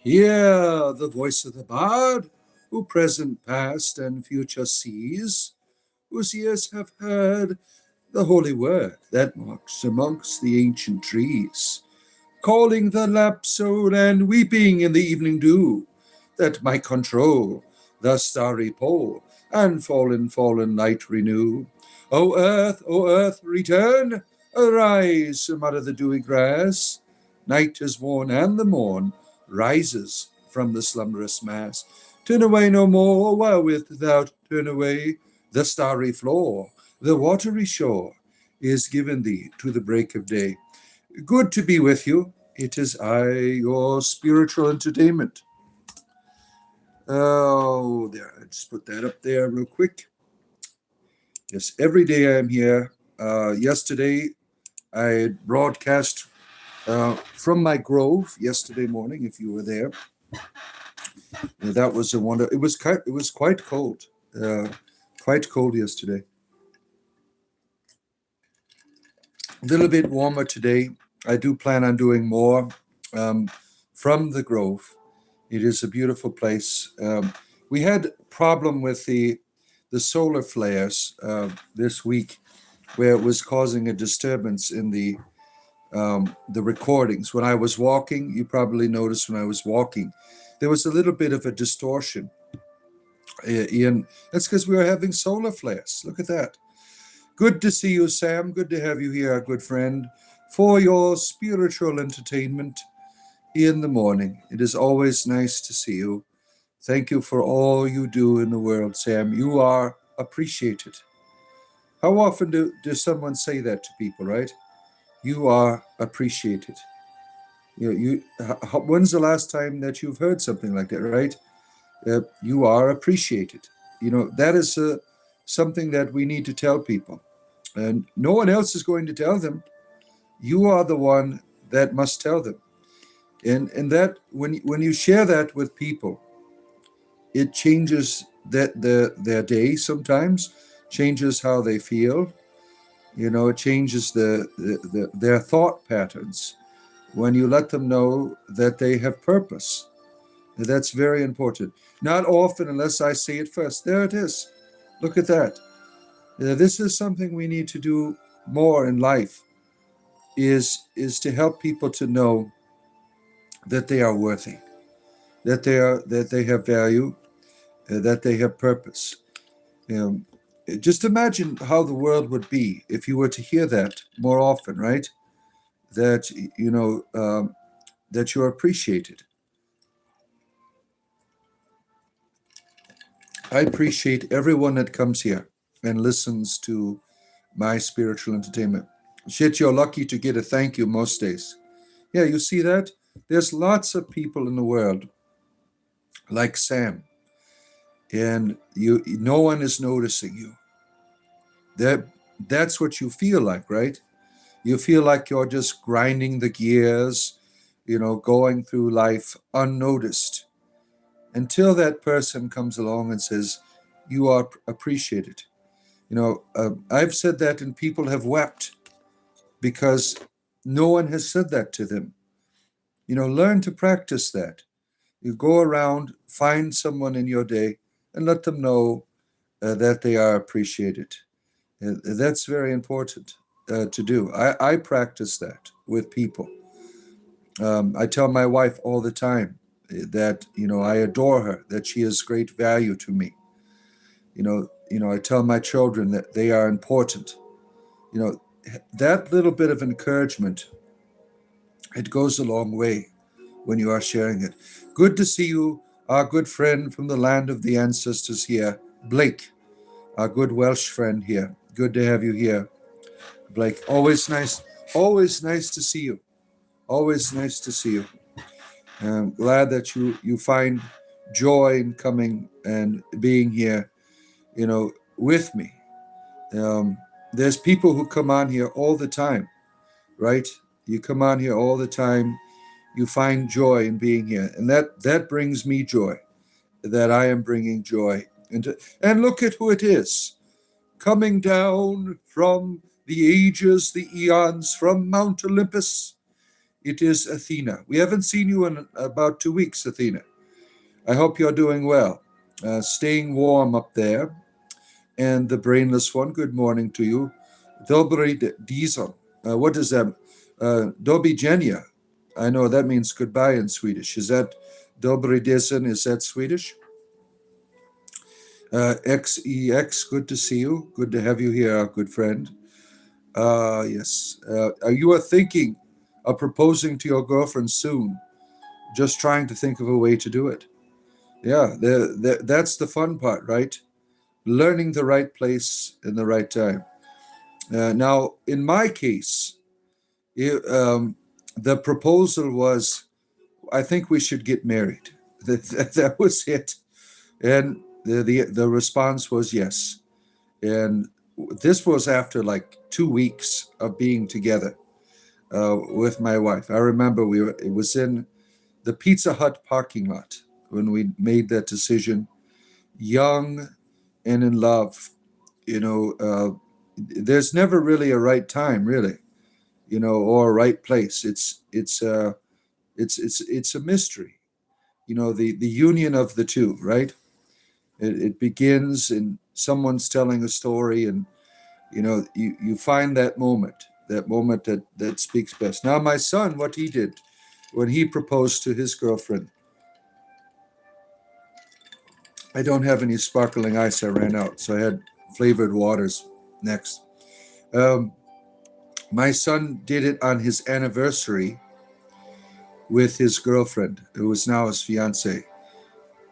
Hear the voice of the bard, who present, past, and future sees, whose ears have heard the holy word that mocks amongst the ancient trees, calling the lapsed soul and weeping in the evening dew, that might control the starry pole and fallen light renew. O earth, return, arise from out of the dewy grass. Night is worn, and the morn rises from the slumberous mass. Turn away no more, wherewith thou turn away. The starry floor, the watery shore, is given thee to the break of day. Good to be with you. It is I, your spiritual entertainment. Oh, there. I just put that up there real quick. Yes, every day I'm here. Yesterday, I broadcast from my grove yesterday morning. If you were there, that was a wonder. It was quite cold. Quite cold yesterday. A little bit warmer today. I do plan on doing more from the grove. It is a beautiful place. We had a problem with the solar flares this week, where it was causing a disturbance in the recordings. When I was walking, you probably noticed when I was walking, there was a little bit of a distortion. Ian, that's because we were having solar flares. Look at that. Good to see you, Sam. Good to have you here, our good friend, for your spiritual entertainment in the morning. It is always nice to see you. Thank you for all you do in the world, Sam. You are appreciated. How often does someone say that to people, right? You are appreciated. When's the last time that you've heard something like that, right? You are appreciated. That is something that we need to tell people. And no one else is going to tell them. You are the one that must tell them. And that when you share that with people, it changes their day sometimes, changes how they feel. It changes their thought patterns when you let them know that they have purpose. That's very important. Not often, unless I say it first. There it is. Look at that. This is something we need to do more in life, is to help people to know that they are worthy, that they have value, that they have purpose. Just imagine how the world would be if you were to hear that more often, right? That that you're appreciated. I appreciate everyone that comes here and listens to my spiritual entertainment. Shit, you're lucky to get a thank you most days. Yeah, you see that? There's lots of people in the world like Sam, and no one is noticing you. That's what you feel like, right? You feel like you're just grinding the gears, going through life unnoticed, until that person comes along and says, you are appreciated. I've said that, and people have wept because no one has said that to them. Learn to practice that. You go around, find someone in your day, and let them know that they are appreciated. That's very important to do. I practice that with people. I tell my wife all the time that I adore her, that she has great value to me. I tell my children that they are important. That little bit of encouragement, it goes a long way when you are sharing it. Good to see you, our good friend from the land of the ancestors here, Blake, our good Welsh friend here. Good to have you here, Blake. Always nice to see you. Always nice to see you. I'm glad that you find joy in coming and being here, with me. There's people who come on here all the time, right? You come on here all the time. You find joy in being here. And that brings me joy, that I am bringing joy. And look at who it is. Coming down from the ages, the eons, from Mount Olympus, It is Athena. We haven't seen you in about 2 weeks, Athena. I hope you're doing well. Staying warm up there. And the brainless one, good morning to you. Dobry Diesel. What is that? Dobi Genia. I know that means goodbye in Swedish. Is that Dobry Diesel? Is that Swedish? XEX, good to see you. Good to have you here, our good friend. Yes. You are thinking of proposing to your girlfriend soon, just trying to think of a way to do it. Yeah, that's the fun part, right? Learning the right place in the right time. Now, in my case, the proposal was, I think we should get married. That was it. And the response was yes. And this was after like 2 weeks of being together with my wife. I remember it was in the Pizza Hut parking lot when we made that decision, young and in love. There's never really a right time, really, or a right place. It's a mystery. The union of the two, right? It begins and someone's telling a story, and you find that moment that speaks best. Now, my son, what he did when he proposed to his girlfriend. I don't have any sparkling ice. I ran out, so I had flavored waters next. My son did it on his anniversary with his girlfriend, who is now his fiance,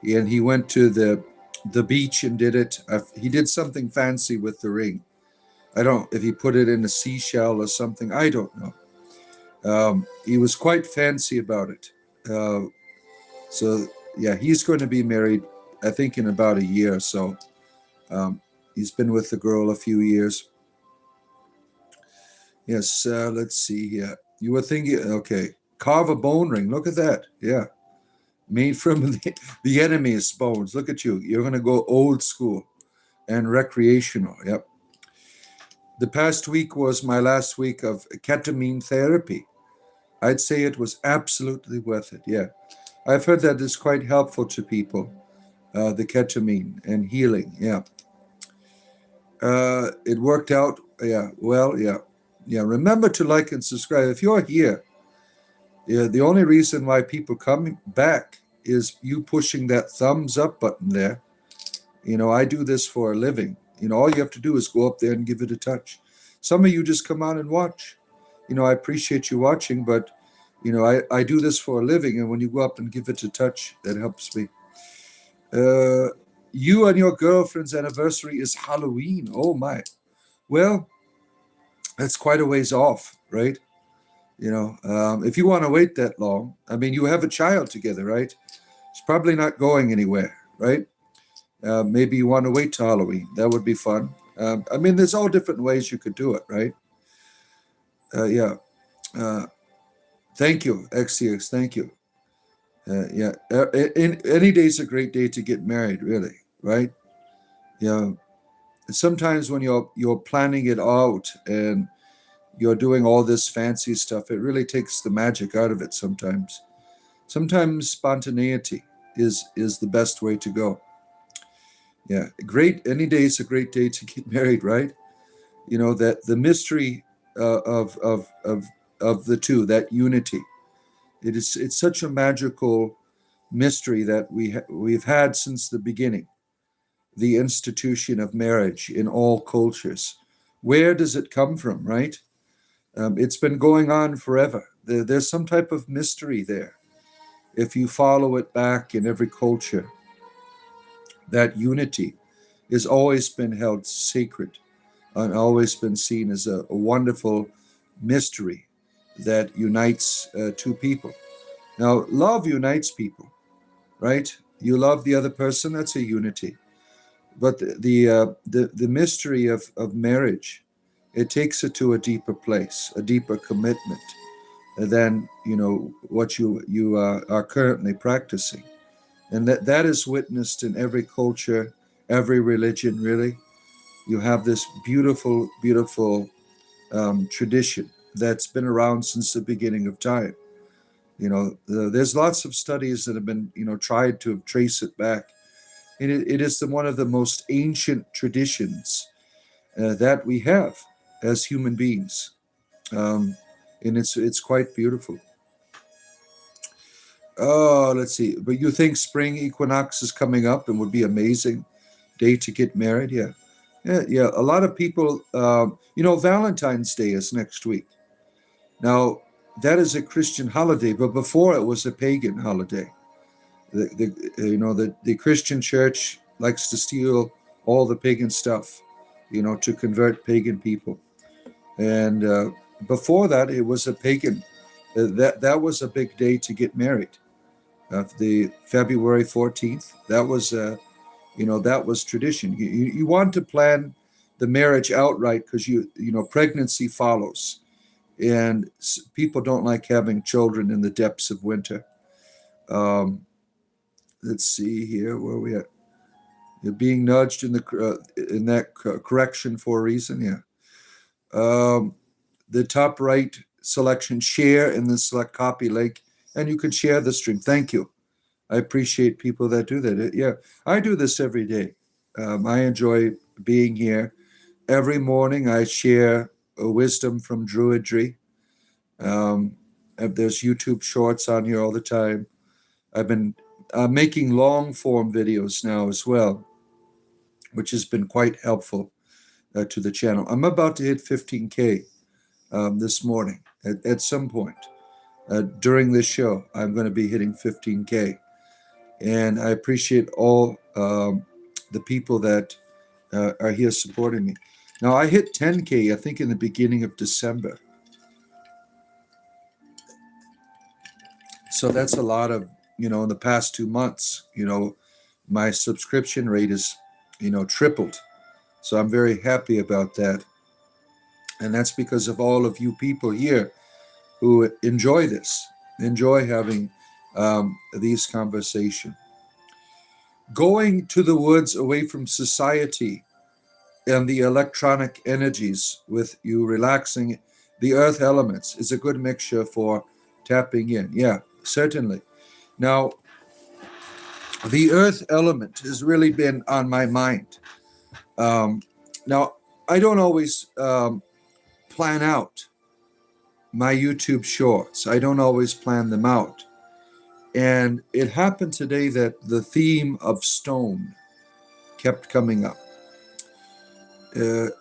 and he went to the beach and did it. He did something fancy with the ring. I don't if he put it in a seashell or something. I don't know. He was quite fancy about it. So yeah, he's going to be married, I think, in about a year or so. He's been with the girl a few years. Yes, let's see here. You were thinking, okay, carve a bone ring. Look at that. Yeah. Made from the enemy's bones. Look at you. You're going to go old school and recreational. Yep. The past week was my last week of ketamine therapy. I'd say it was absolutely worth it. Yeah. I've heard that it's quite helpful to people, the ketamine and healing. Yeah. It worked out. Yeah. Well, yeah. Yeah. Remember to like and subscribe. If you're here, yeah, the only reason why people come back is you pushing that thumbs up button there. I do this for a living. All you have to do is go up there and give it a touch. Some of you just come on and watch. I appreciate you watching, but, I do this for a living. And when you go up and give it a touch, that helps me. You and your girlfriend's anniversary is Halloween. Oh, my. Well, that's quite a ways off, right? If you want to wait that long, I mean, you have a child together, right? It's probably not going anywhere, right? Maybe you want to wait till Halloween. That would be fun. I mean, there's all different ways you could do it, right? Yeah. Thank you, XCX. Thank you. Yeah. Any day's a great day to get married, really, right? Yeah. Sometimes when you're planning it out and you're doing all this fancy stuff, it really takes the magic out of it sometimes. Sometimes spontaneity is the best way to go. Yeah, great. Any day is a great day to get married, right? That the mystery of the two, that unity. It's such a magical mystery that we've had since the beginning. The institution of marriage in all cultures. Where does it come from, right? It's been going on forever. There's some type of mystery there. If you follow it back in every culture, that unity has always been held sacred and always been seen as a wonderful mystery that unites two people. Now, love unites people, right? You love the other person, that's a unity. But the mystery of marriage, it takes it to a deeper place, a deeper commitment than what you are currently practicing, and that is witnessed in every culture, every religion. Really, you have this beautiful, beautiful tradition that's been around since the beginning of time. There's lots of studies that have been, tried to trace it back. And it is one of the most ancient traditions that we have as human beings. Um, and it's quite beautiful. Oh, let's see. But you think spring equinox is coming up and would be amazing day to get married? Yeah. Yeah. A lot of people, Valentine's Day is next week. Now, that is a Christian holiday, but before it was a pagan holiday. The Christian church likes to steal all the pagan stuff, to convert pagan people. And before that, it was a pagan. That was a big day to get married. The February 14th. That was tradition. You want to plan the marriage outright because pregnancy follows, and people don't like having children in the depths of winter. Let's see here where we at. You're being nudged in that correction for a reason. Yeah. The top right selection, share, and then select copy link, and you can share the stream. Thank you. I appreciate people that do that. Yeah, I do this every day. I enjoy being here. Every morning I share a wisdom from Druidry. There's YouTube shorts on here all the time. I've been making long form videos now as well, which has been quite helpful to the channel. I'm about to hit 15K this morning at some point. During this show, I'm going to be hitting 15K. And I appreciate all the people that are here supporting me. Now, I hit 10K, I think, in the beginning of December. So that's a lot of, in the past 2 months, my subscription rate is, tripled. So I'm very happy about that. And that's because of all of you people here who enjoy this, enjoy having these conversations. Going to the woods away from society and the electronic energies with you relaxing the earth elements is a good mixture for tapping in. Yeah, certainly. Now, the earth element has really been on my mind. Now, I don't always plan out my YouTube shorts. I don't always plan them out. And it happened today that the theme of stone kept coming up.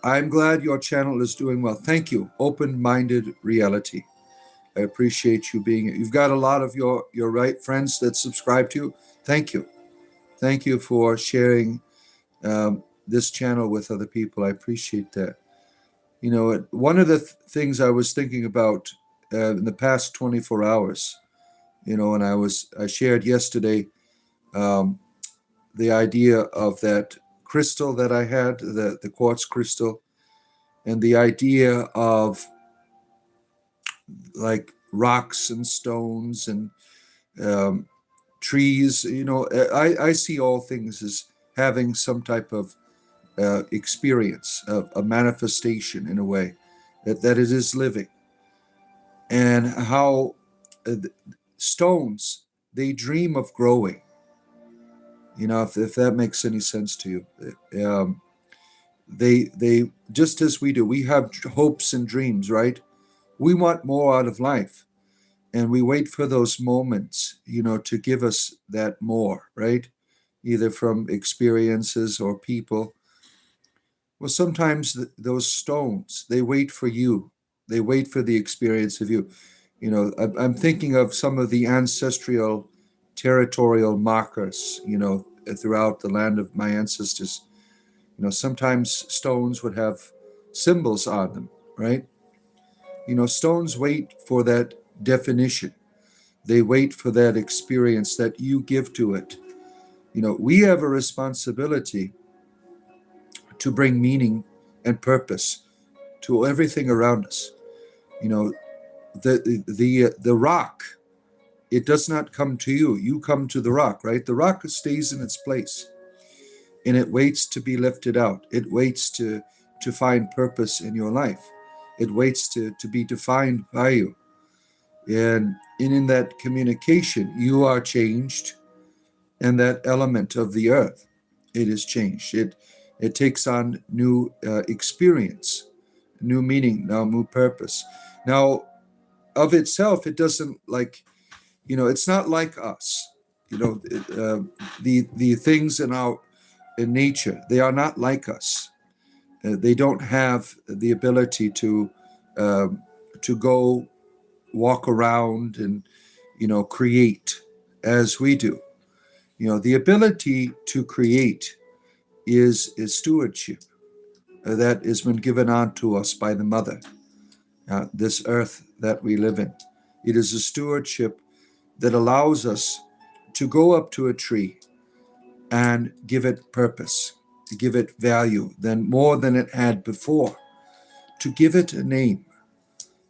I'm glad your channel is doing well. Thank you. Open-minded reality. I appreciate you being here. You've got a lot of your right friends that subscribe to you. Thank you. Thank you for sharing this channel with other people. I appreciate that. One of the things I was thinking about in the past 24 hours, and I shared yesterday the idea of that crystal that I had, the quartz crystal, and the idea of like rocks and stones and trees. I see all things as having some type of experience, a manifestation in a way, that it is living. And how stones, they dream of growing. If that makes any sense to you. They just as we do, we have hopes and dreams, right? We want more out of life, and we wait for those moments, to give us that more, right? Either from experiences or people. Well, sometimes those stones, they wait for you. They wait for the experience of you. I'm thinking of some of the ancestral territorial markers, throughout the land of my ancestors. Sometimes stones would have symbols on them, right? Stones wait for that definition. They wait for that experience that you give to it. We have a responsibility to bring meaning and purpose to everything around us. The rock, it does not come to you. You come to the rock, right? The rock stays in its place, and it waits to be lifted out. It waits to find purpose in your life. It waits to be defined by you. And And in that communication, you are changed, and that element of the earth, it is changed. It takes on new experience, new meaning, now new purpose. Now, of itself, it doesn't it's not like us. The things in nature, they are not like us. They don't have the ability to go walk around and create as we do. The ability to create is stewardship that has been given on to us by the mother, this earth that we live in. It is a stewardship that allows us to go up to a tree and give it purpose, to give it value, more than it had before, to give it a name.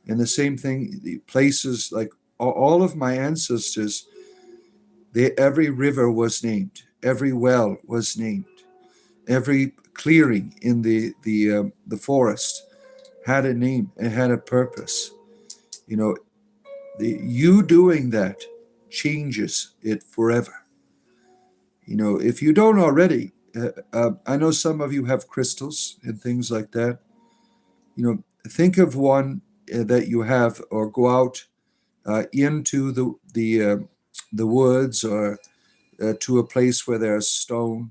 And the same thing, the places like all of my ancestors, every river was named, every well was named, every clearing in the forest had a name, it had a purpose. You doing that changes it forever. If you don't already, I know some of you have crystals and things like that. Think of one that you have, or go out into the woods, or to a place where there's stone.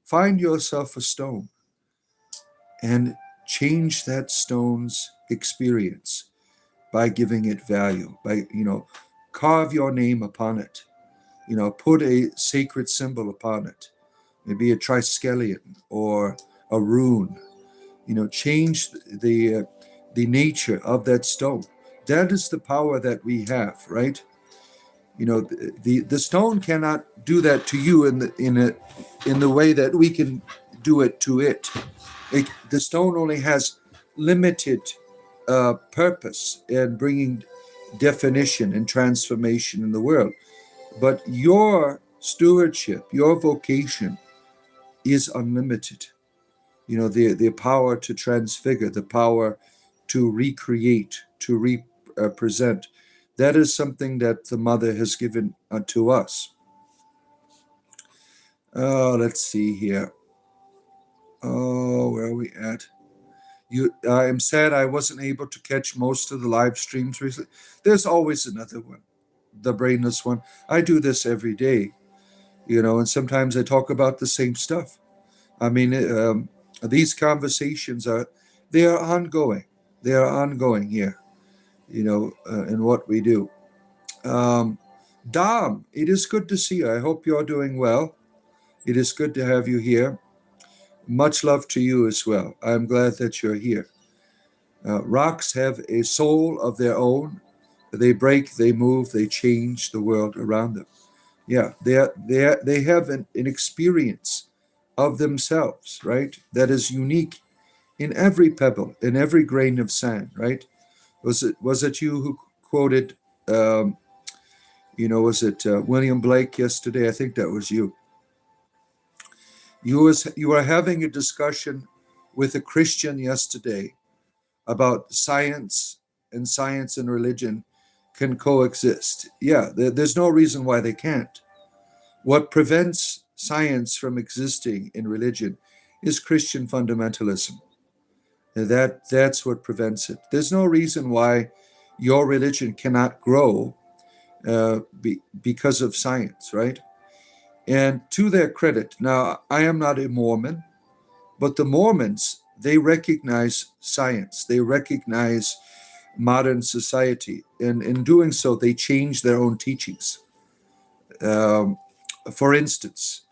Find yourself a stone and change that stone's experience by giving it value. By carve your name upon it. Put a sacred symbol upon it. Maybe a triskelion or a rune. Change the nature of that stone. That is the power that we have, right? The stone cannot do that to you in the way that we can do it to it. The stone only has limited purpose in bringing definition and transformation in the world. But your stewardship, your vocation is unlimited. The power to transfigure, the power to recreate, to represent. That is something that the mother has given to us. Let's see here. Where are we at? I'm sad I wasn't able to catch most of the live streams recently. There's always another one, the brainless one. I do this every day, and sometimes I talk about the same stuff. I mean, these conversations they are ongoing. They are ongoing here, in what we do. Dom, it is good to see you. I hope you're doing well. It is good to have you here. Much love to you as well. I'm glad that you're here. Rocks have a soul of their own. They break, they move, they change the world around them. Yeah, they have an experience of themselves, right? That is unique in every pebble, in every grain of sand, right? Was it you who quoted, was it William Blake yesterday? I think that was you. You were having a discussion with a Christian yesterday about science and religion can coexist. Yeah, there's no reason why they can't. What prevents science from existing in religion is Christian fundamentalism. That's what prevents it. There's no reason why your religion cannot grow because of science, right? And to their credit, now I am not a Mormon, but the Mormons, they recognize science. They recognize modern society. And in doing so, they change their own teachings. For instance,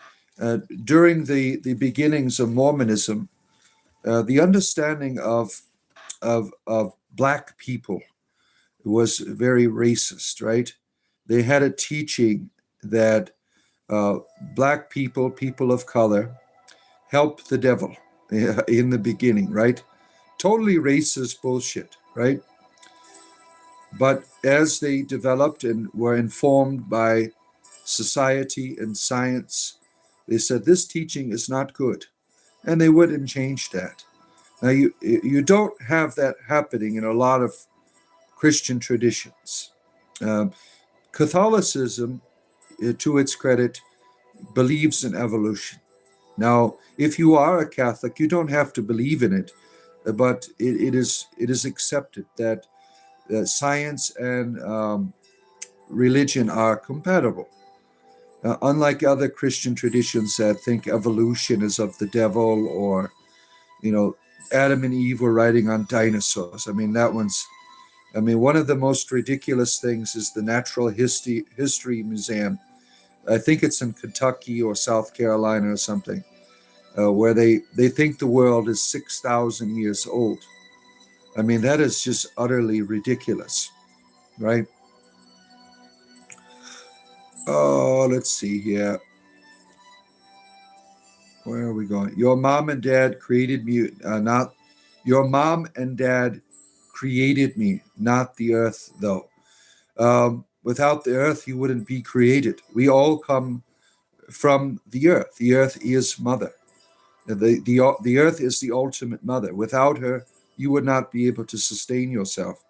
during the beginnings of Mormonism, the understanding of Black people was very racist, right? They had a teaching that Black people, people of color, help the devil in the beginning, right? Totally racist bullshit, right? But as they developed and were informed by society and science, they said this teaching is not good, and they wouldn't change that. Now you don't have that happening in a lot of Christian traditions. Catholicism, to its credit, believes in evolution. Now, if you are a Catholic, you don't have to believe in it, but it is accepted that science and religion are compatible. Unlike other Christian traditions that think evolution is of the devil, or Adam and Eve were riding on dinosaurs. One of the most ridiculous things is the Natural History Museum. I think it's in Kentucky or South Carolina or something, where they think the world is 6,000 years old. That is just utterly ridiculous, right? Oh, let's see here. Where are we going? Your mom and dad created me, not your mom and dad created me, not the earth, though. Without the earth, you wouldn't be created. We all come from the earth. The earth is mother. The earth is the ultimate mother. Without her, you would not be able to sustain yourself.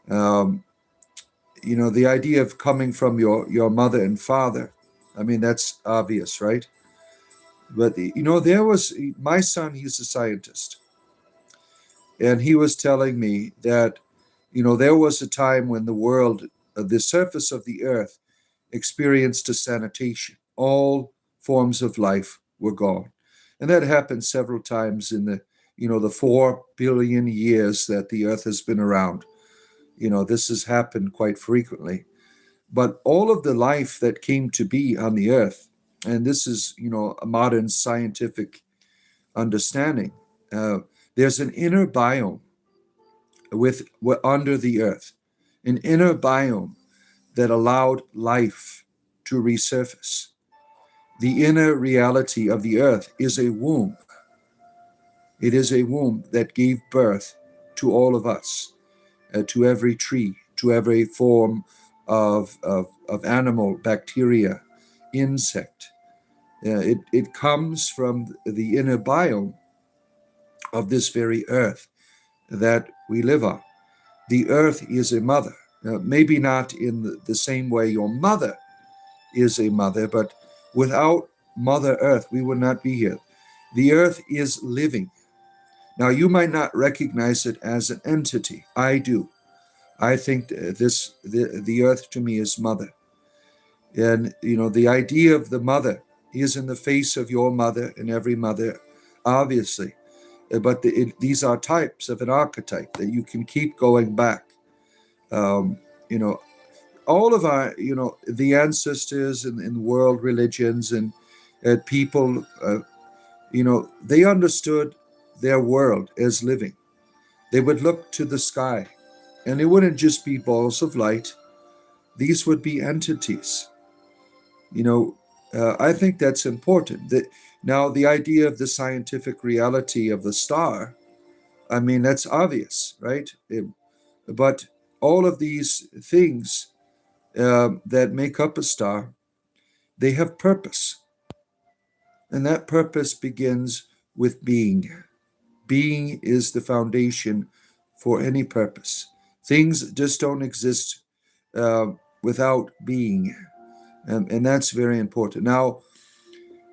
The idea of coming from your mother and father, that's obvious, right? But, there was my son, he's a scientist. And he was telling me that, there was a time when the world, the surface of the earth, experienced a sanitation. All forms of life were gone. And that happened several times in the 4 billion years that the earth has been around. This has happened quite frequently. But all of the life that came to be on the earth, and this is, a modern scientific understanding, there's an inner biome under the earth, an inner biome that allowed life to resurface. The inner reality of the earth is a womb. It is a womb that gave birth to all of us, to every tree, to every form of animal, bacteria, insect. It comes from the inner biome of this very earth that we live on. The earth is a mother. Maybe not in the same way your mother is a mother, but without Mother Earth, we would not be here. The earth is living. Now, you might not recognize it as an entity. I do. I think the earth to me is mother. And, the idea of the mother is in the face of your mother and every mother, obviously. But these are types of an archetype that you can keep going back. All of our, the ancestors in world religions and people, they understood their world as living. They would look to the sky, and it wouldn't just be balls of light. These would be entities. I think that's important. Now, the idea of the scientific reality of the star, that's obvious, right? But all of these things that make up a star, they have purpose. And that purpose begins with being. Being is the foundation for any purpose. Things just don't exist without being. And that's very important. Now,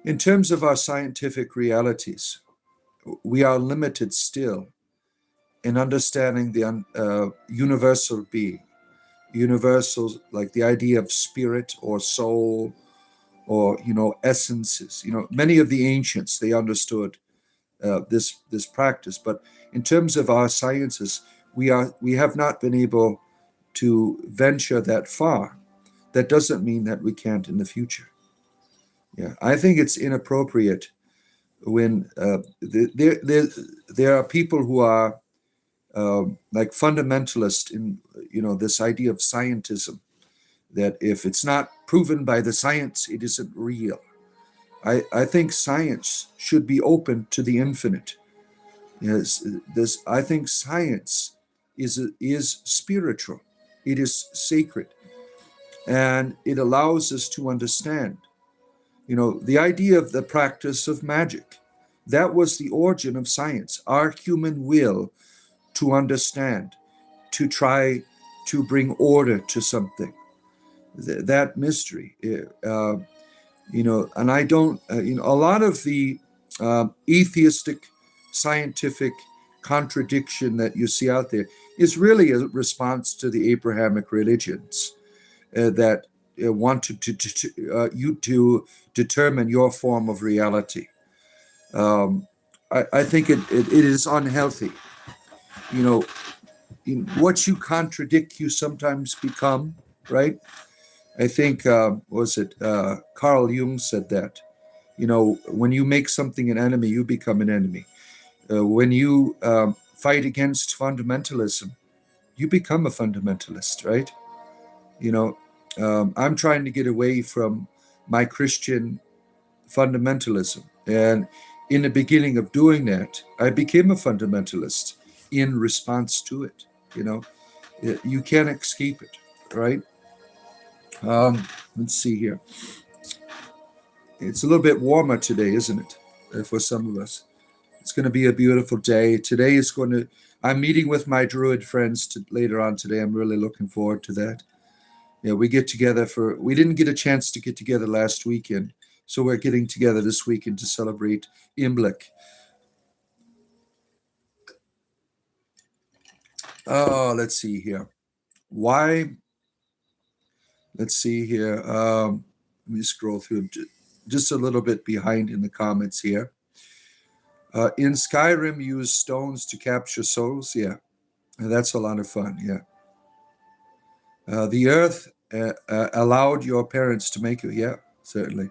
in terms of our scientific realities, we are limited still in understanding the universal being. Universal, like the idea of spirit or soul or, essences. Many of the ancients, they understood this practice. But in terms of our sciences, we have not been able to venture that far. That doesn't mean that we can't in the future. Yeah, I think it's inappropriate when there are people who are like fundamentalist in this idea of scientism, that if it's not proven by the science, it isn't real. I think science should be open to the infinite. Yes, I think science is spiritual. It is sacred, and it allows us to understand. The idea of the practice of magic, that was the origin of science. Our human will to understand, to try to bring order to something. that mystery. And I don't, a lot of the atheistic, scientific contradiction that you see out there is really a response to the Abrahamic religions that wanted you to determine your form of reality. I think it is unhealthy. You know, what you contradict, you sometimes become, right? I think, was it Carl Jung said that, when you make something an enemy, you become an enemy. When you fight against fundamentalism, you become a fundamentalist, right? I'm trying to get away from my Christian fundamentalism. And in the beginning of doing that, I became a fundamentalist in response to it. You can't escape it, right? Let's see here. It's a little bit warmer today, isn't it? For some of us. It's going to be a beautiful day. I'm meeting with my druid friends later on today. I'm really looking forward to that. We get together we didn't get a chance to get together last weekend. So we're getting together this weekend to celebrate Imlek. Oh, let's see here. Why? Let's see here. Let me scroll through just a little bit behind in the comments here. In Skyrim, use stones to capture souls. Yeah, that's a lot of fun. Yeah. The earth allowed your parents to make you. Yeah, certainly.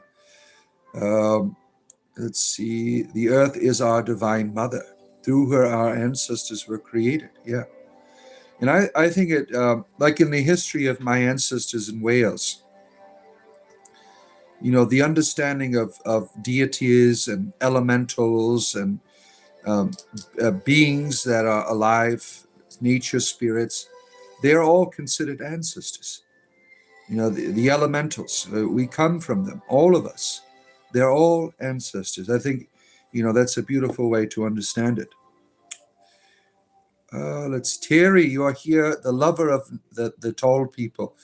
Let's see. The earth is our divine mother. Through her, our ancestors were created. Yeah. And I think it, like in the history of my ancestors in Wales, the understanding of deities and elementals and beings that are alive, nature spirits, they're all considered ancestors. The elementals, we come from them, all of us. They're all ancestors. I think, that's a beautiful way to understand it. Terry, you are here, the lover of the tall people.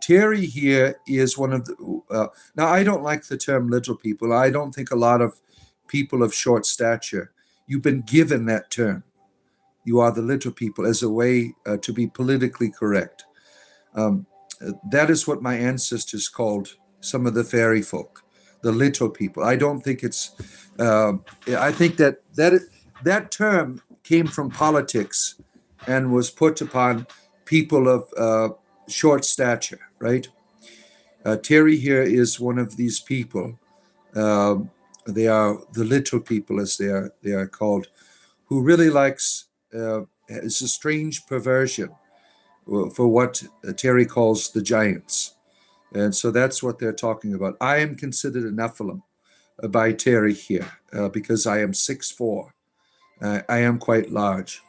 Terry here is one of the, now I don't like the term little people. I don't think a lot of people of short stature, you've been given that term. You are the little people as a way to be politically correct. That is what my ancestors called some of the fairy folk, the little people. I don't think it's, I think that term came from politics and was put upon people of short stature, right? Terry here is one of these people. They are the little people, as they are called, who really likes, it's a strange perversion for what Terry calls the giants. And so that's what they're talking about. I am considered a Nephilim by Terry here because I am 6'4". I am quite large.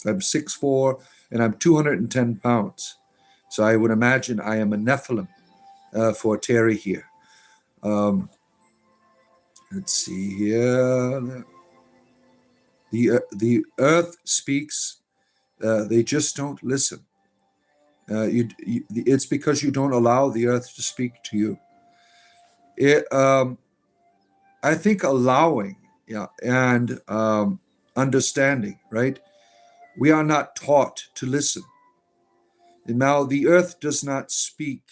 I'm 6'4", and I'm 210 pounds. So I would imagine I am a Nephilim for Terry here. Let's see here. The earth speaks. They just don't listen. It's because you don't allow the earth to speak to you. I think allowing, and understanding, right? We are not taught to listen. And now the earth does not speak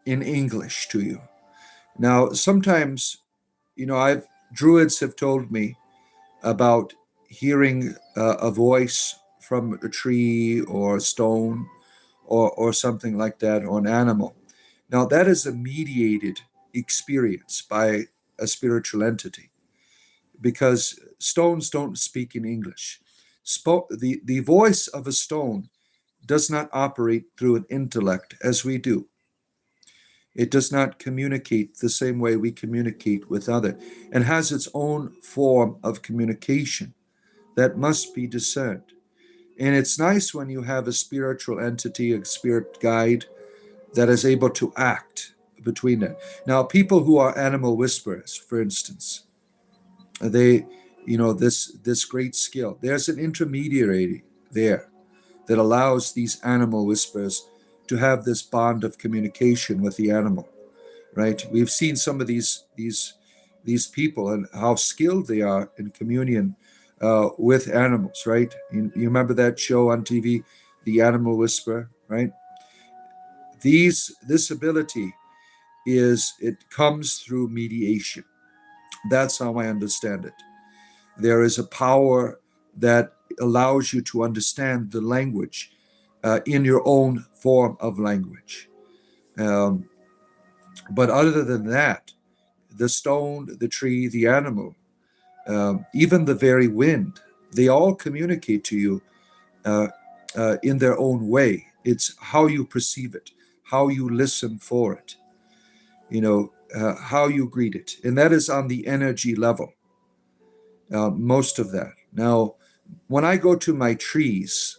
in English to you. Now, sometimes, druids have told me about hearing a voice from a tree or a stone or something like that, or an animal. Now, that is a mediated experience by a spiritual entity because stones don't speak in English. The voice of a stone does not operate through an intellect as we do. It does not communicate the same way we communicate with others, and has its own form of communication that must be discerned. And it's nice when you have a spiritual entity, a spirit guide that is able to act between them. Now, people who are animal whisperers, for instance, they, this great skill. There's an intermediary there that allows these animal whisperers to have this bond of communication with the animal, right? We've seen some of these people and how skilled they are in communion with animals, right? You remember that show on TV, The Animal Whisperer, right? This ability it comes through mediation. That's how I understand it. There is a power that allows you to understand the language in your own form of language. Um, but other than that, the stone, the tree, the animal, even the very wind, they all communicate to you uh, in their own way. It's how you perceive it, how you listen for it, how you greet it. And that is on the energy level, most of that. Now, when I go to my trees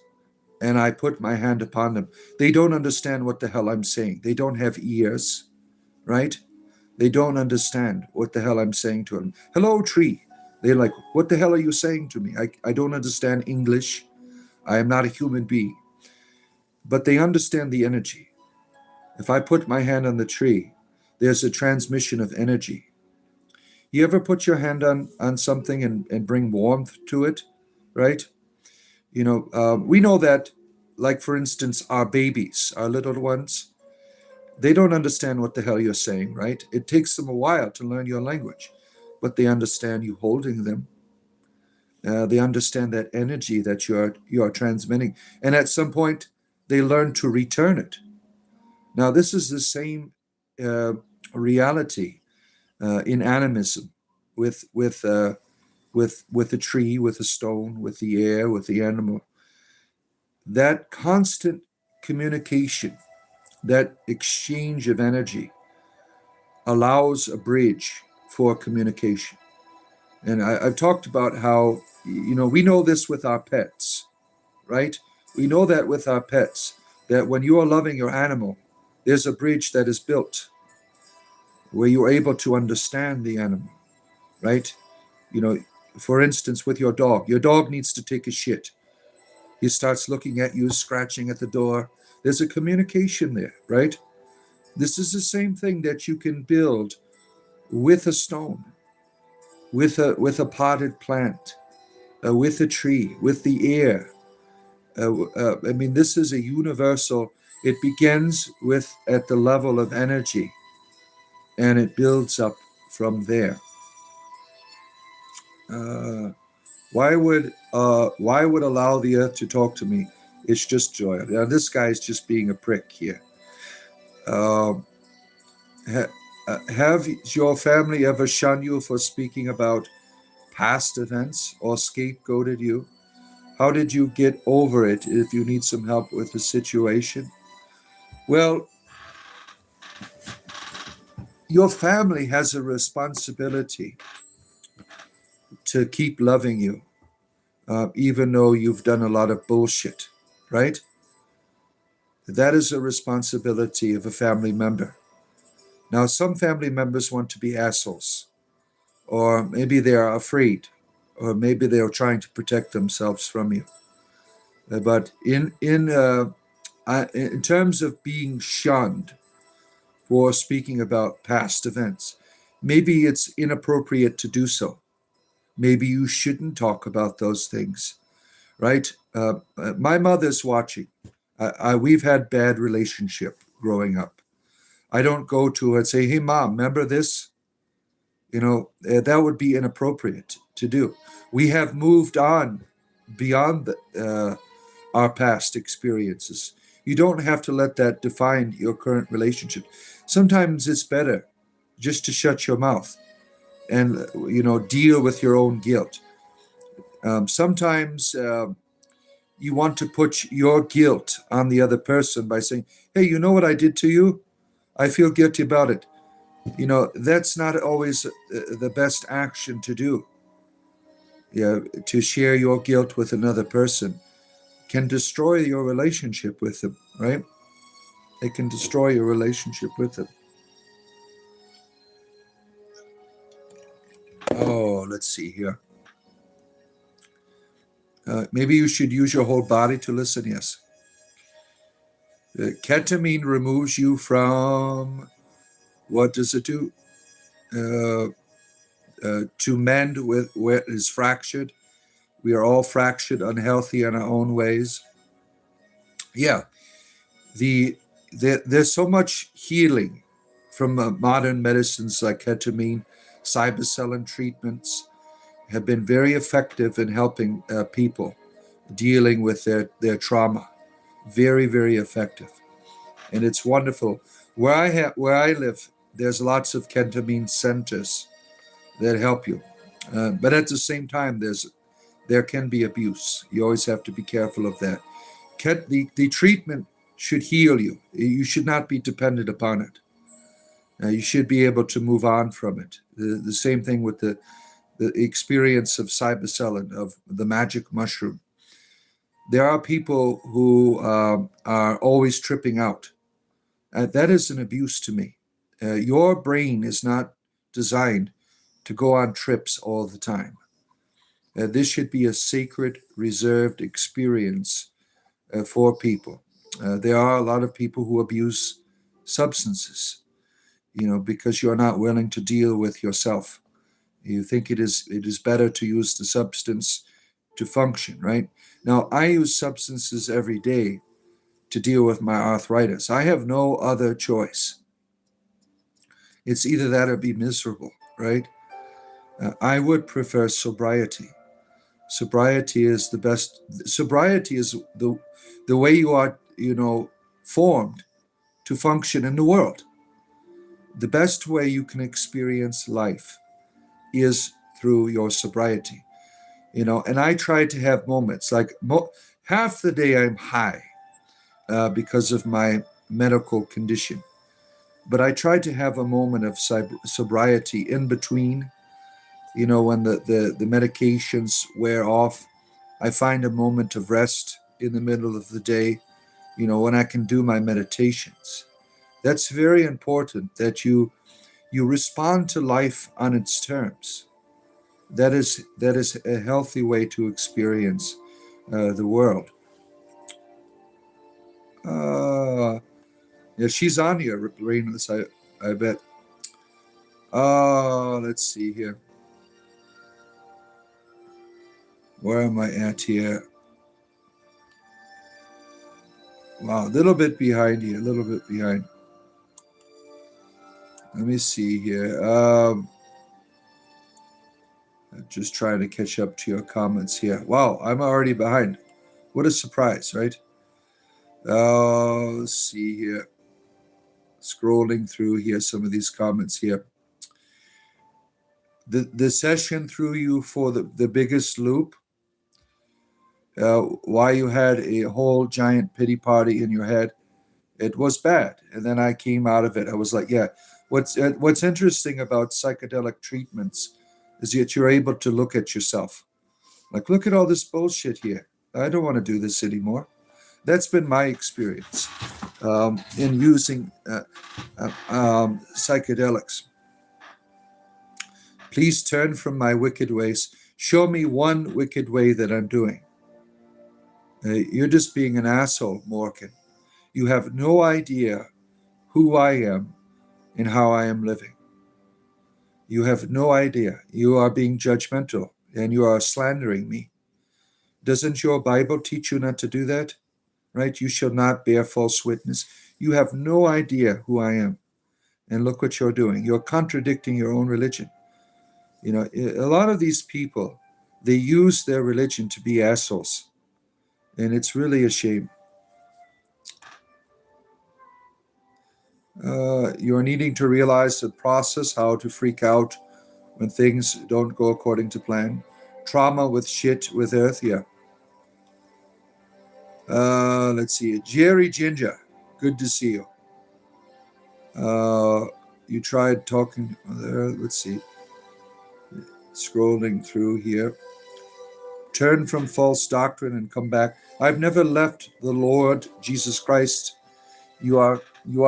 and I put my hand upon them, they don't understand what the hell I'm saying. They don't have ears, right? They don't understand what the hell I'm saying to them. Hello, tree. They're like, what the hell are you saying to me? I don't understand English. I am not a human being. But they understand the energy. If I put my hand on the tree, there's a transmission of energy. You ever put your hand on something and bring warmth to it, right? We know that, like, for instance, our babies, our little ones, they don't understand what the hell you're saying, right? It takes them a while to learn your language, but they understand you holding them. They understand that energy that you are transmitting, and at some point, they learn to return it. Now, this is the same reality in animism, with the tree, with the stone, with the air, with the animal. That constant communication, that exchange of energy, allows a bridge for communication. And I've talked about how, we know this with our pets, right? We know that with our pets, that when you are loving your animal, there's a bridge that is built where you're able to understand the animal, right? You know, for instance, with your dog needs to take a shit. He starts looking at you, scratching at the door. There's a communication there, right? This is the same thing that you can build with a stone, with a potted plant, with a tree, with the air. I mean, this is a universal. It begins with at the level of energy, and it builds up from there. Why would allow the earth to talk to me? It's just joy. Now, this guy's just being a prick here. Um, have your family ever shunned you for speaking about past events or scapegoated you? How did you get over it if you need some help with the situation? Well, your family has a responsibility to keep loving you, even though you've done a lot of bullshit, right? That is a responsibility of a family member. Now, some family members want to be assholes, or maybe they are afraid, or maybe they are trying to protect themselves from you. But in terms of being shunned for speaking about past events, maybe it's inappropriate to do so. Maybe you shouldn't talk about those things, right? My mother's watching. We've had bad relationship growing up. I don't go to her and say, "Hey, mom, remember this?" That would be inappropriate to do. We have moved on beyond our past experiences. You don't have to let that define your current relationship. Sometimes it's better just to shut your mouth and deal with your own guilt. Sometimes you want to put your guilt on the other person by saying, "Hey, you know what I did to you? I feel guilty about it." That's not always the best action to do. To share your guilt with another person can destroy your relationship with them, right? It can destroy your relationship with them. Oh, let's see here. Maybe you should use your whole body to listen. Yes. Ketamine removes you from, what does it do? Uh, to mend with what is fractured. We are all fractured, unhealthy in our own ways. Yeah, there's so much healing from modern medicines like ketamine, cybercellin treatments have been very effective in helping people dealing with their trauma. Very, very effective. And it's wonderful. Where I live, there's lots of ketamine centers that help you. But at the same time, there can be abuse. You always have to be careful of that. The treatment should heal you. You should not be dependent upon it. You should be able to move on from it. The same thing with the experience of cybercellin, of the magic mushroom. There are people who are always tripping out. That is an abuse to me. Your brain is not designed to go on trips all the time. This should be a sacred, reserved experience for people. There are a lot of people who abuse substances, because you're not willing to deal with yourself. You think it is better to use the substance to function, right? Now, I use substances every day to deal with my arthritis. I have no other choice. It's either that or be miserable, right? I would prefer sobriety. Sobriety is the best. Sobriety is the way you are, formed to function in the world. The best way you can experience life is through your sobriety, and I try to have moments like half the day I'm high because of my medical condition, but I try to have a moment of sobriety in between, when the medications wear off. I find a moment of rest in the middle of the day, when I can do my meditations. That's very important, that you respond to life on its terms. That is a healthy way to experience the world. Yeah, she's on here, Rainless, I bet. Let's see here. Where am I at here? Wow, a little bit behind here, a little bit behind. Let me see here. I'm just trying to catch up to your comments here. Wow, I'm already behind. What a surprise, right? Let's see here. Scrolling through here, some of these comments here. The session threw you for the biggest loop. Why you had a whole giant pity party in your head. It was bad. And then I came out of it. I was like, yeah. What's interesting about psychedelic treatments is that you're able to look at yourself. Like, look at all this bullshit here. I don't want to do this anymore. That's been my experience in using psychedelics. Please turn from my wicked ways. Show me one wicked way that I'm doing. You're just being an asshole, Morgan. You have no idea who I am and how I am living. You have no idea. You are being judgmental and you are slandering me. Doesn't your Bible teach you not to do that? Right? You shall not bear false witness. You have no idea who I am. And look what you're doing. You're contradicting your own religion. A lot of these people, they use their religion to be assholes. And it's really a shame. You're needing to realize the process, how to freak out when things don't go according to plan. Trauma with shit with Earth, yeah. Let's see. Jerry Ginger, good to see you. You tried talking there. Let's see. Scrolling through here. Turn from false doctrine and come back. I've never left the Lord Jesus Christ. You are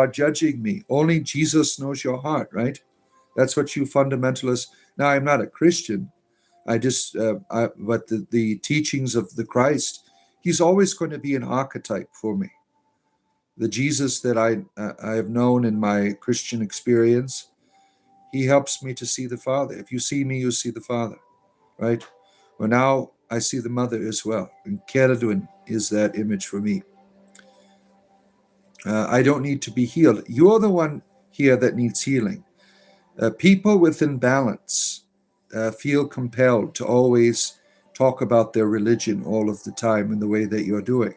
judging me. Only Jesus knows your heart, right? That's what you fundamentalists. Now, I'm not a Christian. But the teachings of the Christ, he's always going to be an archetype for me. The Jesus that I have known in my Christian experience, he helps me to see the Father. If you see me, you see the Father, right? Well, now I see the Mother as well. And Keradwin is that image for me. I don't need to be healed. You're the one here that needs healing. People with imbalance feel compelled to always talk about their religion all of the time in the way that you're doing.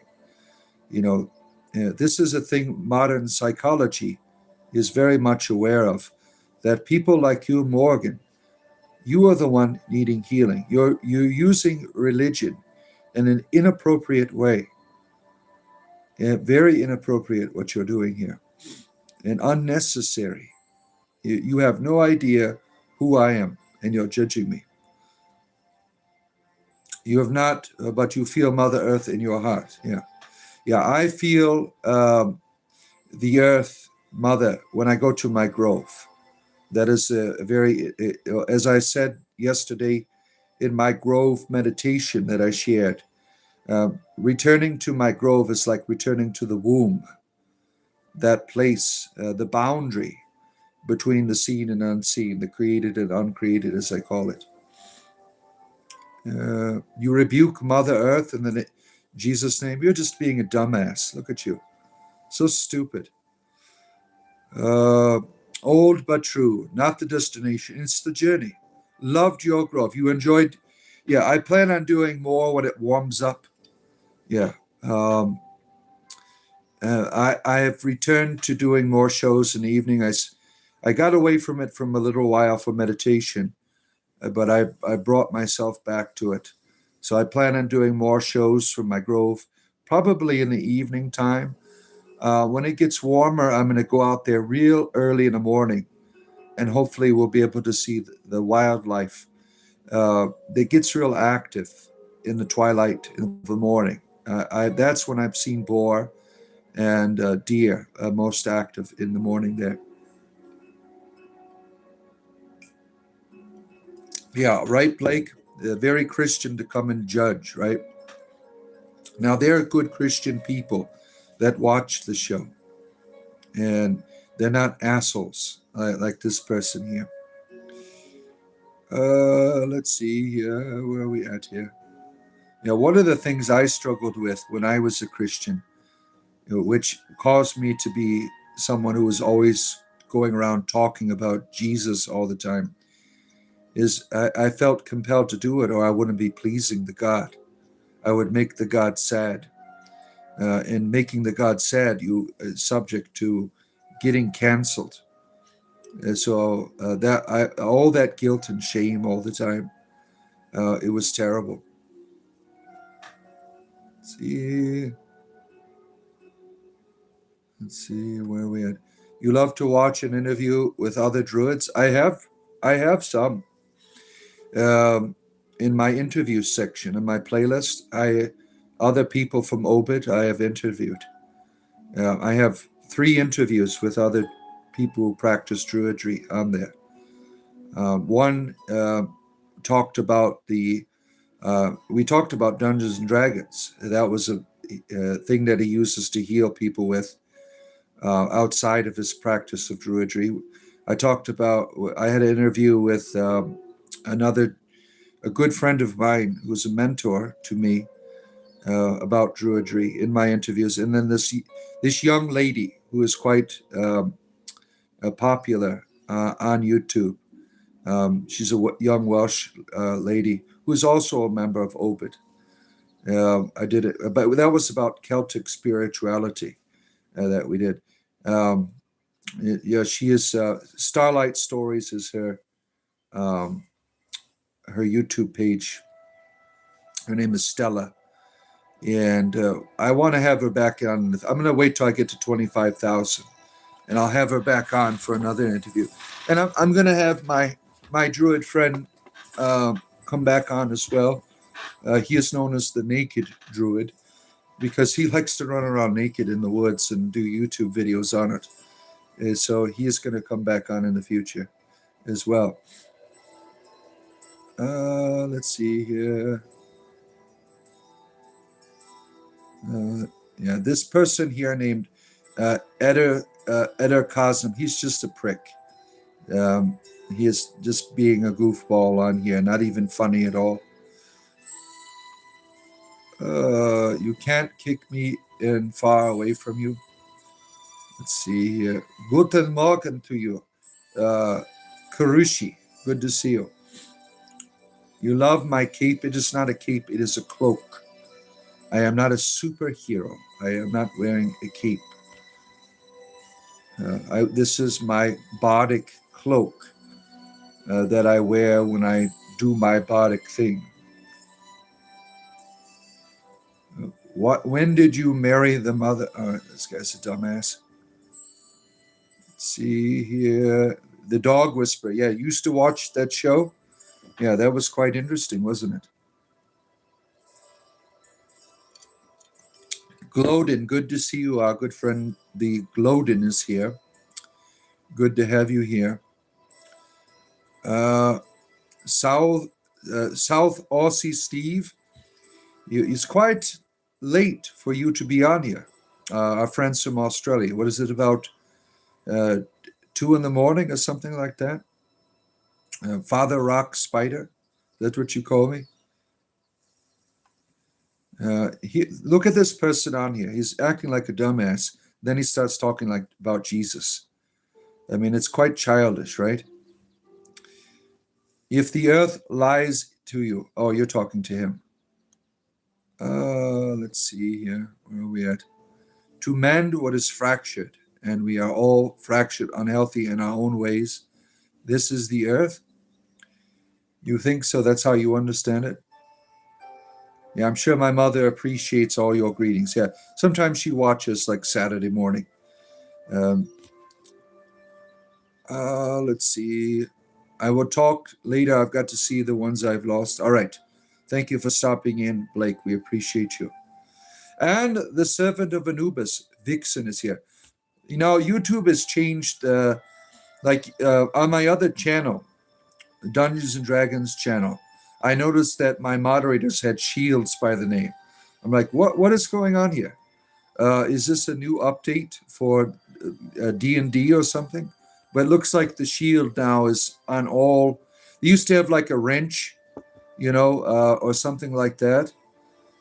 You know, this is a thing modern psychology is very much aware of, that people like you, Morgan, you are the one needing healing. You're using religion in an inappropriate way. Very inappropriate what you're doing here, and unnecessary. You have no idea who I am, and you're judging me. You have not, but you feel Mother Earth in your heart. Yeah. Yeah, I feel the Earth Mother when I go to my grove. That is a very, as I said yesterday in my grove meditation that I shared, returning to my grove is like returning to the womb, that place, the boundary between the seen and unseen, the created and uncreated, as I call it. You rebuke Mother Earth in the Jesus' name. You're just being a dumbass. Look at you. So stupid. Old but true. Not the destination. It's the journey. Loved your growth. You enjoyed. Yeah, I plan on doing more when it warms up. Yeah. I have returned to doing more shows in the evening. I got away from it from a little while for meditation, but I brought myself back to it. So I plan on doing more shows from my grove, probably in the evening time. When it gets warmer, I'm going to go out there real early in the morning, and hopefully we'll be able to see the wildlife. It gets real active in the twilight in the morning. That's when I've seen boar and deer most active in the morning there. Yeah, right, Blake? Very Christian to come and judge, right? Now, there are good Christian people that watch the show, and they're not assholes like this person here. Let's see here. Where are we at here? Yeah, one of the things I struggled with when I was a Christian, which caused me to be someone who was always going around talking about Jesus all the time, is I felt compelled to do it or I wouldn't be pleasing the God. I would make the God sad. And making the God sad, you subject to getting canceled. So all that guilt and shame all the time, it was terrible. Let's see where we at. You love to watch an interview with other druids. I have some. In my interview section in my playlist, other people from Obit I have interviewed. I have 3 interviews with other people who practice druidry on there. One talked about we talked about Dungeons and Dragons. That was a thing that he uses to heal people with outside of his practice of druidry. I had an interview with a good friend of mine who's a mentor to me about druidry in my interviews, and then this young lady who is quite popular on YouTube. She's a young Welsh lady who is also a member of Obit. I did it, but that was about Celtic spirituality that we did. Yeah, she is Starlight Stories is her YouTube page. Her name is Stella, and I want to have her back on. I'm going to wait till I get to 25,000, and I'll have her back on for another interview. And I'm going to have my druid friend come back on as well. He is known as the Naked Druid because he likes to run around naked in the woods and do YouTube videos on it. And so he is going to come back on in the future as well. Let's see here. Yeah, this person here named Eder Cosm, he's just a prick. He is just being a goofball on here, not even funny at all. You can't kick me in far away from you. Let's see here. Guten Morgen to you. Karushi, good to see you. You love my cape. It is not a cape, it is a cloak. I am not a superhero. I am not wearing a cape. This is my Bardic cloak that I wear when I do my Bardic thing. When did you marry the mother? This guy's a dumbass. Let's see here. The Dog Whisperer. Yeah, you used to watch that show? Yeah, that was quite interesting, wasn't it? Glodin, good to see you. Our good friend, the Glodin, is here. Good to have you here. South Aussie Steve, it's quite late for you to be on here. Our friends from Australia. What is it, about 2 in the morning or something like that? Father Rock Spider, that's what you call me? Look at this person on here. He's acting like a dumbass. Then he starts talking like about Jesus. I mean, it's quite childish, right? If the earth lies to you, oh, you're talking to him. Let's see here. Where are we at? To mend what is fractured, and we are all fractured, unhealthy in our own ways. This is the earth. You think so? That's how you understand it? Yeah, I'm sure my mother appreciates all your greetings. Yeah, sometimes she watches like Saturday morning. Let's see. I will talk later. I've got to see the ones I've lost. All right. Thank you for stopping in, Blake. We appreciate you. And the servant of Anubis, Vixen, is here. You know, YouTube has changed. On my other channel, Dungeons and Dragons channel, I noticed that my moderators had shields by the name. I'm like, what is going on here? Is this a new update for D&D or something? But it looks like the shield now is on all. They used to have like a wrench, or something like that.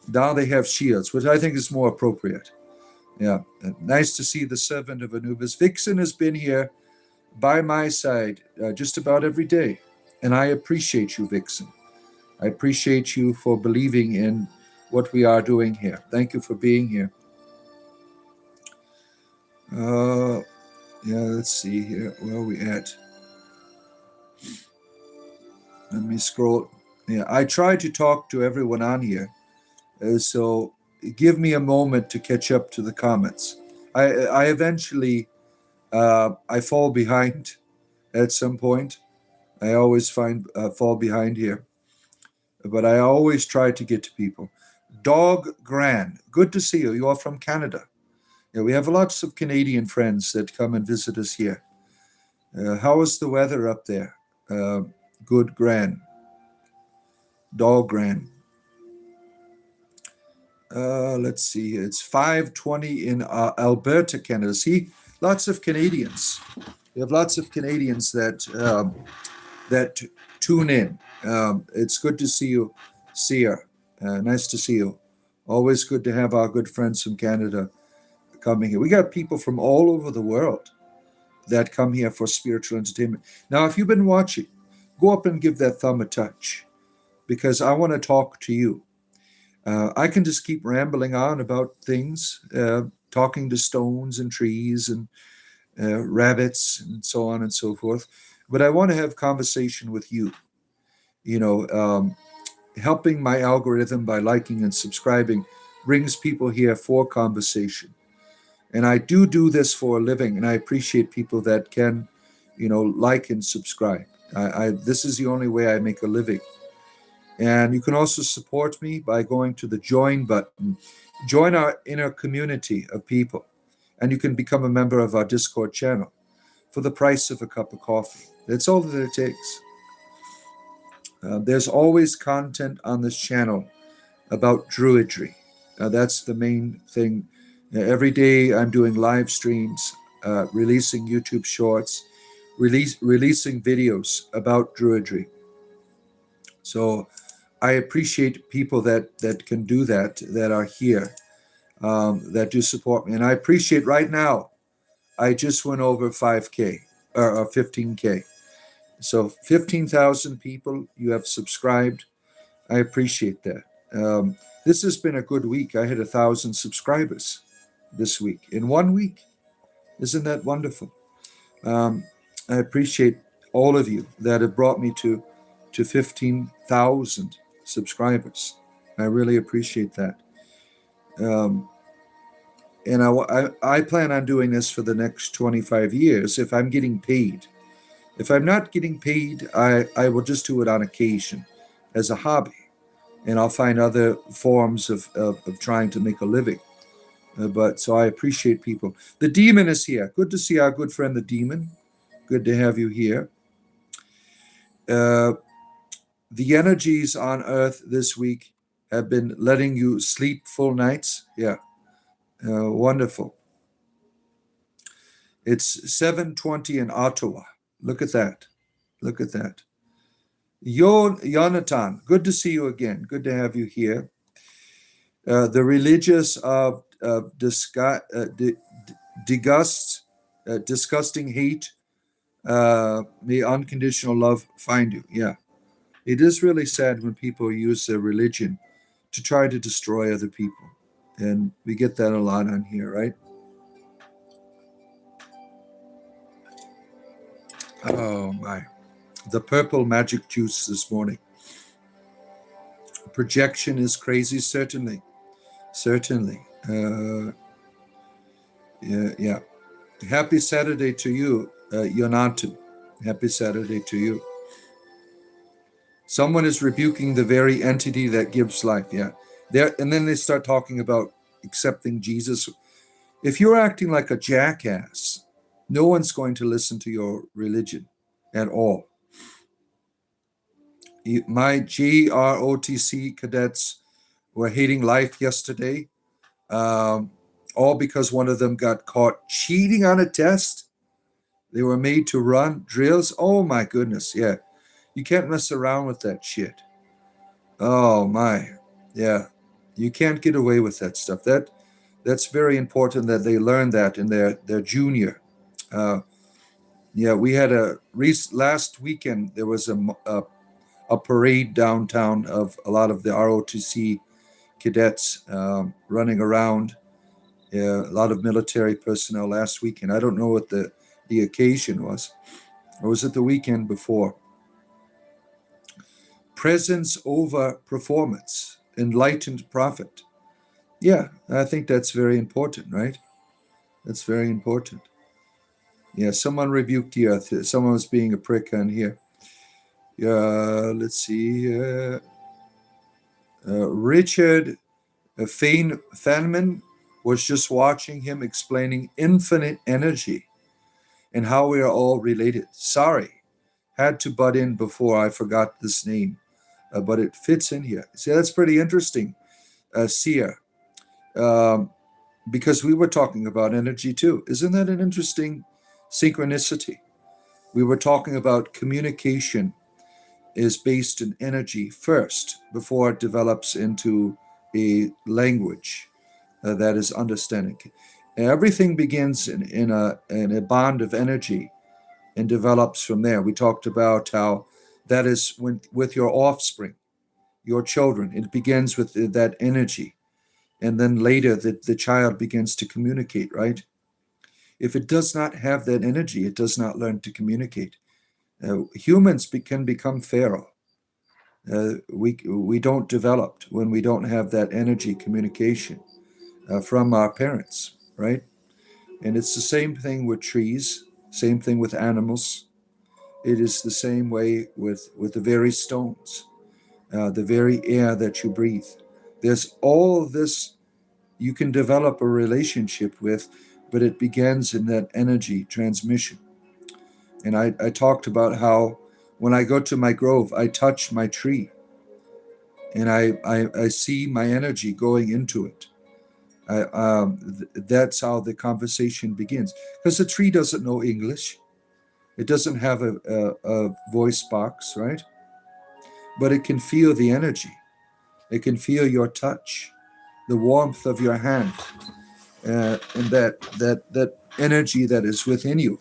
Now they have shields, which I think is more appropriate. Yeah, nice to see the servant of Anubis. Vixen has been here by my side just about every day, and I appreciate you, Vixen. I appreciate you for believing in what we are doing here. Thank you for being here. Let's see here. Where are we at? Let me scroll. Yeah, I try to talk to everyone on here, so give me a moment to catch up to the comments. I eventually I fall behind at some point. I always fall behind here, but I always try to get to people. Dog Gran, good to see you. You are from Canada. Yeah, we have lots of Canadian friends that come and visit us here. How is the weather up there? Good, Gran. Dog Gran. Let's see. It's 5:20 in Alberta, Canada. See, lots of Canadians. We have lots of Canadians that tune in. It's good to see you, Sia. Nice to see you. Always good to have our good friends from Canada coming here. We got people from all over the world that come here for spiritual entertainment. Now, if you've been watching, go up and give that thumb a touch, because I want to talk to you. I can just keep rambling on about things, talking to stones and trees and rabbits and so on and so forth. But I want to have conversation with you. Helping my algorithm by liking and subscribing brings people here for conversation. And I do this for a living, and I appreciate people that can, like and subscribe. This is the only way I make a living. And you can also support me by going to the join button. Join our inner community of people, and you can become a member of our Discord channel for the price of a cup of coffee. That's all that it takes. There's always content on this channel about druidry. That's the main thing Every day I'm doing live streams, releasing YouTube shorts, releasing videos about Druidry. So I appreciate people that can do that are here, that do support me. And I appreciate right now, I just went over 5K or 15K. So 15,000 people you have subscribed. I appreciate that. This has been a good week. I had 1,000 subscribers this week in 1 week. Isn't that wonderful? I appreciate all of you that have brought me to 15,000 subscribers. I really appreciate that. And I plan on doing this for the next 25 years if I'm getting paid. If I'm not getting paid, I will just do it on occasion as a hobby. And I'll find other forms of trying to make a living. But so I appreciate people. The Demon is here. Good to see our good friend, the Demon. Good to have you here. The energies on Earth this week have been letting you sleep full nights. Yeah. Wonderful. It's 7:20 in Ottawa. Look at that. Look at that. Jonathan, good to see you again. Good to have you here. The religious of disgusting hate, may unconditional love find you. Yeah. It is really sad when people use their religion to try to destroy other people. And we get that a lot on here, right? Oh, my. The purple magic juice this morning. Projection is crazy, certainly. Certainly. Yeah. Happy Saturday to you, Yonatu. Happy Saturday to you. Someone is rebuking the very entity that gives life. Yeah. And then they start talking about accepting Jesus. If you're acting like a jackass, no one's going to listen to your religion at all. My GROTC cadets were hating life yesterday, all because one of them got caught cheating on a test. They were made to run drills. Oh, my goodness. Yeah. You can't mess around with that shit. Oh, my. Yeah. You can't get away with that stuff. That's very important that they learn that in their junior. Yeah, we had last weekend, there was a parade downtown of a lot of the ROTC cadets running around. Yeah, a lot of military personnel last weekend. I don't know what the occasion was. Or was it the weekend before? Presence over performance, enlightened prophet. Yeah, I think that's very important, right? That's very important. Yeah, someone rebuked the earth. Someone was being a prick on here. Let's see. Richard Feynman was just watching him explaining infinite energy and how we are all related. Sorry, had to butt in before I forgot this name, but it fits in here. See, that's pretty interesting, Sia, because we were talking about energy too. Isn't that an interesting synchronicity? We were talking about communication is based in energy first before it develops into a language that is understanding. Everything begins in a bond of energy and develops from there. We talked about how that is with your offspring, your children. It begins with that energy. And then later the child begins to communicate, right? If it does not have that energy, it does not learn to communicate. Humans can become feral. We don't develop when we don't have that energy communication from our parents, right? And it's the same thing with trees, same thing with animals. It is the same way with the very stones, the very air that you breathe. There's all of this you can develop a relationship with, but it begins in that energy transmission. And I talked about how when I go to my grove, I touch my tree and I see my energy going into it. That's how the conversation begins. Because the tree doesn't know English. It doesn't have a voice box, right? But it can feel the energy. It can feel your touch, the warmth of your hand, and that energy that is within you.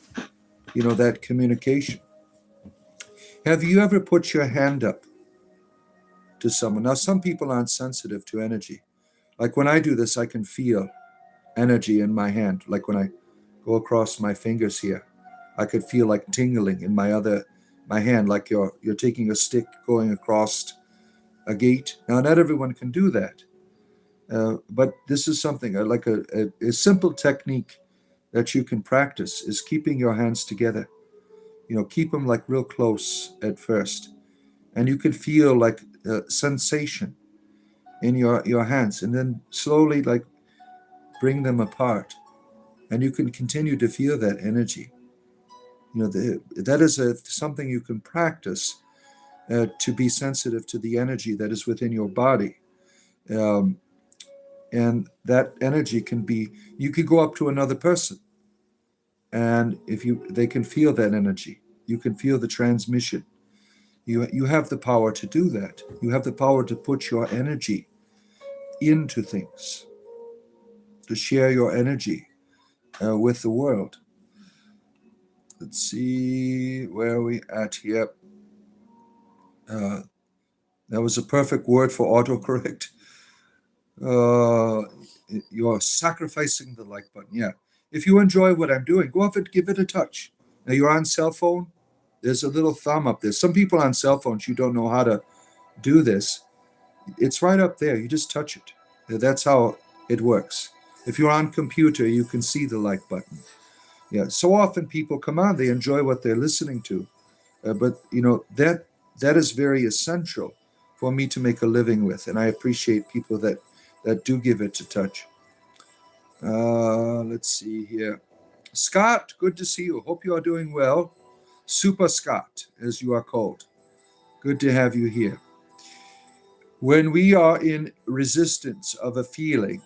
That communication. Have you ever put your hand up to someone? Now, some people aren't sensitive to energy. Like when I do this, I can feel energy in my hand. Like when I go across my fingers here, I could feel like tingling in my hand, like you're taking a stick going across a gate. Now, not everyone can do that, but this is something like a simple technique that you can practice is keeping your hands together. Keep them like real close at first, and you can feel like a sensation in your hands, and then slowly like bring them apart, and you can continue to feel that energy. That is something you can practice to be sensitive to the energy that is within your body. Um, and that energy you could go up to another person, and they can feel that energy. You can feel the transmission. You have the power to do that. You have the power to put your energy into things, to share your energy with the world. Let's see, where are we at here? That was a perfect word for autocorrect. You're sacrificing the like button. Yeah. If you enjoy what I'm doing, go off and give it a touch. Now you're on cell phone. There's a little thumb up there. Some people on cell phones, you don't know how to do this. It's right up there. You just touch it. That's how it works. If you're on computer, you can see the like button. Yeah. So often people come on, they enjoy what they're listening to. But that is very essential for me to make a living with, and I appreciate people that do give it a touch. Let's see here. Scott, good to see you. Hope you are doing well. Super Scott, as you are called. Good to have you here. When we are in resistance of a feeling,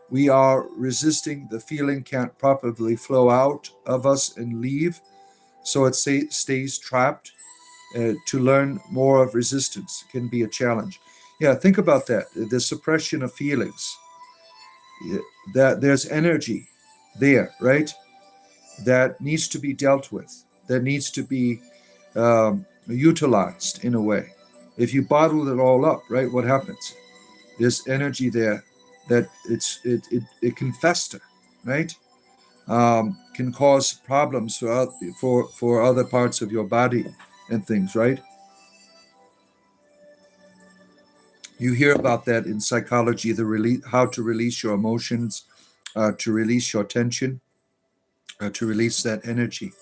we are resisting the feeling can't properly flow out of us and leave, so it stays trapped. To learn more of resistance can be a challenge. Yeah, think about that. The suppression of feelings. That there's energy there, right? That needs to be dealt with. That needs to be utilized in a way. If you bottle it all up, right? What happens? There's energy there that it can fester, right? Can cause problems for other parts of your body and things, right? You hear about that in psychology, how to release your emotions, to release your tension, to release that energy,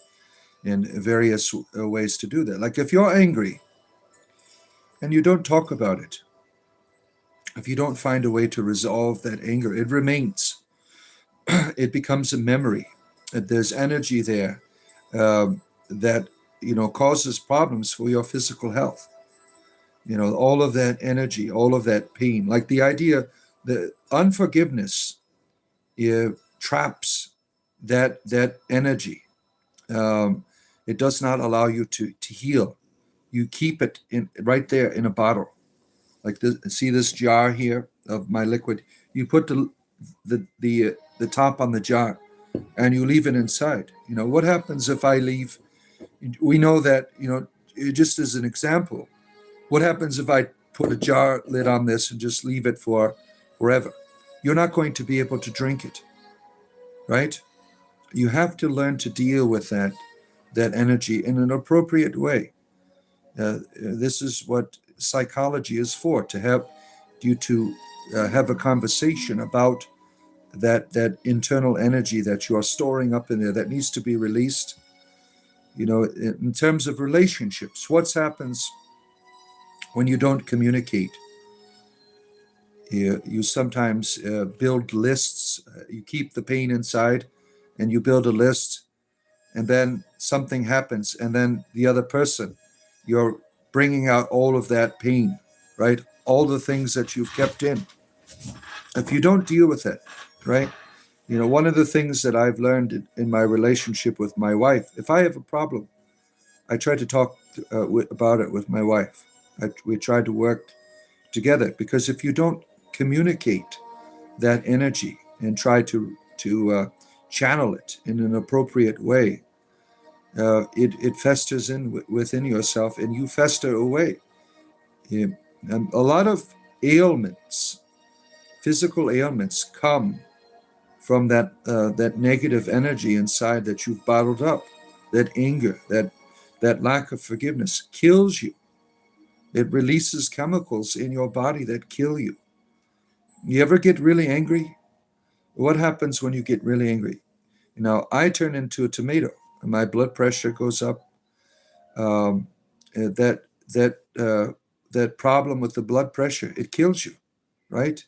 and various ways to do that. Like if you're angry and you don't talk about it, if you don't find a way to resolve that anger, it remains. It becomes a memory. There's energy there that causes problems for your physical health. All of that energy, all of that pain, like the idea that unforgiveness traps that energy. It does not allow you to heal. You keep it right there in a bottle. Like this, see this jar here of my liquid. You put the top on the jar, and you leave it inside. What happens if I leave? We know that just as an example. What happens if I put a jar lid on this and just leave it for forever? You're not going to be able to drink it, right? You have to learn to deal with that energy in an appropriate way. This is what psychology is for, to help you to have a conversation about that internal energy that you are storing up in there that needs to be released. In terms of relationships, what happens when you don't communicate? You sometimes build lists. You keep the pain inside, and you build a list, and then something happens, and then the other person, you're bringing out all of that pain, right? All the things that you've kept in. If you don't deal with it, right? One of the things that I've learned in my relationship with my wife, if I have a problem, I try to talk about it with my wife. We try to work together, because if you don't communicate that energy and try to channel it in an appropriate way, it festers within yourself, and you fester away. Yeah. A lot of ailments, physical ailments, come from that negative energy inside that you've bottled up. That anger, that lack of forgiveness kills you. It releases chemicals in your body that kill you. You ever get really angry? What happens when you get really angry? I turn into a tomato, and my blood pressure goes up. Um, that that that problem with the blood pressure, it kills you, right?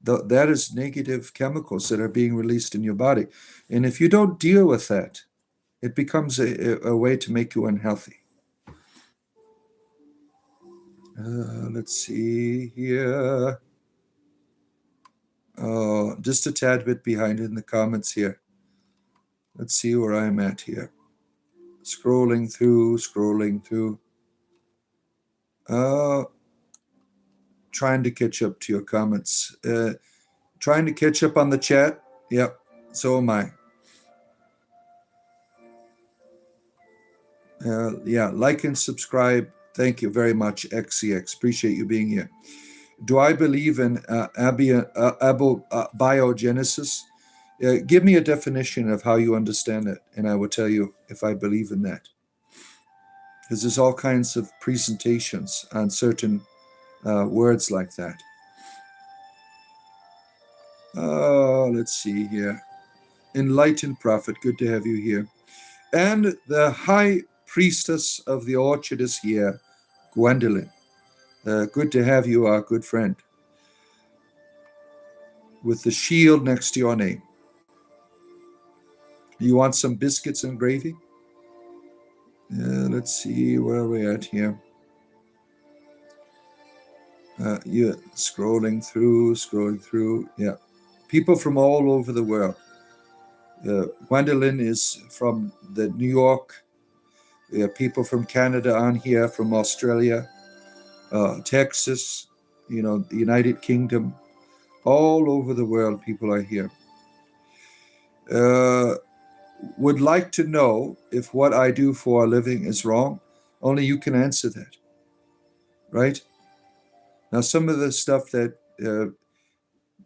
That is negative chemicals that are being released in your body, and if you don't deal with that, it becomes a way to make you unhealthy. Let's see here. Oh, just a tad bit behind in the comments here. Let's see where I'm at here. Scrolling through. Uh, Trying to catch up to your comments. Trying to catch up on the chat. Yep, so am I. Yeah, like and subscribe. Thank you very much, XCX. Appreciate you being here. Do I believe in biogenesis? Give me a definition of how you understand it, and I will tell you if I believe in that. Because there's all kinds of presentations on certain words like that. Let's see here. Enlightened Prophet, good to have you here. And the High Priestess of the Orchard is here, Gwendolyn. Good to have you, our good friend. With the shield next to your name. You want some biscuits and gravy? Let's see where we're at here. Yeah, scrolling through. Yeah, people from all over the world. Gwendolyn is from the New York. People from Canada on here, from Australia, Texas, the United Kingdom, all over the world. People are here. Would like to know if what I do for a living is wrong. Only you can answer that, right? Now, some of the stuff that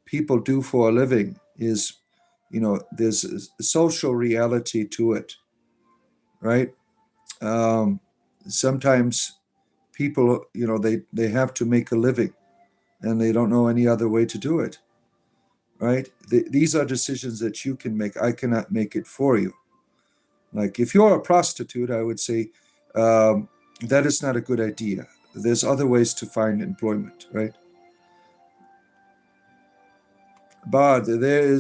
people do for a living is, there's a social reality to it, right? Sometimes people, they have to make a living, and they don't know any other way to do it, right? These are decisions that you can make. I cannot make it for you. Like if you're a prostitute, I would say that is not a good idea. There's other ways to find employment, right? But there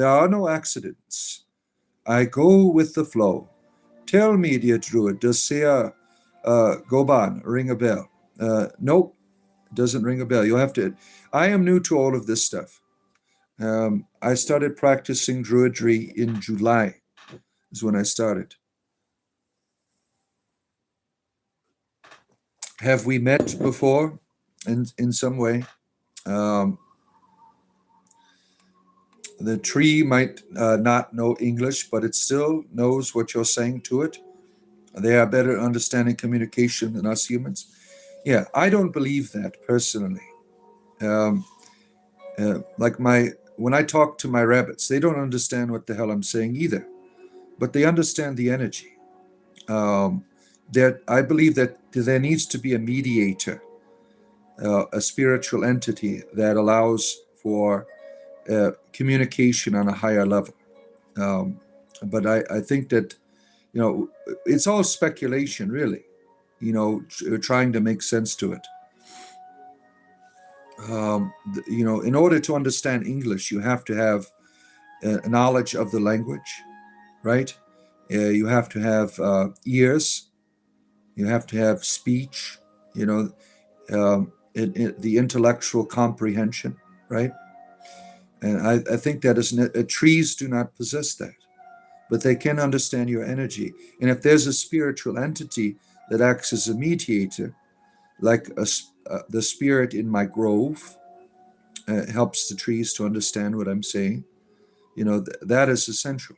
are no accidents. I go with the flow. Tell me, dear druid, does Sea Goban ring a bell? Nope, doesn't ring a bell. You'll have to. I am new to all of this stuff. I started practicing druidry in July, is when I started. Have we met before in some way? The tree might not know English, but it still knows what you're saying to it. They are better at understanding communication than us humans. Yeah, I don't believe that personally. When I talk to my rabbits, they don't understand what the hell I'm saying either, but they understand the energy. I believe that there needs to be a mediator, a spiritual entity that allows for communication on a higher level. But I think that, it's all speculation, really, trying to make sense to it. In order to understand English, you have to have a knowledge of the language, right? You have to have ears. You have to have speech, the intellectual comprehension, right? And I think that is trees do not possess that, but they can understand your energy. And if there's a spiritual entity that acts as a mediator, like the spirit in my grove helps the trees to understand what I'm saying, that is essential.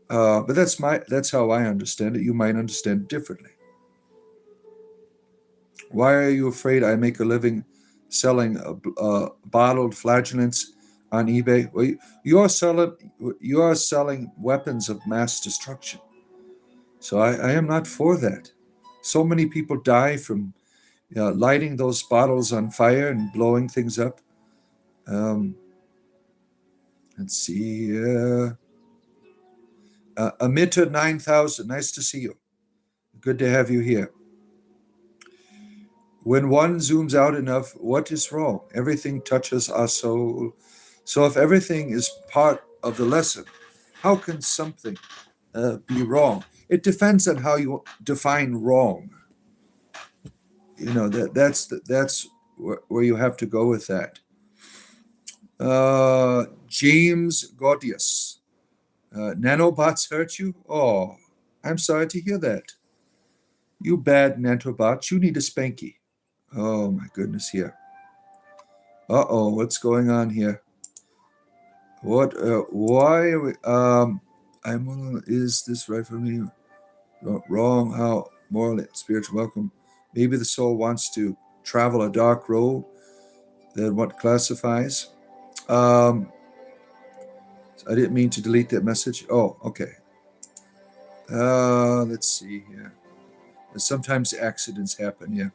But that's how I understand it. You might understand it differently. Why are you afraid I make a living selling bottled flagellants on eBay? Well, you are selling weapons of mass destruction. So I am not for that. So many people die from lighting those bottles on fire and blowing things up. Um, let's see. Amitta 9000, nice to see you. Good to have you here. When one zooms out enough, what is wrong? Everything touches our soul. So if everything is part of the lesson, how can something be wrong? It depends on how you define wrong. That's where you have to go with that. James Gordius. Nanobots hurt you? Oh, I'm sorry to hear that. You bad nanobots, you need a spanky. Oh my goodness, here. Uh-oh, what's going on here? Why are we, is this right for me? Wrong, how moral, spiritual welcome. Maybe the soul wants to travel a dark road than what classifies. I didn't mean to delete that message. Oh, okay. Let's see here. Sometimes accidents happen, yeah.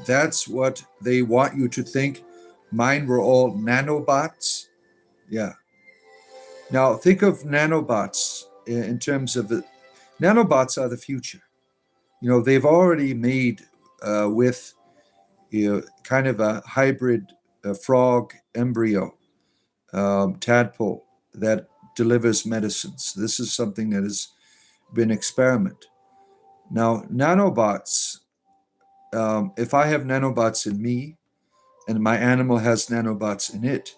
That's what they want you to think. Mine were all nanobots. Yeah. Now think of nanobots in terms of nanobots are the future. They've already made with kind of a hybrid frog embryo tadpole that delivers medicines. This is something that has been experimented. Now nanobots. If I have nanobots in me and my animal has nanobots in it,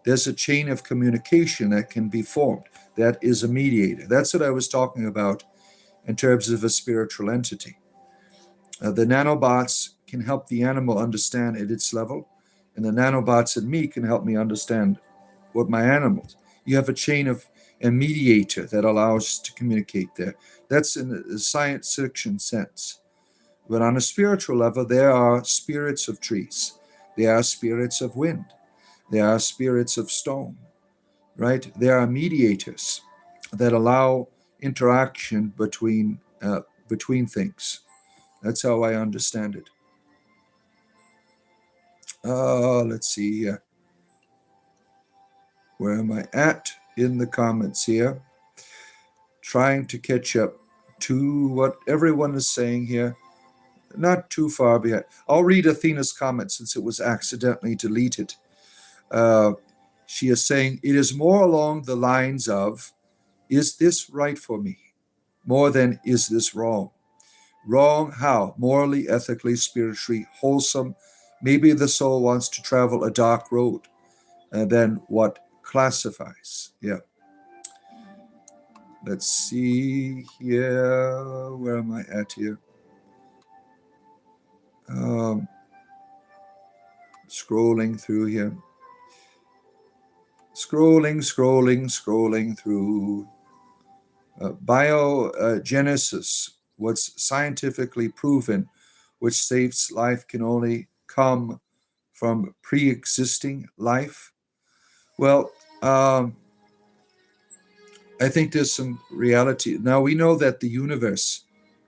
there's a chain of communication that can be formed. That is a mediator. That's what I was talking about in terms of a spiritual entity. The nanobots can help the animal understand at its level, and the nanobots in me can help me understand what my animals. You have a chain of a mediator that allows to communicate there. That's in a science fiction sense. But on a spiritual level, there are spirits of trees. There are spirits of wind. There are spirits of stone, right? There are mediators that allow interaction between things. That's how I understand it. Let's see here. Where am I at in the comments here? Trying to catch up to what everyone is saying here. Not too far behind. I'll read Athena's comment since it was accidentally deleted. She is saying, it is more along the lines of, is this right for me? More than, is this wrong? Wrong how? Morally, ethically, spiritually, wholesome. Maybe the soul wants to travel a dark road. And then what classifies? Yeah. Let's see here. Where am I at here? Scrolling through here. Scrolling through. Biogenesis, what's scientifically proven, which saves life can only come from pre-existing life. Well, I think there's some reality. Now we know that the universe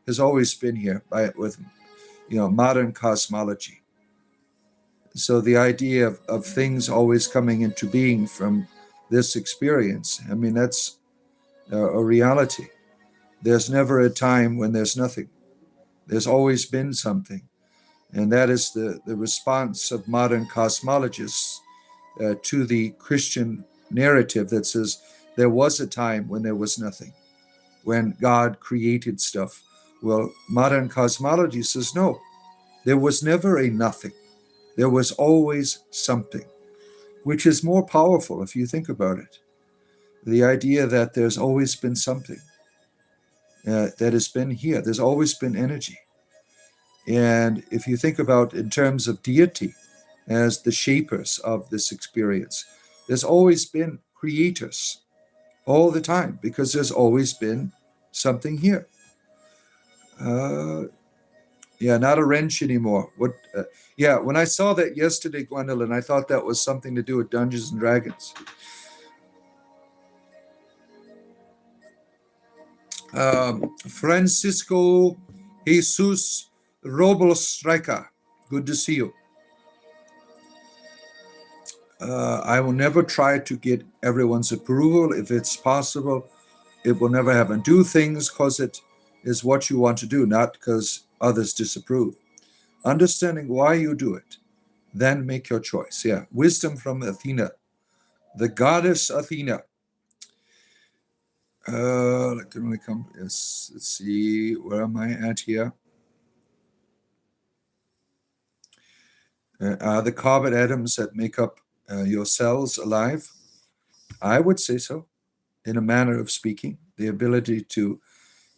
has always been here with modern cosmology. So the idea of things always coming into being from this experience, I mean, that's a reality. There's never a time when there's nothing. There's always been something. And that is the response of modern cosmologists to the Christian narrative that says there was a time when there was nothing, when God created stuff. Well, modern cosmology says no, there was never a nothing. There was always something, which is more powerful if you think about it. The idea that there's always been something that has been here. There's always been energy. And if you think about in terms of deity as the shapers of this experience, there's always been creators all the time because there's always been something here. Yeah, not a wrench anymore. Yeah, when I saw that yesterday, Gwendolyn, I thought that was something to do with Dungeons and Dragons. Francisco Jesus Robles-Striker, good to see you. I will never try to get everyone's approval. If it's possible, it will never happen. Do things because it is what you want to do, not because others disapprove. Understanding why you do it, then make your choice. Yeah, wisdom from Athena, the goddess Athena. Can we come? Yes, let's see. Where am I at here? Are the carbon atoms that make up your cells alive? I would say so, in a manner of speaking. The ability to,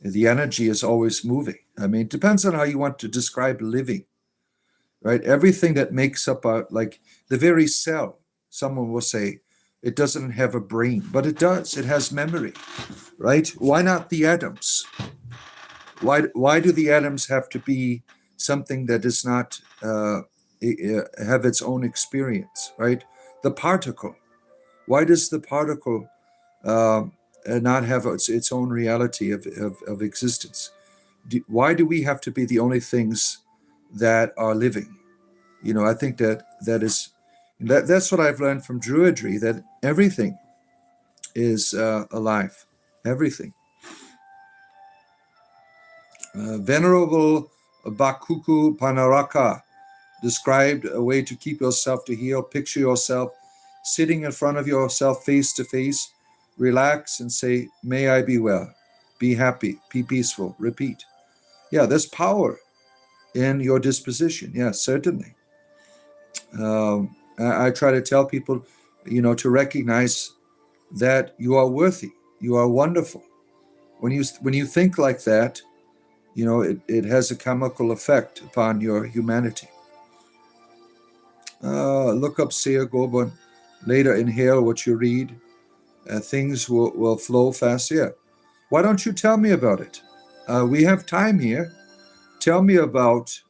the energy is always moving. I mean, it depends on how you want to describe living, right? Everything that makes up like the very cell, someone will say, it doesn't have a brain, but it does. It has memory, right? Why not the atoms? Why do the atoms have to be something that does not have its own experience, right? The particle. Why does the particle not have its own reality of existence? Why do we have to be the only things that are living? You know, I think that's what I've learned from Druidry, that everything is alive. Everything. Venerable Bakuku Panaraka described a way to keep yourself to heal. Picture yourself sitting in front of yourself face to face. Relax and say, may I be well. Be happy. Be peaceful. Repeat. Yeah, there's power in your disposition. Yeah, certainly. I try to tell people, to recognize that you are worthy. You are wonderful. When you think like that, it has a chemical effect upon your humanity. Look up Seer Goban. Later inhale what you read. Things will flow fast. Yeah. Why don't you tell me about it? We have time here. Tell me about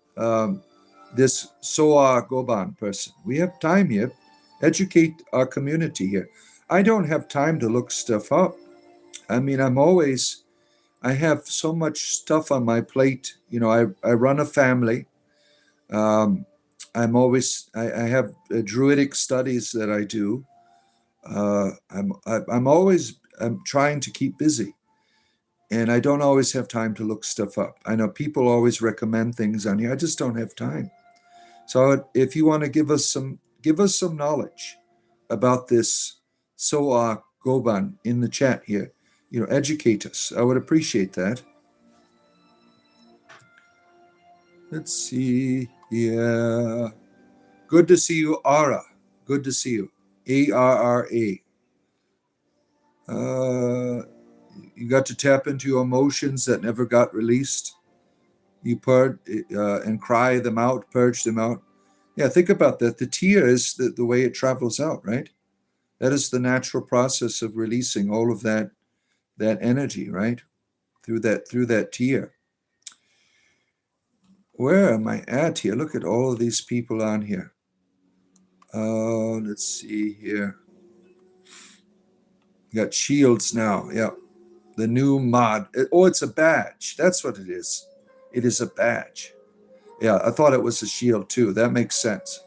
this Soa Goban person. We have time here. Educate our community here. I don't have time to look stuff up. I mean, I have so much stuff on my plate. I run a family. I have druidic studies that I do. I'm trying to keep busy, and I don't always have time to look stuff up. I know people always recommend things on here. I just don't have time. So if you want to give us some knowledge about this Soa Goban in the chat here, educate us. I would appreciate that. Let's see. Yeah. Good to see you, Ara. Good to see you. ARRA. You got to tap into your emotions that never got released. You and cry them out, purge them out. Yeah, think about that. The tear is the way it travels out, right? That is the natural process of releasing all of that energy, right? Through that tear. Where am I at here? Look at all of these people on here. Let's see here. You got shields now. Yeah. The new mod. It's a badge. That's what it is. It is a badge. Yeah, I thought it was a shield too. That makes sense.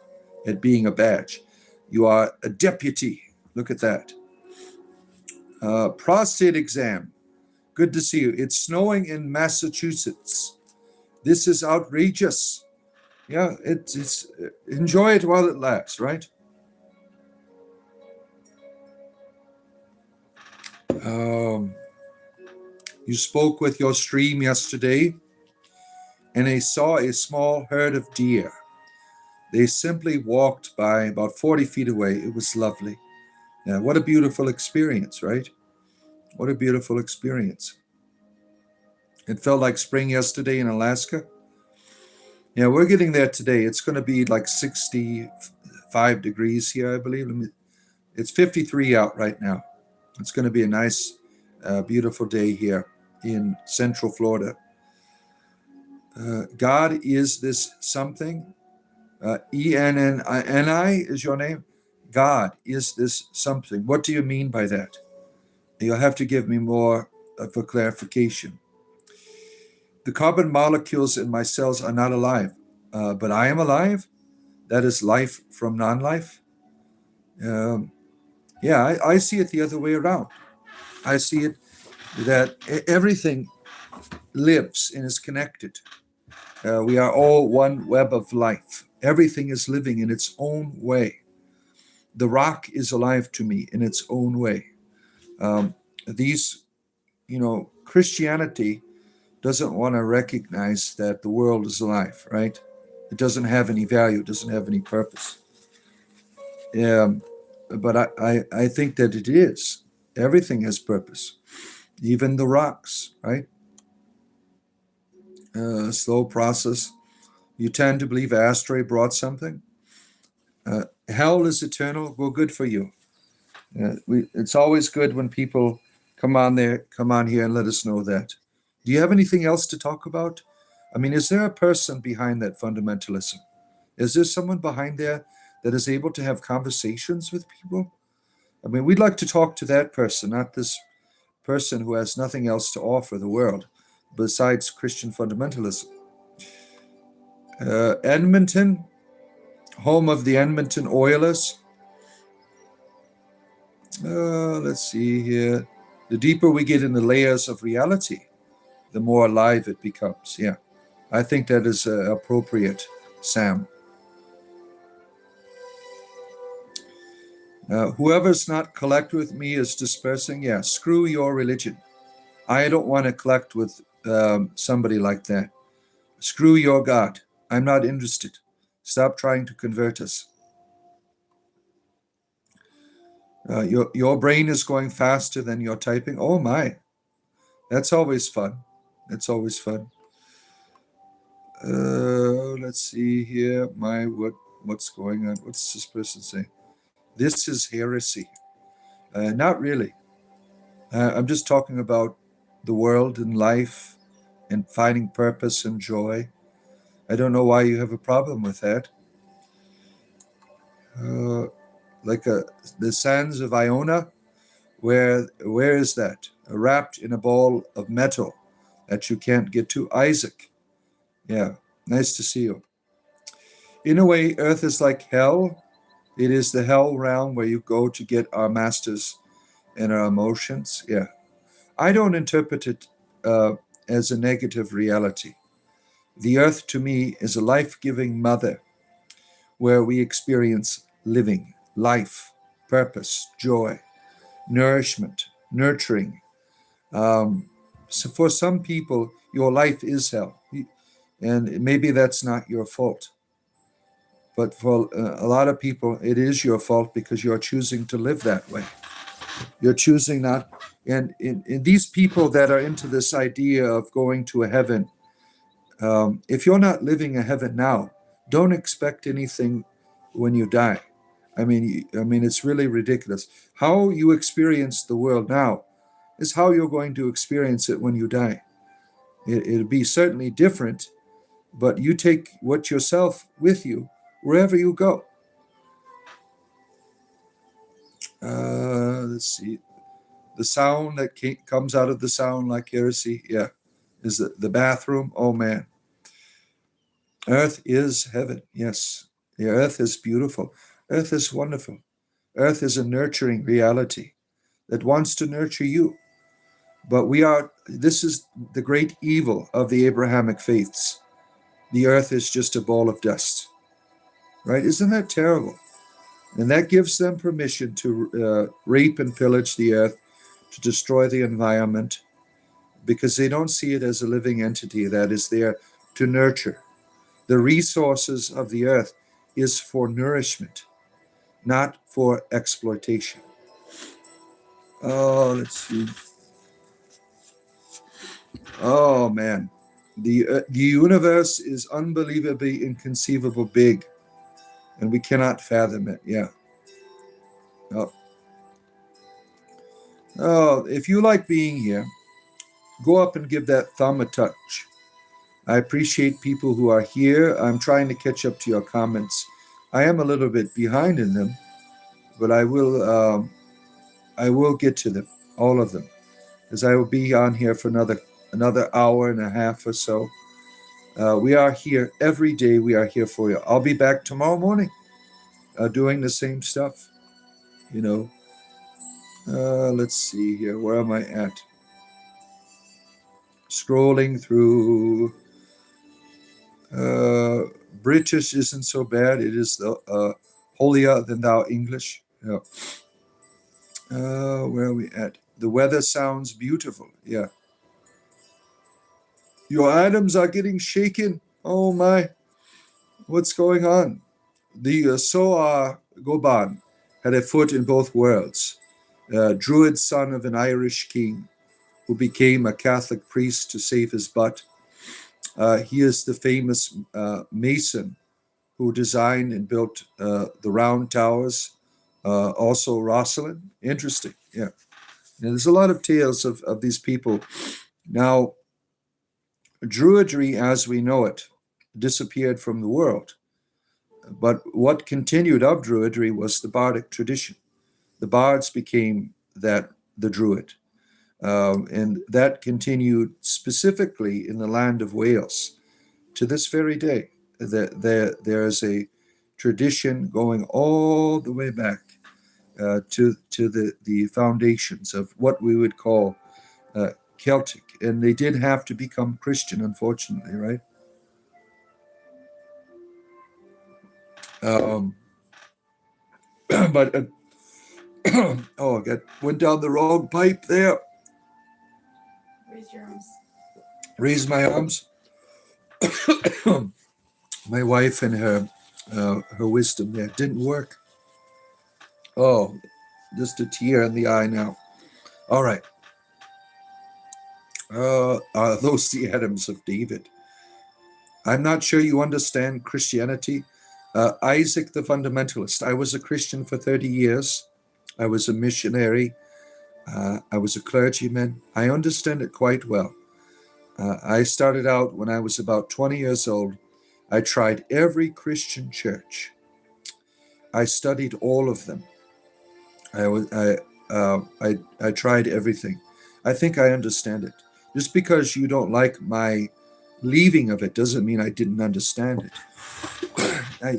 It being a badge. You are a deputy. Look at that. Prostate exam. Good to see you. It's snowing in Massachusetts. This is outrageous. Yeah, it's enjoy it while it lasts, right? You spoke with your stream yesterday, and I saw a small herd of deer. They simply walked by about 40 feet away. It was lovely. Yeah, what a beautiful experience, right? What a beautiful experience. It felt like spring yesterday in Alaska. Yeah, we're getting there today. It's going to be like 65 degrees here, I believe. It's 53 out right now. It's going to be a nice, beautiful day here in Central Florida. God, is this something? Enni is your name? God, is this something? What do you mean by that? You'll have to give me more of a clarification. The carbon molecules in my cells are not alive, but I am alive. That is life from non-life. Um, yeah, I see it the other way around. I see it that everything lives and is connected. We are all one web of life. Everything is living in its own way. The rock is alive to me in its own way. These, Christianity doesn't want to recognize that the world is alive, right? It doesn't have any value, it doesn't have any purpose. But I think that it is. Everything has purpose, even the rocks, right? Slow process. You tend to believe an asteroid brought something. Hell is eternal. Well, good for you. It's always good when people come on here and let us know that. Do you have anything else to talk about? I mean, is there a person behind that fundamentalism? Is there someone behind there that is able to have conversations with people? I mean, we'd like to talk to that person, not this person who has nothing else to offer the world besides Christian fundamentalism. Edmonton, home of the Edmonton Oilers. Let's see here. The deeper we get in the layers of reality, the more alive it becomes. Yeah, I think that is appropriate, Sam. Whoever's not collect with me is dispersing. Yeah, screw your religion. I don't want to collect with somebody like that. Screw your God. I'm not interested. Stop trying to convert us. Your brain is going faster than your typing. Oh my, that's always fun. That's always fun. Let's see here. What's going on? What's this person saying? This is heresy. Not really. I'm just talking about the world and life and finding purpose and joy. I don't know why you have a problem with that. The sands of Iona, where is that? Wrapped in a ball of metal that you can't get to. Isaac. Yeah, nice to see you. In a way, Earth is like hell. It is the hell realm where you go to get our masters and our emotions. Yeah. I don't interpret it as a negative reality. The earth to me is a life-giving mother where we experience living, life, purpose, joy, nourishment, nurturing. So for some people, your life is hell. And maybe that's not your fault. But for a lot of people, it is your fault because you're choosing to live that way. You're choosing not. And in these people that are into this idea of going to a heaven, if you're not living a heaven now, don't expect anything when you die. I mean, it's really ridiculous. How you experience the world now is how you're going to experience it when you die. It'll be certainly different, but you take what yourself with you wherever you go. Let's see. The sound that comes out of the sound like heresy, yeah, is the bathroom. Oh man. Earth is heaven, yes. The earth is beautiful. Earth is wonderful. Earth is a nurturing reality that wants to nurture you. But this is the great evil of the Abrahamic faiths. The earth is just a ball of dust, right? Isn't that terrible? And that gives them permission to rape and pillage the earth, to destroy the environment, because they don't see it as a living entity that is there to nurture. The resources of the earth is for nourishment, not for exploitation. Oh, let's see. Oh man, the universe is unbelievably inconceivable big, and we cannot fathom it. Yeah. Oh, oh, if you like being here, go up and give that thumb a touch. I appreciate people who are here. I'm trying to catch up to your comments. I am a little bit behind in them, but I will get to them, all of them, as I will be on here for another hour and a half or so. We are here every day. We are here for you. I'll be back tomorrow morning, doing the same stuff. You know. Let's see here. Where am I at? Scrolling through. British isn't so bad. It is the holier than thou English. Yeah. Where are we at? The weather sounds beautiful. Yeah. Your atoms are getting shaken. Oh my. What's going on? The Soa Goban had a foot in both worlds. Druid, son of an Irish king who became a Catholic priest to save his butt. He is the famous mason who designed and built the round towers. Also Rosalind. Interesting. Yeah. And there's a lot of tales of these people. Now, Druidry as we know it disappeared from the world. But what continued of Druidry was the Bardic tradition. The bards became the Druid. And that continued specifically in the land of Wales to this very day. There is a tradition going all the way back to the foundations of what we would call Celtic. And they did have to become Christian, unfortunately, right? But oh, I went down the wrong pipe there. Raise your arms. Raise my arms. My wife and her wisdom there didn't work. Oh, just a tear in the eye now. All right. Are those the atoms of David? I'm not sure you understand Christianity. Isaac the fundamentalist. I was a Christian for 30 years. I was a missionary. I was a clergyman. I understand it quite well. I started out when I was about 20 years old. I tried every Christian church. I studied all of them. I tried everything. I think I understand it. Just because you don't like my leaving of it doesn't mean I didn't understand it.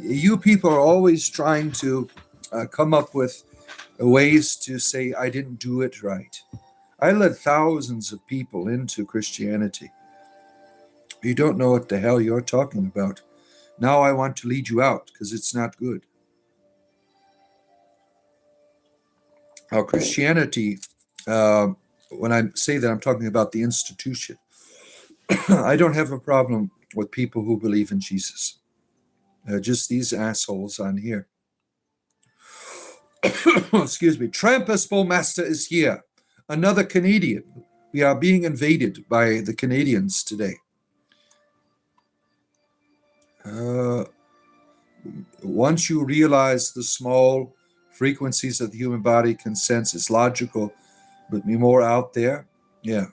You people are always trying to come up with ways to say I didn't do it right. I led thousands of people into Christianity. You don't know what the hell you're talking about. Now I want to lead you out because it's not good. Now, Christianity, when I say that, I'm talking about the institution. I don't have a problem with people who believe in Jesus. Just these assholes on here. Excuse me. Trampus Bowmaster is here. Another Canadian. We are being invaded by the Canadians today. Once you realize the small frequencies that the human body can sense, it's logical, but be more out there. Yeah.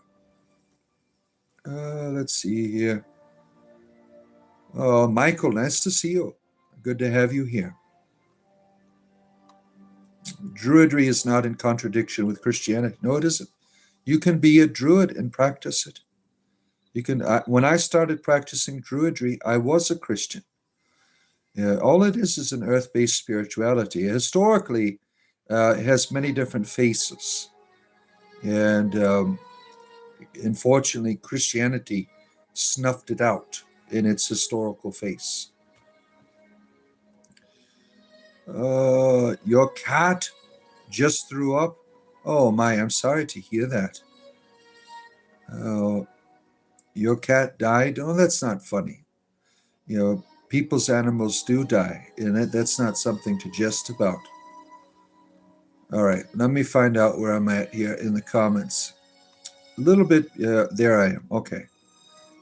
Let's see here. Oh, Michael, nice to see you. Good to have you here. Druidry is not in contradiction with Christianity. No, it isn't. You can be a druid and practice it. You can. When I started practicing Druidry, I was a Christian. Yeah, all it is an earth-based spirituality. Historically, it has many different faces, and unfortunately, Christianity snuffed it out in its historical face. Your cat just threw up. Oh my, I'm sorry to hear that. Your cat died. Oh, that's not funny. You know, people's animals do die, and that's not something to jest about. All right, let me find out where I'm at here in the comments. A little bit, there I am. Okay.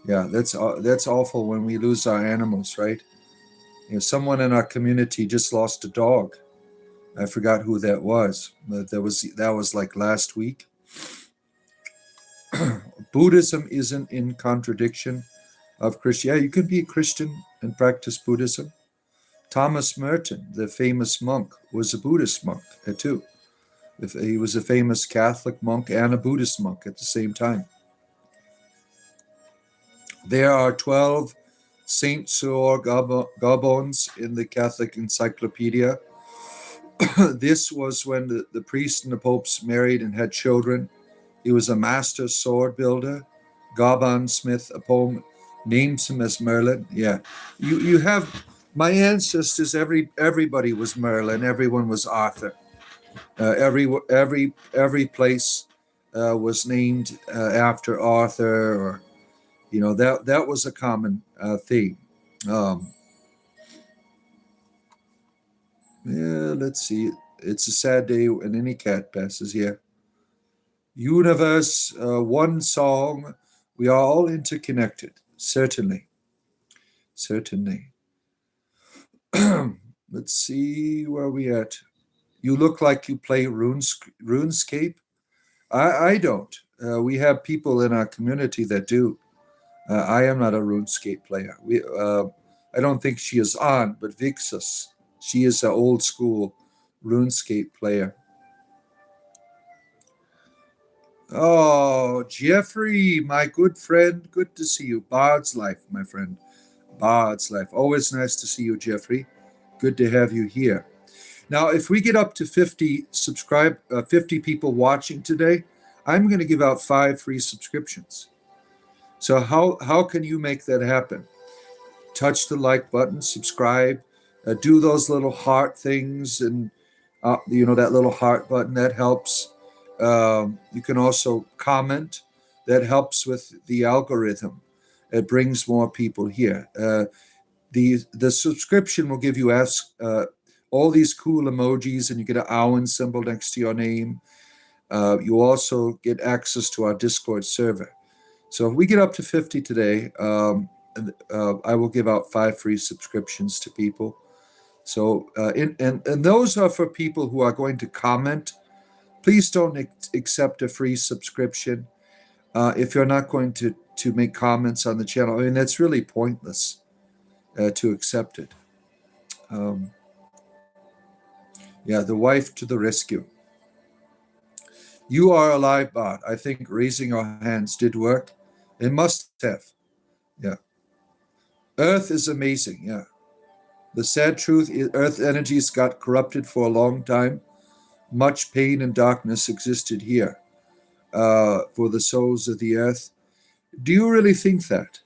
Yeah, that's awful when we lose our animals, right? Someone in our community just lost a dog. I forgot who that was, but that was like last week. Buddhism isn't in contradiction of Christianity. Yeah, you can be a Christian and practice Buddhism. Thomas Merton, the famous monk, was a Buddhist monk too. He was a famous Catholic monk and a Buddhist monk at the same time. There are 12 Saint Soor Gabons in the Catholic Encyclopedia. This was when the priest and the popes married and had children. He was a master sword builder. Gaban Smith, a poem, names him as Merlin. Yeah, you have my ancestors. Everybody was Merlin. Everyone was Arthur. Every place was named after Arthur, or that was a common theme. Yeah, let's see. It's a sad day when any cat passes here. Universe, one song. We are all interconnected. Certainly. Let's see where we at. You look like you play RuneScape. I don't. We have people in our community that do. I am not a RuneScape player. I don't think she is on, but Vixus, she is an old school RuneScape player. Oh, Jeffrey, my good friend, good to see you. Bard's Life, my friend. Bard's Life. Always nice to see you, Jeffrey. Good to have you here. Now, if we get up to 50 people watching today, I'm going to give out 5 free subscriptions. So how can you make that happen? Touch the like button, subscribe, do those little heart things, and that little heart button that helps. You can also comment. That helps with the algorithm. It brings more people here. The subscription will give you all these cool emojis, and you get an owl symbol next to your name. You also get access to our Discord server. So if we get up to 50 today, I will give out 5 free subscriptions to people. So and those are for people who are going to comment. Please don't accept a free subscription if you're not going to make comments on the channel. I mean, that's really pointless to accept it. Yeah, the wife to the rescue. You are alive, Bart. I think raising our hands did work. It must have. Yeah. Earth is amazing. Yeah. The sad truth is Earth energies got corrupted for a long time. Much pain and darkness existed here for the souls of the Earth. Do you really think that?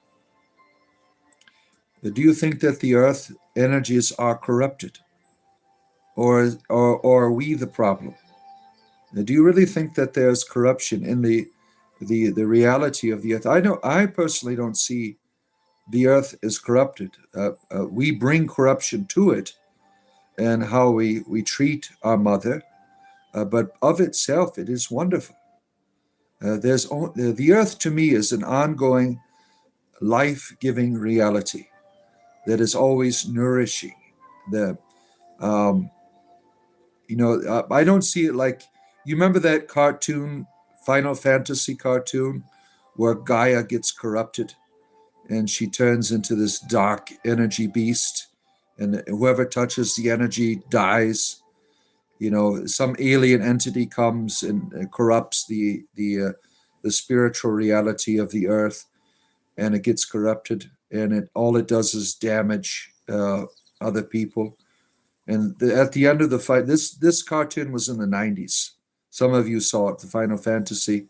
Do you think that the Earth energies are corrupted? Or are we the problem? Do you really think that there's corruption in the reality of the Earth? I personally don't see the Earth is corrupted. We bring corruption to it, and how we treat our mother, but of itself, it is wonderful. The Earth to me is an ongoing, life-giving reality that is always nourishing. I don't see it like, you remember that cartoon, Final Fantasy cartoon, where Gaia gets corrupted and she turns into this dark energy beast, and whoever touches the energy dies. Some alien entity comes and corrupts the spiritual reality of the Earth, and it gets corrupted, and all it does is damage other people. And at the end of the fight, this cartoon was in the 90s. Some of you saw it, the Final Fantasy.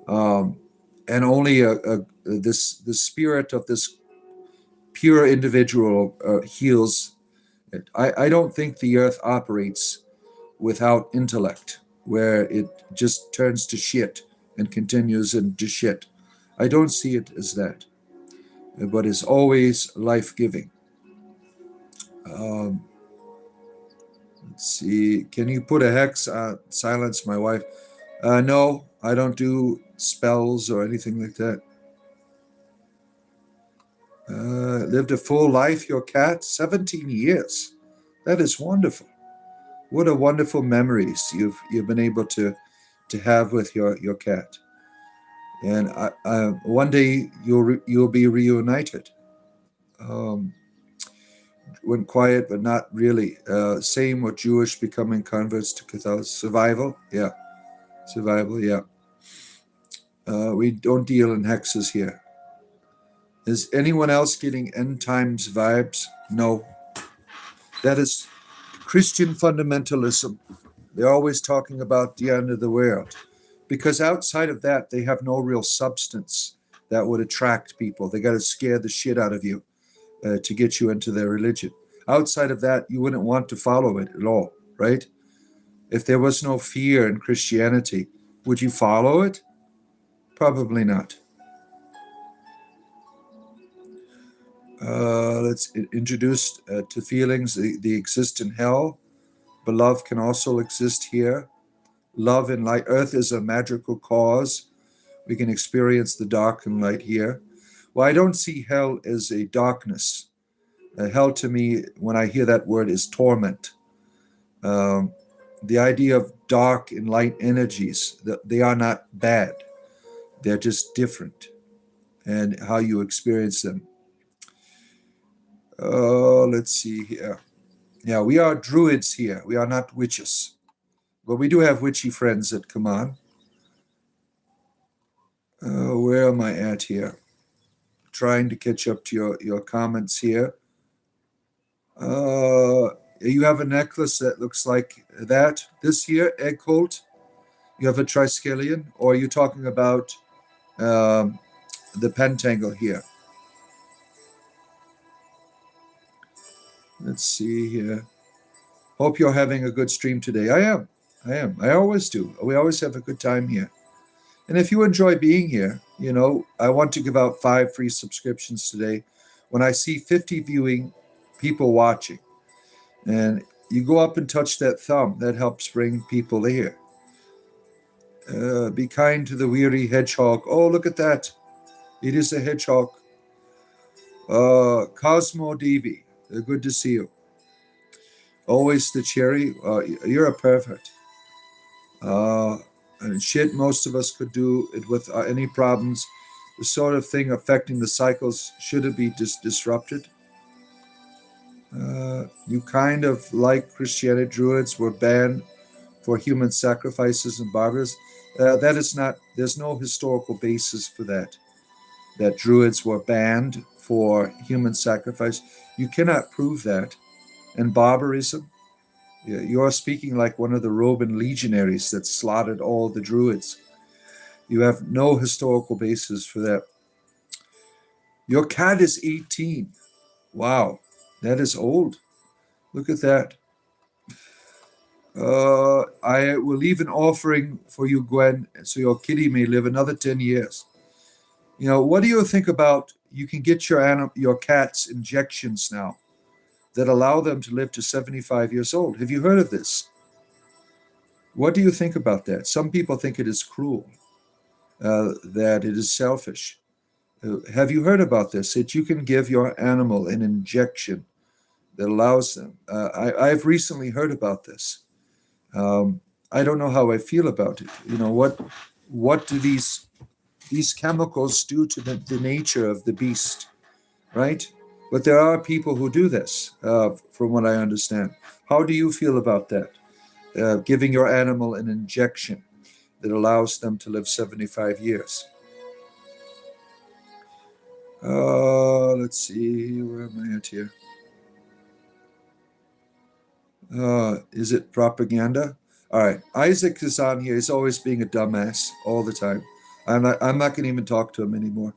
And only the spirit of this pure individual heals it. I don't think the Earth operates without intellect, where it just turns to shit and continues into shit. I don't see it as that, but it's always life-giving. Um, let's see. Can you put a hex on silence my wife? No, I don't do spells or anything like that. Lived a full life, your cat? 17 years. That is wonderful. What a wonderful memories you've been able to have with your cat. And one day you'll be reunited. Um, Went quiet, but not really. Same with Jewish becoming converts to Catholic. Survival, yeah. Survival, yeah. We don't deal in hexes here. Is anyone else getting end times vibes? No. That is Christian fundamentalism. They're always talking about the end of the world. Because outside of that, they have no real substance that would attract people. They got to scare the shit out of you to get you into their religion. Outside of that, you wouldn't want to follow it at all, right? If there was no fear in Christianity, would you follow it? Probably not. Let's introduce to feelings. They exist in hell, but love can also exist here. Love and light. Earth is a magical cause. We can experience the dark and light here. Well, I don't see hell as a darkness. Hell to me, when I hear that word, is torment. The idea of dark and light energies, they are not bad. They're just different, and how you experience them. Let's see here. Yeah, we are druids here. We are not witches. But we do have witchy friends that come on. Where am I at here? Trying to catch up to your comments here. You have a necklace that looks like that this here, egg colt. You have a triskelion, or are you talking about the pentangle here? Let's see here. Hope you're having a good stream today. I am. I always do. We always have a good time here. And if you enjoy being here, I want to give out 5 free subscriptions today. When I see 50 viewing people watching, and you go up and touch that thumb, that helps bring people here. Be kind to the weary hedgehog. Oh, look at that. It is a hedgehog. Cosmo Devi, good to see you. Always the cherry. You're a perfect. And shit, most of us could do it with any problems. The sort of thing affecting the cycles, should it be disrupted? You kind of like Christianity. Druids were banned for human sacrifices and barbarism. That is not, there's no historical basis for that Druids were banned for human sacrifice. You cannot prove that. And barbarism, you're speaking like one of the Roman legionaries that slaughtered all the Druids. You have no historical basis for that. Your cat is 18. Wow, that is old. Look at that. I will leave an offering for you, Gwen, so your kitty may live another 10 years. What do you think about, you can get your cats injections now that allow them to live to 75 years old. Have you heard of this? What do you think about that? Some people think it is cruel, that it is selfish. Have you heard about this? That you can give your animal an injection that allows them. I've recently heard about this. I don't know how I feel about it. What do these chemicals do to the nature of the beast, right? But there are people who do this, from what I understand. How do you feel about that? Giving your animal an injection that allows them to live 75 years. Let's see, where am I at here? Is it propaganda? All right, Isaac is on here. He's always being a dumbass all the time. I'm not going to even talk to him anymore.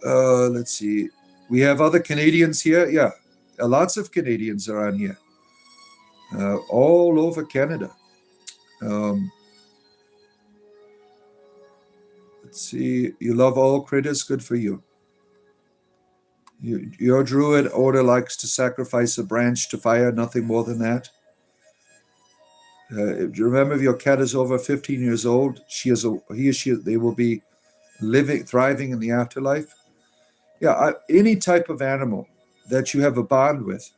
Let's see. We have other Canadians here. Yeah, lots of Canadians are on here. All over Canada. Let's see. You love all critters. Good for you. Your druid order likes to sacrifice a branch to fire, nothing more than that. Remember, if your cat is over 15 years old, they will be thriving in the afterlife. Yeah, any type of animal that you have a bond with,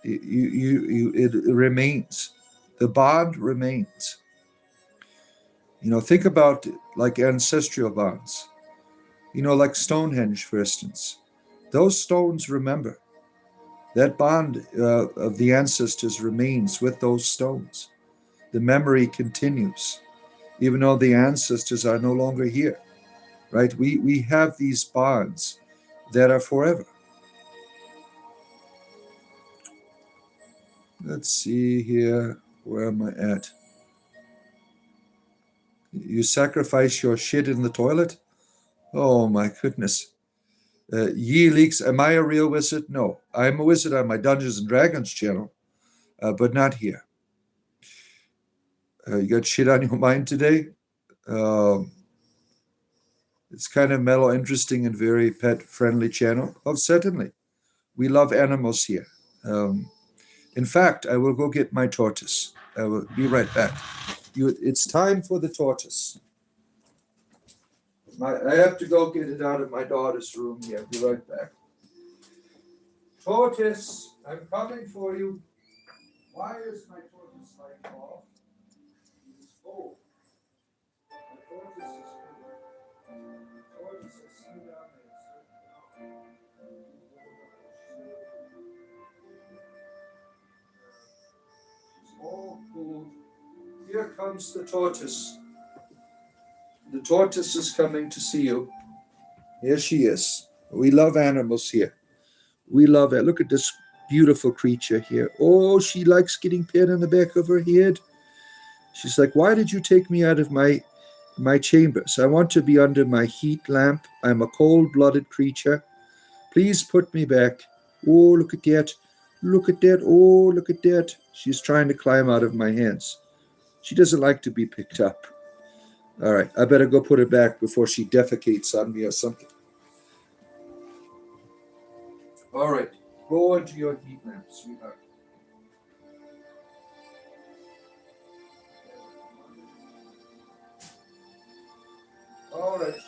it remains. The bond remains. Think about like ancestral bonds. Like Stonehenge, for instance. Those stones remember. That bond of the ancestors remains with those stones. The memory continues, even though the ancestors are no longer here, right? We have these bonds that are forever. Let's see here. Where am I at? You sacrifice your shit in the toilet? Oh my goodness. Ye Leaks, am I a real wizard? No. I'm a wizard on my Dungeons and Dragons channel, but not here. You got shit on your mind today? It's kind of mellow, interesting, and very pet-friendly channel. Oh, certainly. We love animals here. In fact, I will go get my tortoise. I will be right back. It's time for the tortoise. I have to go get it out of my daughter's room here. I'll be right back. Tortoise, I'm coming for you. Why is my tortoise light off? It's full. My tortoise is coming. Tortoise, I see you down there. She's all cool. Here comes the tortoise. The tortoise is coming to see you. Here she is. We love animals here. We love it. Look at this beautiful creature here. Oh, she likes getting pet on the back of her head. She's like, why did you take me out of my chambers? I want to be under my heat lamp. I'm a cold-blooded creature. Please put me back. Oh, look at that. Look at that. Oh, look at that. She's trying to climb out of my hands. She doesn't like to be picked up. All right, I better go put her back before she defecates on me or something. All right, go into your heat lamp, sweetheart. All right,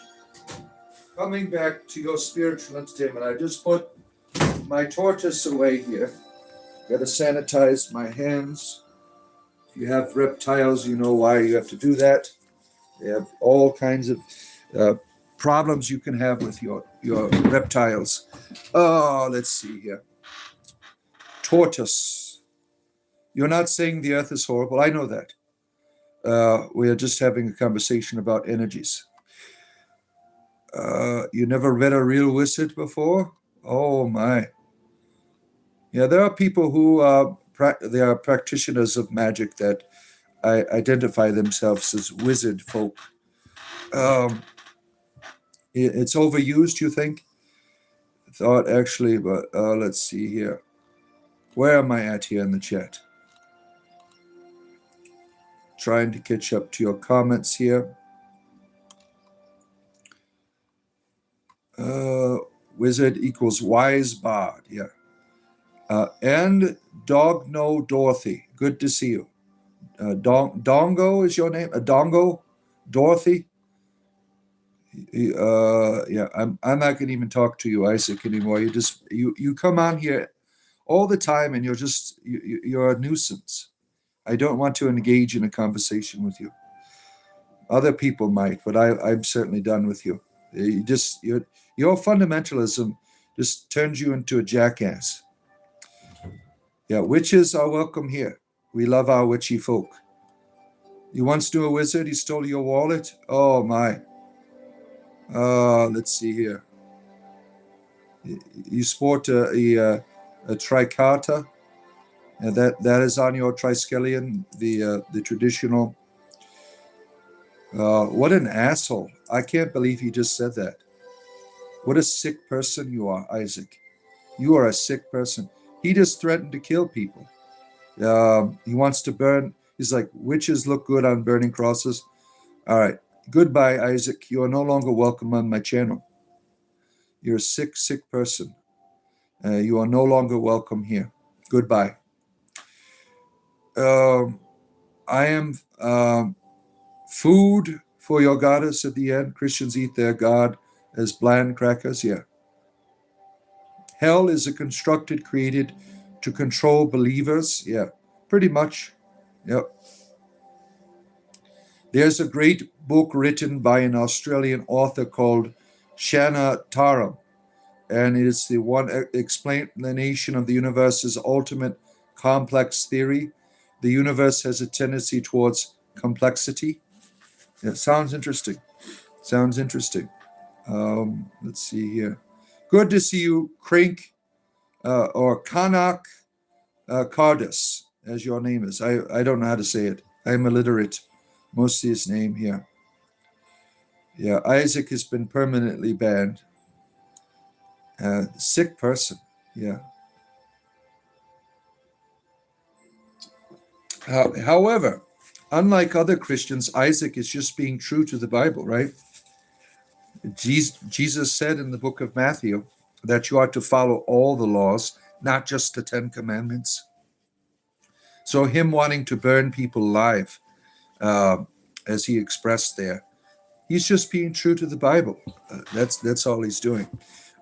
coming back to your spiritual entertainment, I just put my tortoise away here. Got to sanitize my hands. If you have reptiles, you know why you have to do that. They have all kinds of problems you can have with your reptiles. Oh, let's see here. Tortoise. You're not saying the earth is horrible. I know that. We are just having a conversation about energies. You never read a real wizard before? Oh, my. Yeah, there are people who they are practitioners of magic that identify themselves as wizard folk. It's overused, you think? Thought actually, but let's see here. Where am I at here in the chat? Trying to catch up to your comments here. Wizard equals wise bard, yeah. And Dogno Dorothy, good to see you. Dongo is your name? Dongo? Dorothy? Yeah, I'm not going to even talk to you, Isaac, anymore. You come on here all the time, and you're a nuisance. I don't want to engage in a conversation with you. Other people might, but I'm certainly done with you. Your fundamentalism just turns you into a jackass. Yeah, witches are welcome here. We love our witchy folk. You once knew a wizard, he stole your wallet? Oh, my. Let's see here. You sport a tricarta. That is on your triskelion, the traditional. What an asshole. I can't believe he just said that. What a sick person you are, Isaac. You are a sick person. He just threatened to kill people. He wants to burn. He's like, witches look good on burning crosses. All right. Goodbye, Isaac. You are no longer welcome on my channel. You're a sick, sick person. You are no longer welcome here. Goodbye. I am food for your goddess at the end. Christians eat their god as bland crackers. Yeah. Hell is a constructed, created to control believers. Yeah, pretty much. Yep. There's a great book written by an Australian author called Shanna Taram, and it is the one explanation of the universe's ultimate complex theory. The universe has a tendency towards complexity. Yeah, sounds interesting. Sounds interesting. Let's see here. Good to see you, Crink, or Kanak Cardus, as your name is. I don't know how to say it. I'm illiterate. Most of his name here. Yeah, Isaac has been permanently banned. Sick person. Yeah. However, unlike other Christians, Isaac is just being true to the Bible, right? Jesus said in the book of Matthew that you are to follow all the laws, not just the 10 Commandments. So him wanting to burn people alive, as he expressed there, he's just being true to the Bible. That's all he's doing.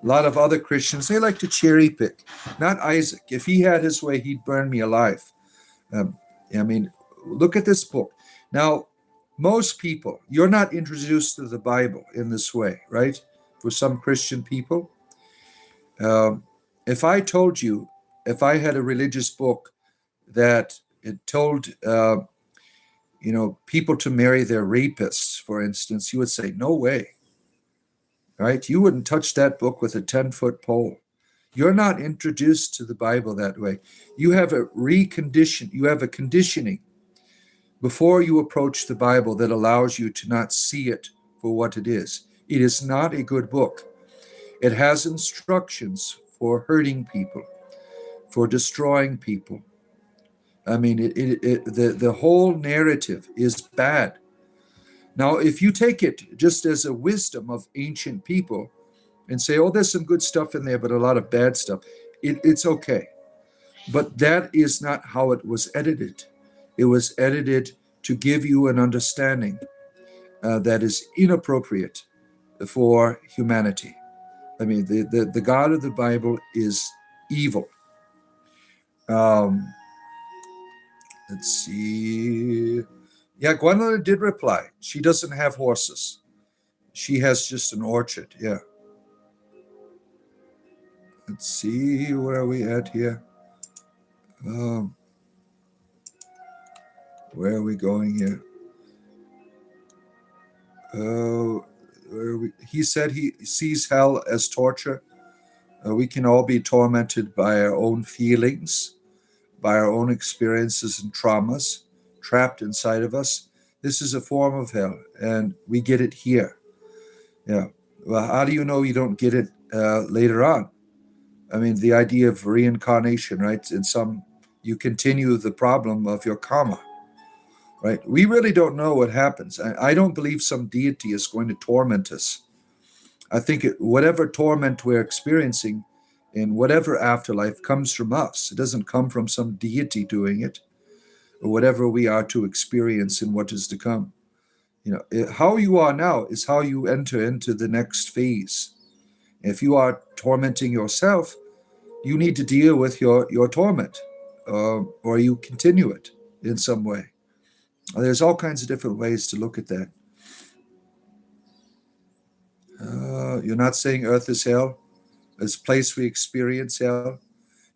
A lot of other Christians, they like to cherry pick. Not Isaac. If he had his way, he'd burn me alive. I mean, look at this book. Now, most people, you're not introduced to the Bible in this way, right? For some Christian people. If I told you, if I had a religious book that it told, people to marry their rapists, for instance, you would say, no way, right? You wouldn't touch that book with a 10-foot pole. You're not introduced to the Bible that way. You have a conditioning before you approach the Bible that allows you to not see it for what it is. It is not a good book. It has instructions for hurting people, for destroying people. I mean, the whole narrative is bad. Now, if you take it just as a wisdom of ancient people and say, oh, there's some good stuff in there, but a lot of bad stuff, it's okay. But that is not how it was edited. It was edited to give you an understanding that is inappropriate for humanity. I mean, the God of the Bible is evil. Let's see. Yeah, Gwendolyn did reply. She doesn't have horses. She has just an orchard. Yeah. Let's see. Where are we at here? Where are we going here? He said he sees hell as torture. We can all be tormented by our own feelings, by our own experiences and traumas trapped inside of us. This is a form of hell, and we get it here. Yeah. Well, how do you know you don't get it later on? I mean, the idea of reincarnation, right? You continue the problem of your karma, right? We really don't know what happens. I don't believe some deity is going to torment us. I think whatever torment we're experiencing in whatever afterlife comes from us. It doesn't come from some deity doing it, or whatever we are to experience in what is to come. How you are now is how you enter into the next phase. If you are tormenting yourself, you need to deal with your torment, or you continue it in some way. There's all kinds of different ways to look at that. You're not saying Earth is hell, this place we experience hell?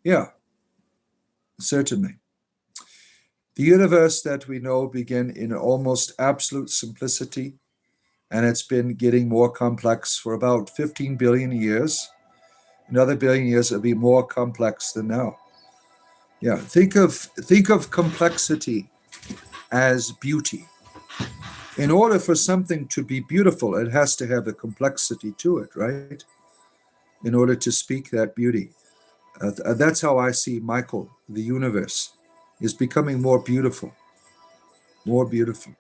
Yeah, certainly. The universe that we know began in almost absolute simplicity, and it's been getting more complex for about 15 billion years. Another billion years, it'll be more complex than now. Yeah, think of complexity as beauty. In order for something to be beautiful, it has to have a complexity to it, right? In order to speak that beauty. That's how I see Michael, the universe, is becoming more beautiful. More beautiful.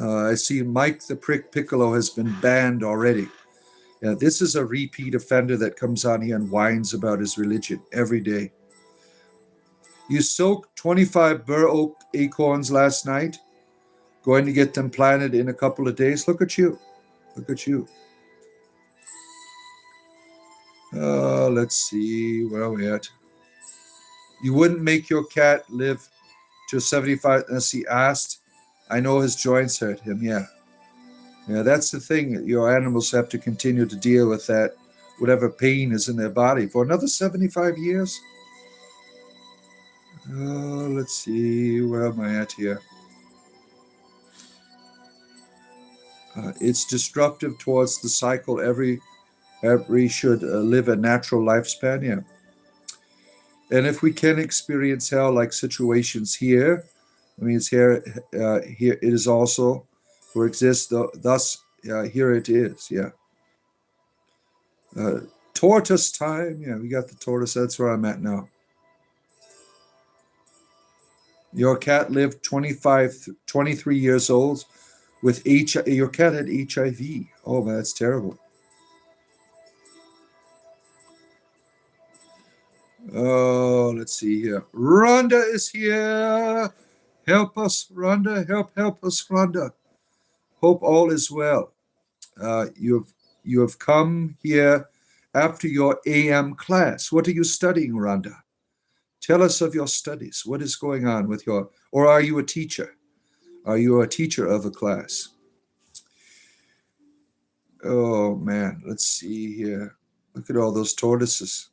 I see Mike the Prick Piccolo has been banned already. Yeah, this is a repeat offender that comes on here and whines about his religion every day. You soaked 25 bur oak acorns last night, going to get them planted in a couple of days. Look at you. Look at you. Let's see, where are we at? You wouldn't make your cat live to 75 as he asked. I know his joints hurt him, yeah. Yeah, that's the thing. Your animals have to continue to deal with that, whatever pain is in their body, for another 75 years. Let's see, where am I at here? It's disruptive towards the cycle. Every should live a natural lifespan, yeah. And if we can experience hell like situations here, I mean, it's here. Here it is also for exists. Thus, here it is. Yeah. Tortoise time. Yeah, we got the tortoise. That's where I'm at now. Your cat lived 23 years old with HIV. Your cat had HIV. Oh, man, that's terrible. Oh, let's see here. Rhonda is here. Help us, Rhonda. Help us, Rhonda. Hope all is well. You have come here after your AM class. What are you studying, Rhonda? Tell us of your studies. What is going on with your, or are you a teacher? Are you a teacher of a class? Oh, man, let's see here. Look at all those tortoises.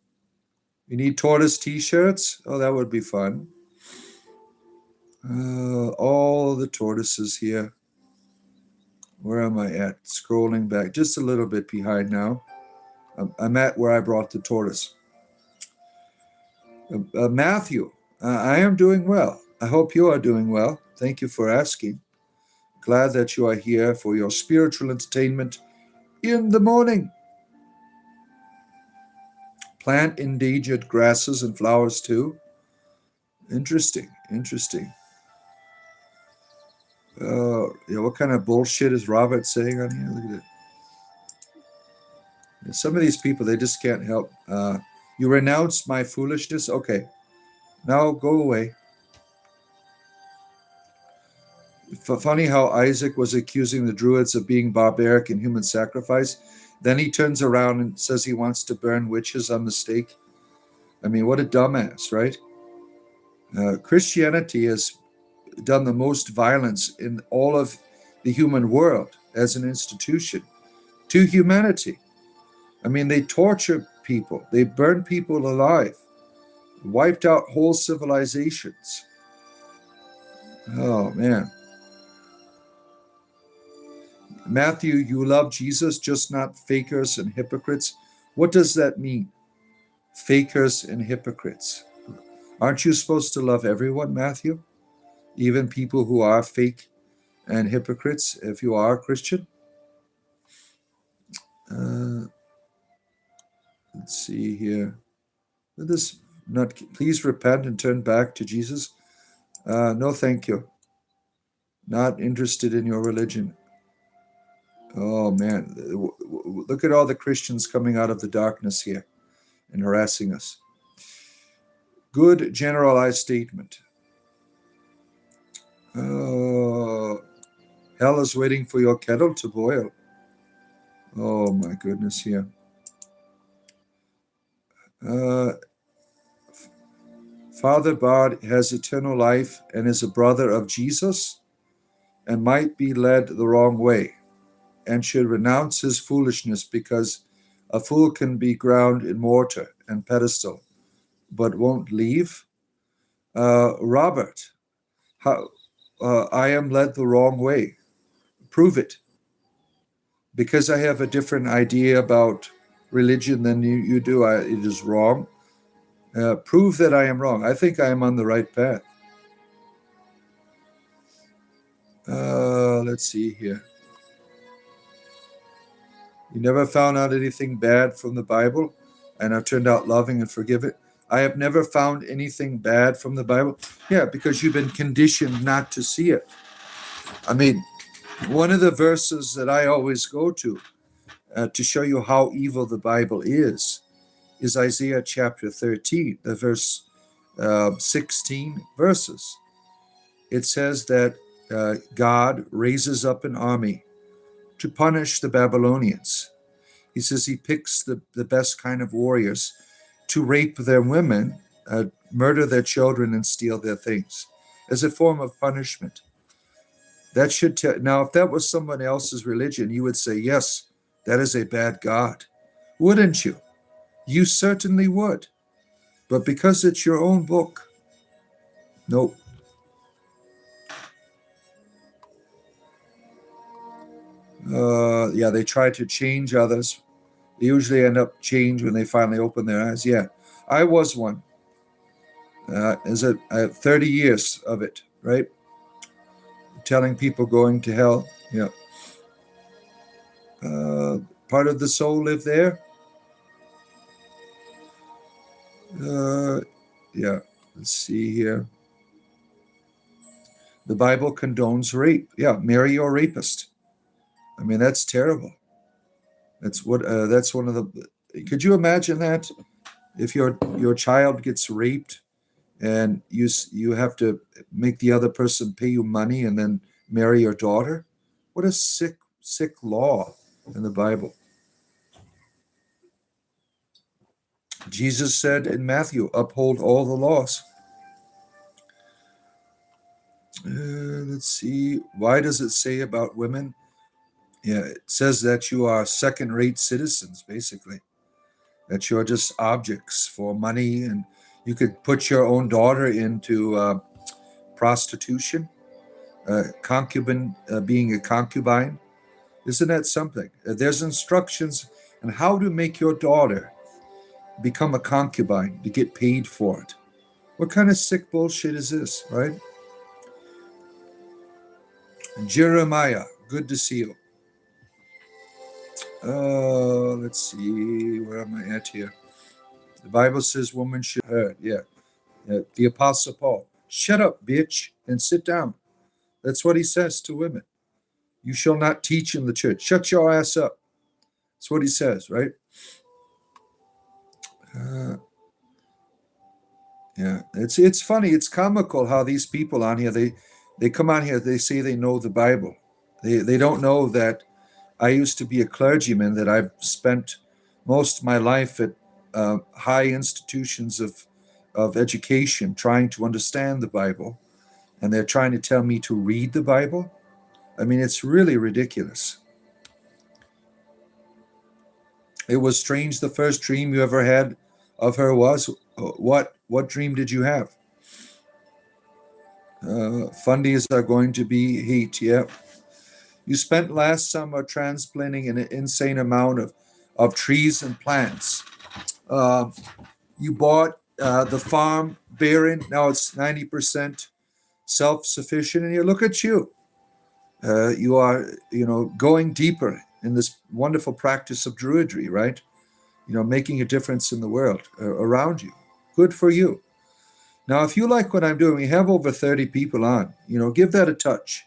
You need tortoise t-shirts? Oh, that would be fun. All the tortoises here. Where am I at? Scrolling back just a little bit behind now. I'm at where I brought the tortoise. Matthew, I am doing well. I hope you are doing well. Thank you for asking. Glad that you are here for your spiritual entertainment in the morning. Plant endangered grasses and flowers too. Interesting. Yeah, what kind of bullshit is Robert saying on here? Look at it. Some of these people, they just can't help. You renounce my foolishness? Okay. Now go away. Funny how Isaac was accusing the druids of being barbaric in human sacrifice. Then he turns around and says he wants to burn witches on the stake. I mean, what a dumbass, right? Christianity has done the most violence in all of the human world as an institution to humanity. I mean, they torture people. They burn people alive. Wiped out whole civilizations. Oh, man. Matthew, you love Jesus, just not fakers and hypocrites. What does that mean? Fakers and hypocrites. Aren't you supposed to love everyone, Matthew? Even people who are fake and hypocrites, if you are a Christian? Let's see here. Please repent and turn back to Jesus. No, thank you. Not interested in your religion. Oh, man. Look at all the Christians coming out of the darkness here and harassing us. Good generalized statement. Hell is waiting for your kettle to boil. Oh, my goodness, here. Father Bard has eternal life and is a brother of Jesus and might be led the wrong way and should renounce his foolishness because a fool can be ground in mortar and pedestal but won't leave. Robert, I am led the wrong way. Prove it. Because I have a different idea about religion than you do, it is wrong. Prove that I am wrong. I think I am on the right path. Let's see here. You never found out anything bad from the Bible and have turned out loving and forgiving. I have never found anything bad from the Bible. Yeah, because you've been conditioned not to see it. I mean, one of the verses that I always go to to show you how evil the Bible is Isaiah chapter 13, the verse 16 verses. It says that God raises up an army to punish the Babylonians. He says he picks the best kind of warriors to rape their women, murder their children, and steal their things as a form of punishment. That should now, if that was someone else's religion, you would say, yes, that is a bad God. Wouldn't you? You certainly would. But because it's your own book, nope. Yeah, they try to change others. They usually end up changed when they finally open their eyes. Yeah, I was one. Is it 30 years of it, right? Telling people going to hell. Yeah. Part of the soul live there. Yeah. Let's see here. The Bible condones rape. Yeah, marry your rapist. I mean, that's terrible. That's what. That's one of the. Could you imagine that? If your child gets raped, and you have to make the other person pay you money and then marry your daughter? What a sick law in the Bible. Jesus said in Matthew, uphold all the laws. Let's see. Why does it say about women? Yeah, it says that you are second-rate citizens, basically. That you're just objects for money, and you could put your own daughter into prostitution, concubine, being a concubine. Isn't that something? There's instructions on how to make your daughter become a concubine to get paid for it. What kind of sick bullshit is this, right? Jeremiah, good to see you. Let's see, where am I at here? The Bible says woman should hurt. Yeah. The Apostle Paul, shut up, bitch, and sit down. That's what he says to women. You shall not teach in the church. Shut your ass up. That's what he says, right? Yeah, it's funny. It's comical how these people on here, they come on here, they say they know the Bible. They don't know that I used to be a clergyman, that I've spent most of my life at high institutions of education trying to understand the Bible, and they're trying to tell me to read the Bible. I mean, it's really ridiculous. It was strange. The first dream you ever had of her was what? What dream did you have? Fundies are going to be heat. Yeah. You spent last summer transplanting an insane amount of trees and plants. You bought the farm barren. Now it's 90% self-sufficient, and you look at you. You are, going deeper in this wonderful practice of druidry, right? Making a difference in the world around you. Good for you. Now, if you like what I'm doing, we have over 30 people on. Give that a touch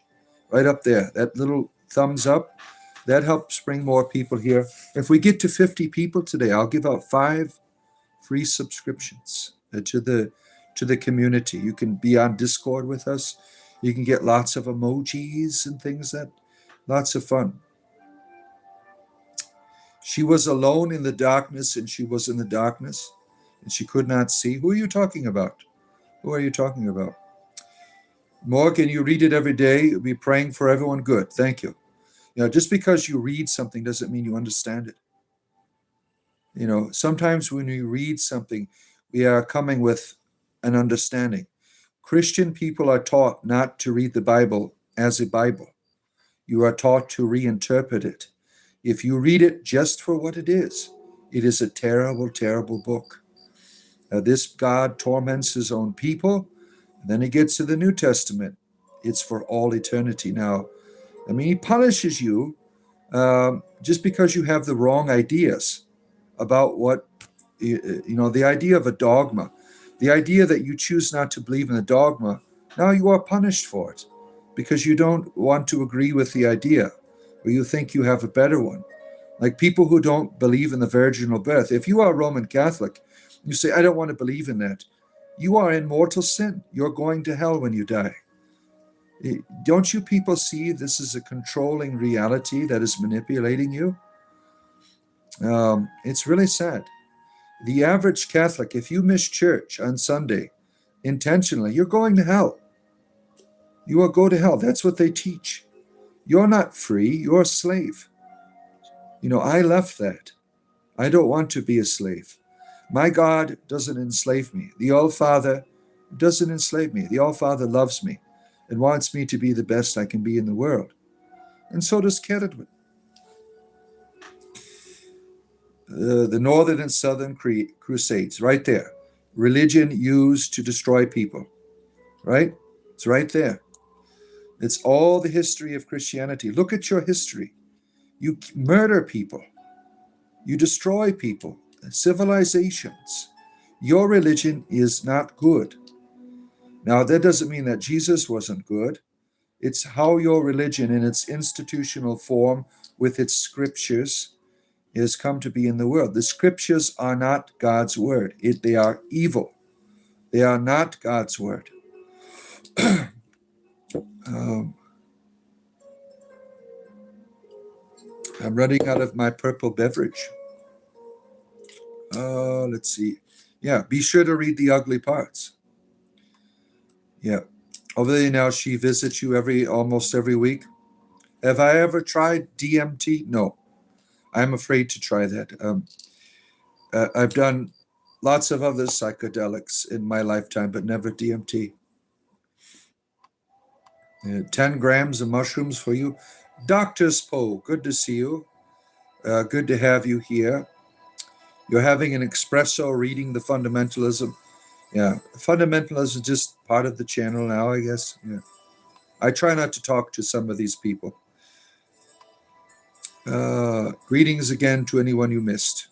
right up there. That little thumbs up, that helps bring more people here. If we get to 50 people today, I'll give out 5 free subscriptions to the community. You can be on Discord with us. You can get lots of emojis and things lots of fun. She was alone in the darkness, and she was in the darkness, and she could not see. Who are you talking about? Who are you talking about? Morgan, you read it every day. You'll be praying for everyone. Good. Thank you. Just because you read something doesn't mean you understand it. Sometimes when we read something, we are coming with an understanding. Christian people are taught not to read the Bible as a Bible. You are taught to reinterpret it. If you read it just for what it is a terrible, terrible book. This God torments his own people. Then he gets to the New Testament. It's for all eternity. Now, he punishes you just because you have the wrong ideas about what, the idea of a dogma, the idea that you choose not to believe in a dogma. Now you are punished for it because you don't want to agree with the idea, or you think you have a better one, Like people who don't believe in the virginal birth. If you are Roman Catholic, you say, I don't want to believe in that. You are in mortal sin. You're going to hell when you die. Don't you people see this is a controlling reality that is manipulating you? It's really sad. The average Catholic, if you miss church on Sunday intentionally, you're going to hell. You will go to hell. That's what they teach. You're not free. You're a slave. I left that. I don't want to be a slave. My God doesn't enslave me. The All-Father doesn't enslave me. The All-Father loves me and wants me to be the best I can be in the world. And so does Catholic. The Northern and Southern Crusades, right there. Religion used to destroy people, right? It's right there. It's all the history of Christianity. Look at your history. You murder people. You destroy people, civilizations. Your religion is not good. Now, that doesn't mean that Jesus wasn't good. It's how your religion in its institutional form with its scriptures has come to be in the world. The scriptures are not God's word. They are evil. They are not God's word. I'm running out of my purple beverage. Let's see. Yeah, be sure to read the ugly parts. Yeah. Over there now, she visits you almost every week. Have I ever tried DMT? No. I'm afraid to try that. I've done lots of other psychedelics in my lifetime, but never DMT. 10 grams of mushrooms for you. Dr. Spo, good to see you. Good to have you here. You're having an espresso reading the fundamentalism. Yeah, fundamentalism is just part of the channel now, I guess. Yeah. I try not to talk to some of these people. Greetings again to anyone you missed.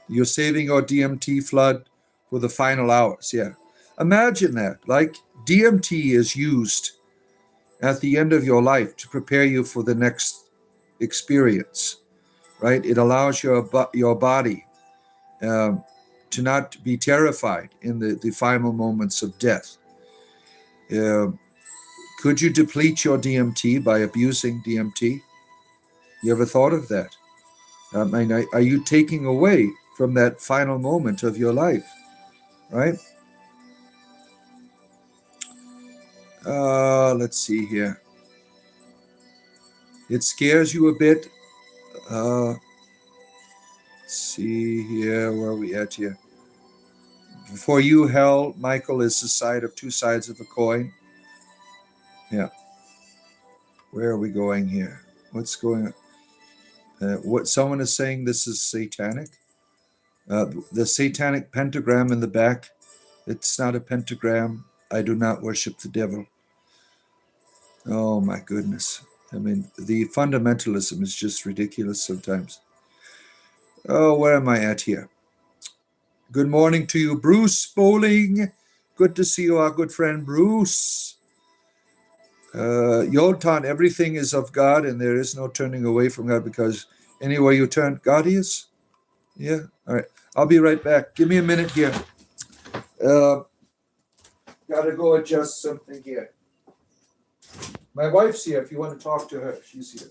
You're saving your DMT flood for the final hours. Yeah. Imagine that. Like DMT is used at the end of your life to prepare you for the next experience, right? It allows your body to not be terrified in the final moments of death. Could you deplete your DMT by abusing DMT? You ever thought of that? I mean, are you taking away from that final moment of your life, right? Let's see here. It scares you a bit. Let's see here. Where are we at here? For you, hell, Michael, is the side of two sides of a coin. Yeah. Where are we going here? What's going on? What someone is saying this is satanic. The satanic pentagram in the back, it's not a pentagram. I do not worship the devil. Oh my goodness. I mean, the fundamentalism is just ridiculous sometimes. Oh, where am I at here? Good morning to you, Bruce Bowling. Good to see you, our good friend Bruce. Yoltan, everything is of God and there is no turning away from God because anywhere you turn, God is. Yeah, all right. I'll be right back. Give me a minute here. Gotta go adjust something here. My wife's here if you want to talk to her. She's here.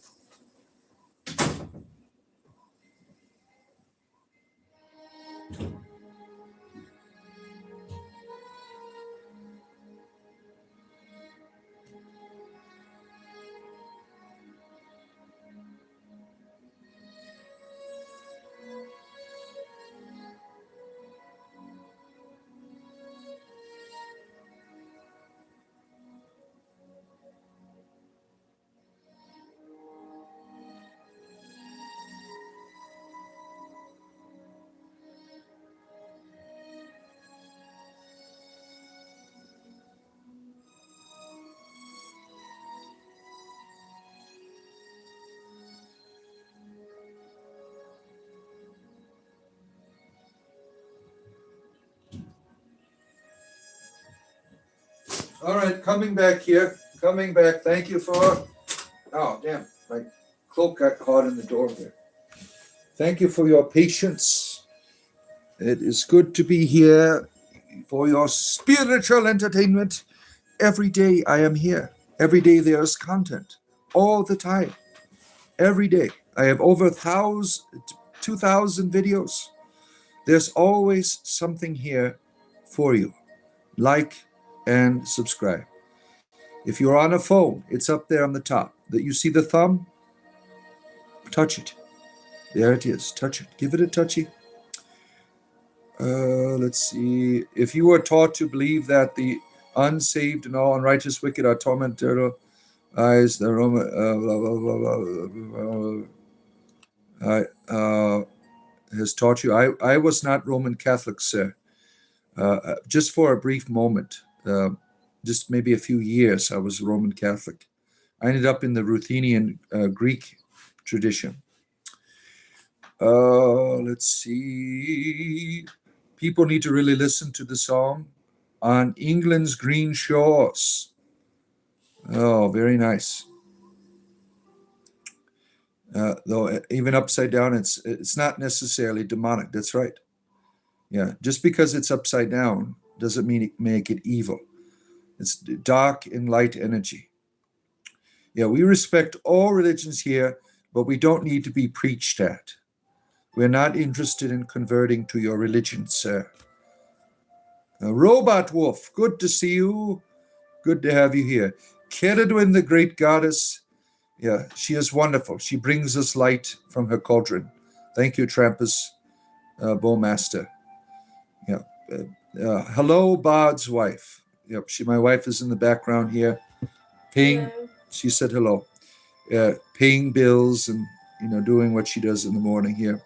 All right, coming back here. Coming back. Thank you for. Oh, damn. My cloak got caught in the door there. Thank you for your patience. It is good to be here for your spiritual entertainment. Every day I am here. Every day there's content. All the time. Every day. I have over 2,000 videos. There's always something here for you. Like and subscribe. If you're on a phone, it's up there on the top. That you see the thumb? Touch it. There it is. Touch it. Give it a touchy. Let's see. If you are taught to believe that the unsaved and all unrighteous wicked are tormented, eyes the Roman has taught you. I was not Roman Catholic, sir. Just for a brief moment, just maybe a few years, I was Roman Catholic. I ended up in the Ruthenian Greek tradition. Let's see. People need to really listen to the song On England's Green Shores. Oh, very nice. Though even upside down, it's not necessarily demonic. That's right. Yeah, just because it's upside down doesn't mean make it evil. It's dark and light energy. Yeah, we respect all religions here, but we don't need to be preached at. We're not interested in converting to your religion, sir. Robot Wolf, good to see you. Good to have you here. Ceridwen, the great goddess. Yeah, she is wonderful. She brings us light from her cauldron. Thank you, Trampus, Bowmaster. Yeah. Hello, Bard's wife. Yep, my wife is in the background here. Paying, Hello. she said hello. Paying bills and doing what she does in the morning here.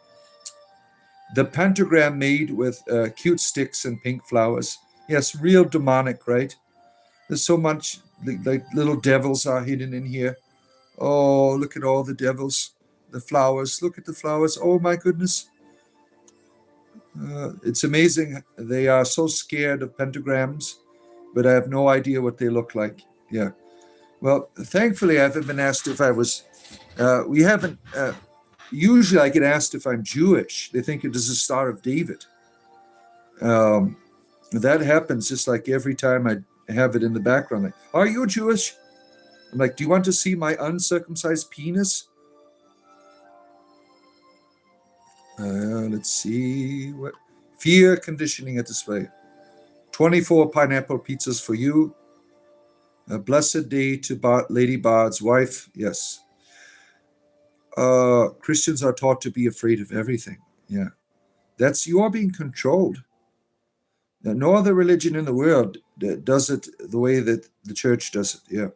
The pentagram made with cute sticks and pink flowers. Yes, real demonic, right? There's so much, like little devils are hidden in here. Oh, look at all the devils. The flowers. Look at the flowers. Oh, my goodness. It's amazing. They are so scared of pentagrams, but I have no idea what they look like. Yeah. Well, thankfully, I haven't been asked if I was. We haven't. Usually, I get asked if I'm Jewish. They think it is the Star of David. That happens just like every time I have it in the background. Like, are you Jewish? I'm like, do you want to see my uncircumcised penis? Let's see. What fear conditioning at display. 24 pineapple pizzas for you. A blessed day to Lady Bard's wife. Yes. Christians are taught to be afraid of everything. Yeah. You are being controlled. No other religion in the world does it the way that the church does it. Yeah.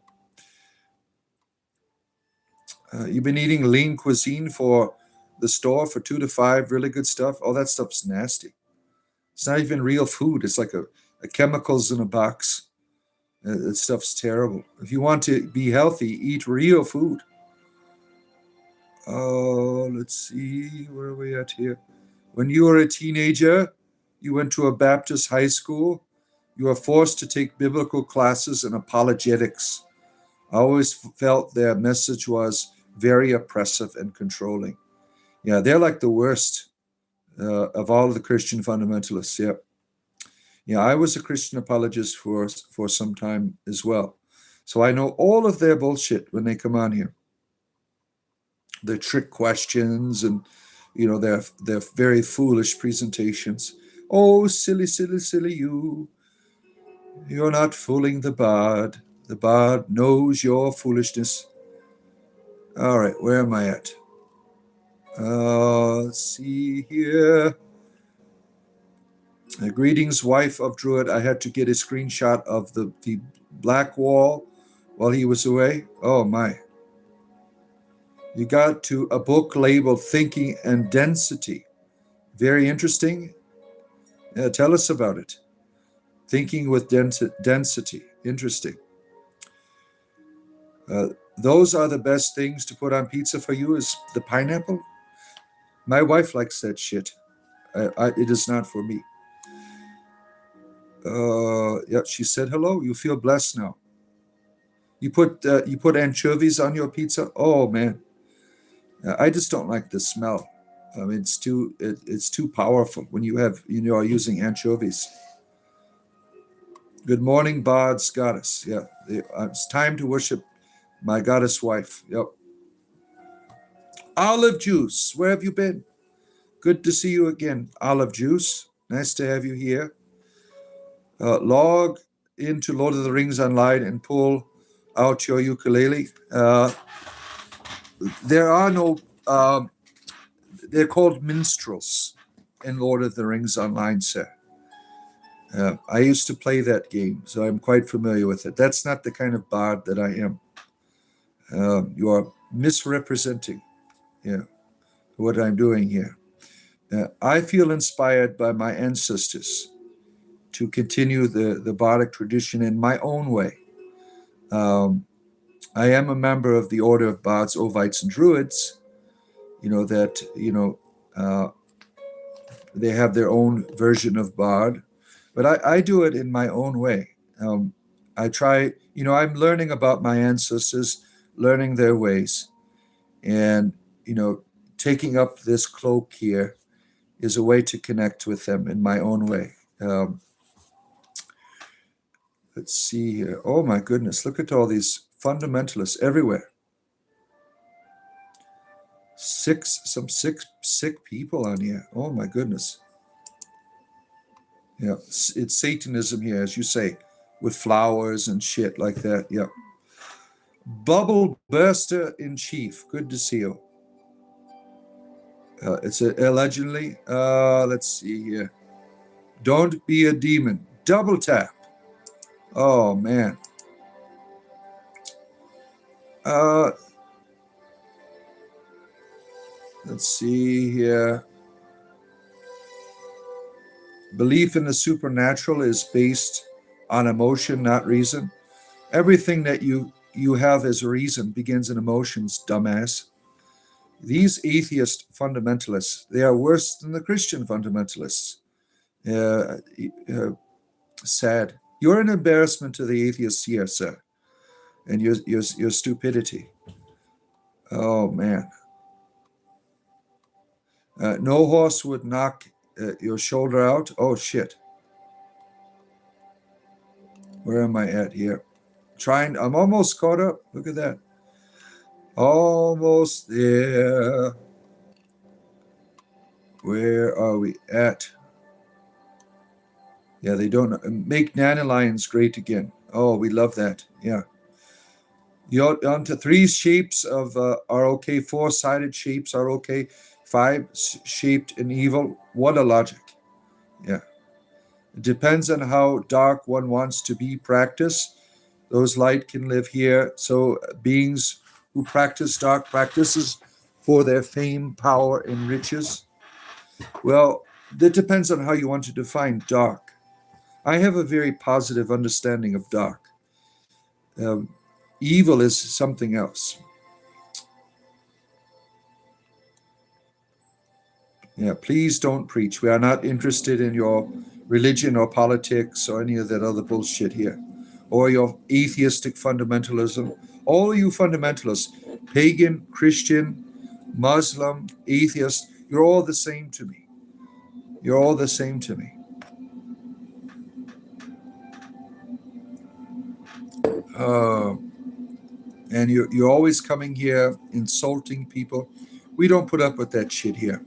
You've been eating lean cuisine for the store for 2 to 5, really good stuff. All that stuff's nasty. It's not even real food. It's like a chemicals in a box. That stuff's terrible. If you want to be healthy, eat real food. Oh, let's see. Where are we at here? When you were a teenager, you went to a Baptist high school. You were forced to take biblical classes and apologetics. I always felt their message was very oppressive and controlling. Yeah, they're like the worst of all of the Christian fundamentalists. Yeah. Yeah, I was a Christian apologist for some time as well. So I know all of their bullshit when they come on here. Their trick questions and, their very foolish presentations. Oh, silly, silly, silly you. You're not fooling the bard. The bard knows your foolishness. All right, where am I at? Let's see here. Greetings, wife of Druid. I had to get a screenshot of the black wall while he was away. Oh, my. You got to a book labeled Thinking and Density. Very interesting. Tell us about it. Thinking with density. Interesting. Those are the best things to put on pizza for you is the pineapple. My wife likes that shit. It is not for me. Yeah, she said hello. You feel blessed now. You put anchovies on your pizza? Oh, man. I just don't like the smell. It's too powerful when you are using anchovies. Good morning, Bod's goddess. Yeah, it's time to worship my goddess wife. Yep. Olive juice. Where have you been? Good to see you again, Olive juice. Nice to have you here. Log into Lord of the Rings online and pull out your ukulele. There are no. They're called minstrels in Lord of the Rings online, sir. I used to play that game, so I'm quite familiar with it. That's not the kind of bard that I am. You are misrepresenting, yeah, what I'm doing here. I feel inspired by my ancestors to continue the bardic tradition in my own way. I am a member of the Order of Bards, Ovites, and Druids. They have their own version of bard, but I do it in my own way. I try, I'm learning about my ancestors, learning their ways, and, taking up this cloak here is a way to connect with them in my own way. Let's see here. Oh my goodness, look at all these fundamentalists everywhere. Some sick people on here. Oh my goodness. Yeah, it's Satanism here, as you say, with flowers and shit like that. Yeah. Bubble Burster in Chief. Good to see you. It's allegedly. Let's see here. Don't be a demon. Double tap. Oh man. Let's see here. Belief in the supernatural is based on emotion, not reason. Everything that you have as reason begins in emotions, dumbass. These atheist fundamentalists, they are worse than the Christian fundamentalists. Sad. You're an embarrassment to the atheists here, sir, and your stupidity. Oh man. No horse would knock your shoulder out. Oh shit. Where am I at here? I'm almost caught up. Look at that. Almost there. Where are we at? Yeah, they don't make dandelions great again. Oh, we love that. Yeah. You're onto three shapes of are okay. Four-sided shapes are okay. Five shaped and evil. What a logic. Yeah. It depends on how dark one wants to be practiced. Those light can live here. So beings who practice dark practices for their fame, power, and riches. Well, that depends on how you want to define dark. I have a very positive understanding of dark. Evil is something else. Yeah, please don't preach. We are not interested in your religion or politics or any of that other bullshit here, or your atheistic fundamentalism. All you fundamentalists, pagan, Christian, Muslim, atheist, you're all the same to me. You're all the same to me. And you're always coming here insulting people. We don't put up with that shit here.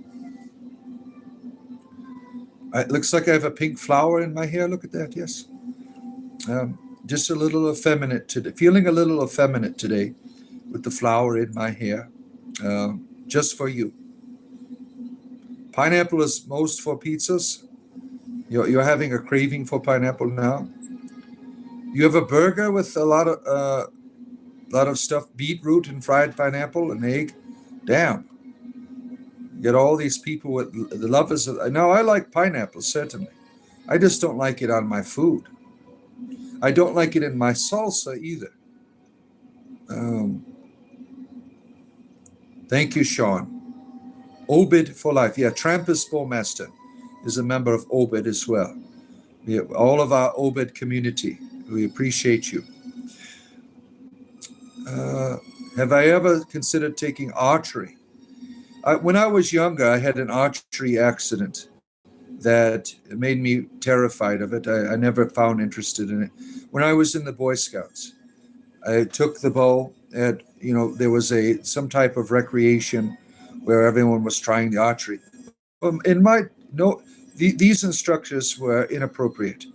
It looks like I have a pink flower in my hair. Look at that. Yes. Just a little effeminate today. Feeling a little effeminate today with the flower in my hair. Just for you. Pineapple is most for pizzas. You're having a craving for pineapple now. You have a burger with a lot of stuff, beetroot and fried pineapple and egg. Damn. You get all these people with the lovers of. Now, I like pineapple, certainly. I just don't like it on my food. I don't like it in my salsa either. Thank you, Sean. Obed for life. Yeah, Trampus Bowmaster is a member of Obed as well. All of our Obed community, we appreciate you. Have I ever considered taking archery? When I was younger, I had an archery accident that made me terrified of it. I never found interested in it. When I was in the Boy Scouts, I took the bow. At there was some type of recreation where everyone was trying the archery. In my no, these instructors were inappropriate.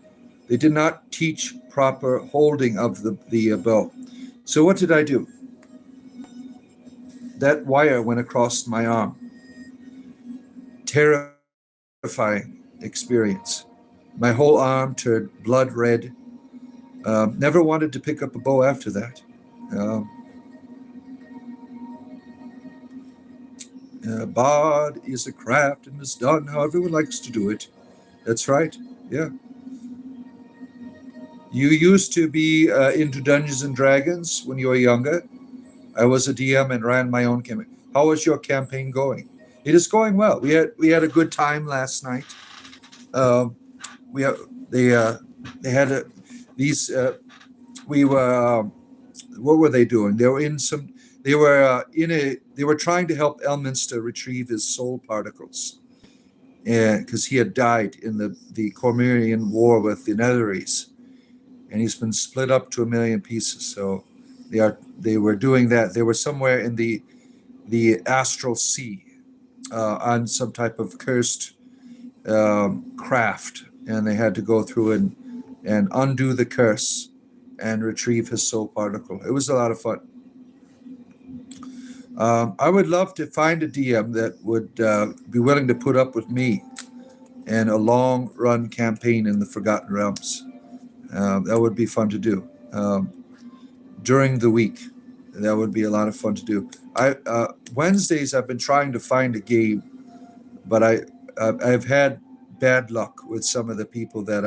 They did not teach proper holding of the bow. So what did I do? That wire went across my arm. Terrifying experience. My whole arm turned blood red. Never wanted to pick up a bow after that. Um, Bard is a craft and is done how everyone likes to do it. That's right. Yeah. You used to be into Dungeons and Dragons when you were younger. I was a DM and ran my own campaign. How was your campaign going? It is going well. We had a good time last night. Uh, we have, they had these. We were. What were they doing? They were in some. They were in a. They were trying to help Elminster retrieve his soul particles, because he had died in the Cormyrean war with the Netherese, and he's been split up to a million pieces. So they were doing that. They were somewhere in the astral sea, on some type of cursed craft, and they had to go through and undo the curse and retrieve his soul particle. It was a lot of fun. I would love to find a DM that would be willing to put up with me and a long run campaign in the Forgotten Realms. That would be fun to do during the week. That would be a lot of fun to do. Wednesdays I've been trying to find a game, but I've had bad luck with some of the people that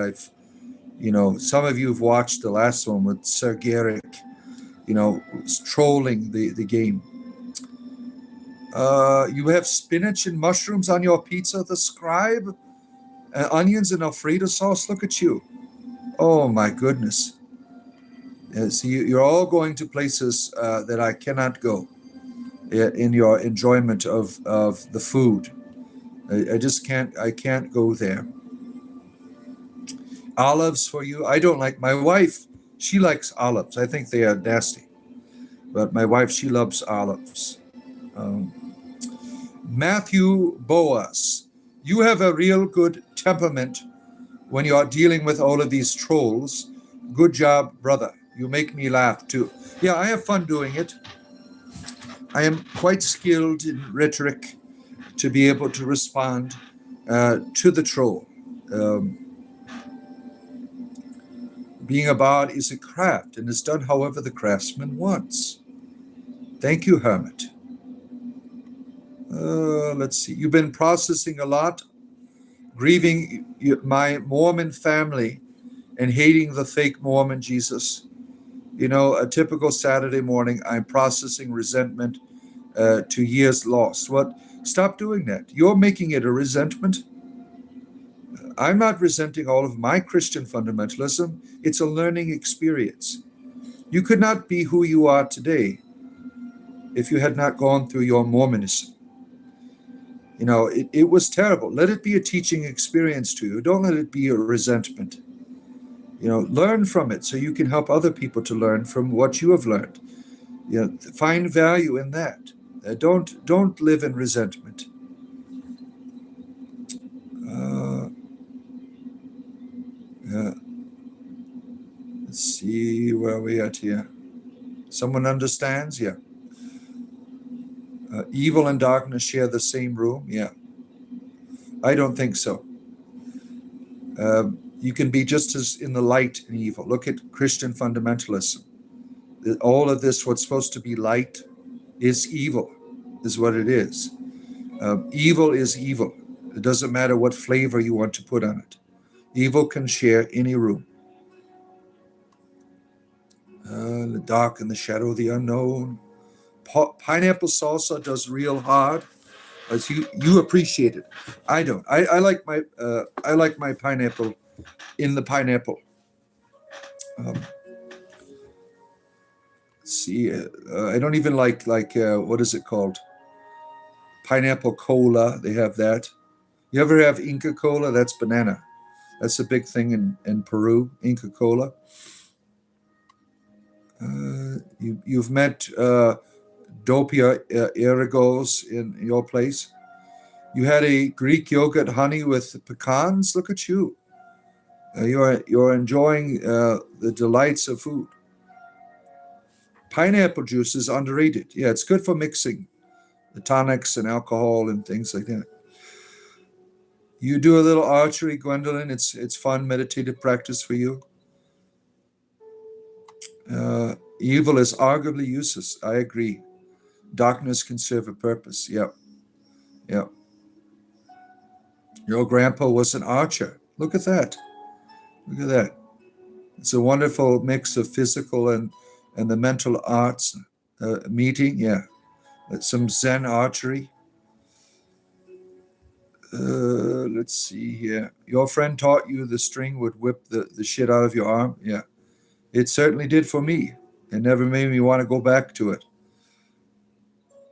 some of you have watched the last one with Sir Garrick, trolling the game. You have spinach and mushrooms on your pizza, the scribe? Onions and Alfredo sauce? Look at you. Oh my goodness. So you're all going to places that I cannot go in your enjoyment of the food. I just can't go there. Olives for you? I don't like, my wife, she likes olives. I think they are nasty. But my wife, she loves olives. Um, Matthew Boas, you have a real good temperament when you are dealing with all of these trolls. Good job, brother. You make me laugh too. Yeah, I have fun doing it. I am quite skilled in rhetoric to be able to respond to the troll. Being a bard is a craft and is done however the craftsman wants. Thank you, Hermit. Let's see. You've been processing a lot, grieving my Mormon family and hating the fake Mormon Jesus. A typical Saturday morning, I'm processing resentment to years lost. What? Stop doing that. You're making it a resentment. I'm not resenting all of my Christian fundamentalism. It's a learning experience. You could not be who you are today if you had not gone through your Mormonism. It was terrible. Let it be a teaching experience to you. Don't let it be a resentment. Learn from it so you can help other people to learn from what you have learned. Find value in that. Don't live in resentment. Yeah. Let's see where we at here. Someone understands? Yeah. Evil and darkness share the same room? Yeah. I don't think so. You can be just as in the light and evil. Look at Christian fundamentalism. All of this, what's supposed to be light, is evil, is what it is. Evil is evil. It doesn't matter what flavor you want to put on it. Evil can share any room. The dark and the shadow of the unknown. Pineapple salsa does real hard. As you appreciate it. I don't. I like my pineapple in the pineapple. Let's see. I don't even like what is it called? pineapple cola, they have that. You ever have Inca Cola? That's banana. That's a big thing in Peru, Inca Cola. You've met Dopia irrigos in your place. You had a Greek yogurt honey with pecans. Look at you. You're enjoying the delights of food. Pineapple juice is underrated. Yeah, it's good for mixing the tonics and alcohol and things like that. You do a little archery, Gwendolyn. It's fun meditative practice for you. Evil is arguably useless. I agree. Darkness can serve a purpose. Yep. Yep. Your grandpa was an archer. Look at that. Look at that. It's a wonderful mix of physical and the mental arts meeting. Yeah. Some Zen archery. Let's see here. Your friend taught you the string would whip the shit out of your arm. Yeah. It certainly did for me. It never made me want to go back to it.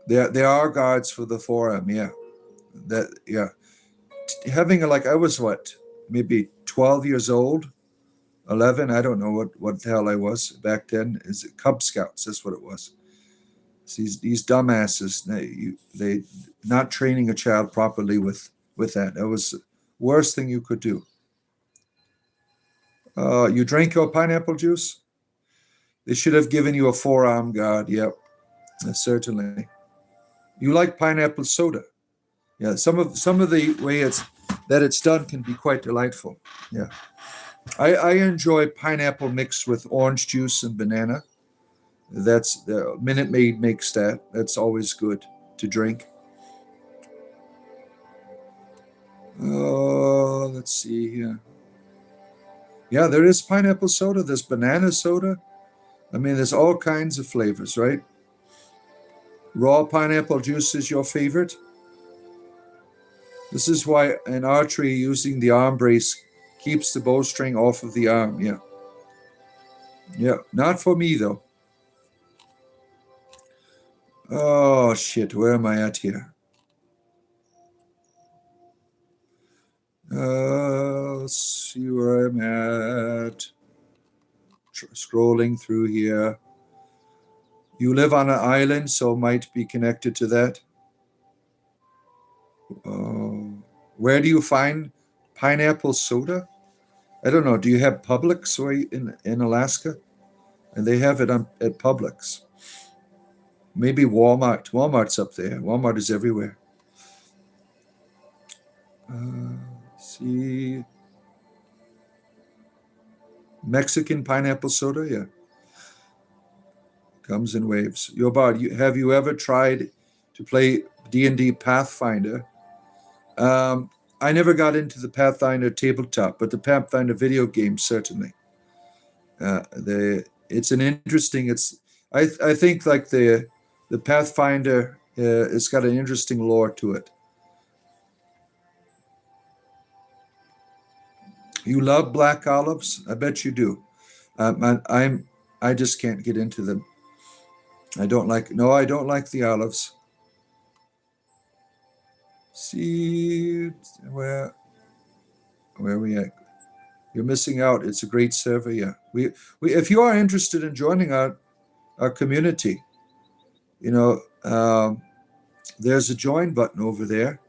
There are guards for the forearm. Yeah. Yeah. Having I was maybe 12 years old, 11. I don't know what the hell I was back then. Is it Cub Scouts? That's what it was. It's these dumbasses. They not training a child properly with that. That was the worst thing you could do. You drank your pineapple juice? They should have given you a forearm guard. Yep, certainly. You like pineapple soda? Yeah, some of the way it's done can be quite delightful. Yeah, I enjoy pineapple mixed with orange juice and banana. That's the Minute Maid makes that. That's always good to drink. Let's see here. Yeah, there is pineapple soda. There's banana soda. I mean, there's all kinds of flavors, right? Raw pineapple juice is your favorite. This is why in archery, using the arm brace keeps the bowstring off of the arm. Yeah. Yeah, not for me, though. Oh, shit. Where am I at here? Let's see where I'm at. Scrolling through here. You live on an island, so might be connected to that. Where do you find pineapple soda? I don't know. Do you have Publix in Alaska? And they have it at Publix. Maybe Walmart. Walmart's up there. Walmart is everywhere. See. Mexican pineapple soda, yeah. Comes in waves. Have you ever tried to play D&D Pathfinder? I never got into the Pathfinder tabletop, but the Pathfinder video game certainly. It's an interesting. I think the Pathfinder. It's got an interesting lore to it. You love black olives? I bet you do. I just can't get into them. I don't like the olives. See where we at? You're missing out. It's a great server. Yeah. We if you are interested in joining our community, there's a join button over there.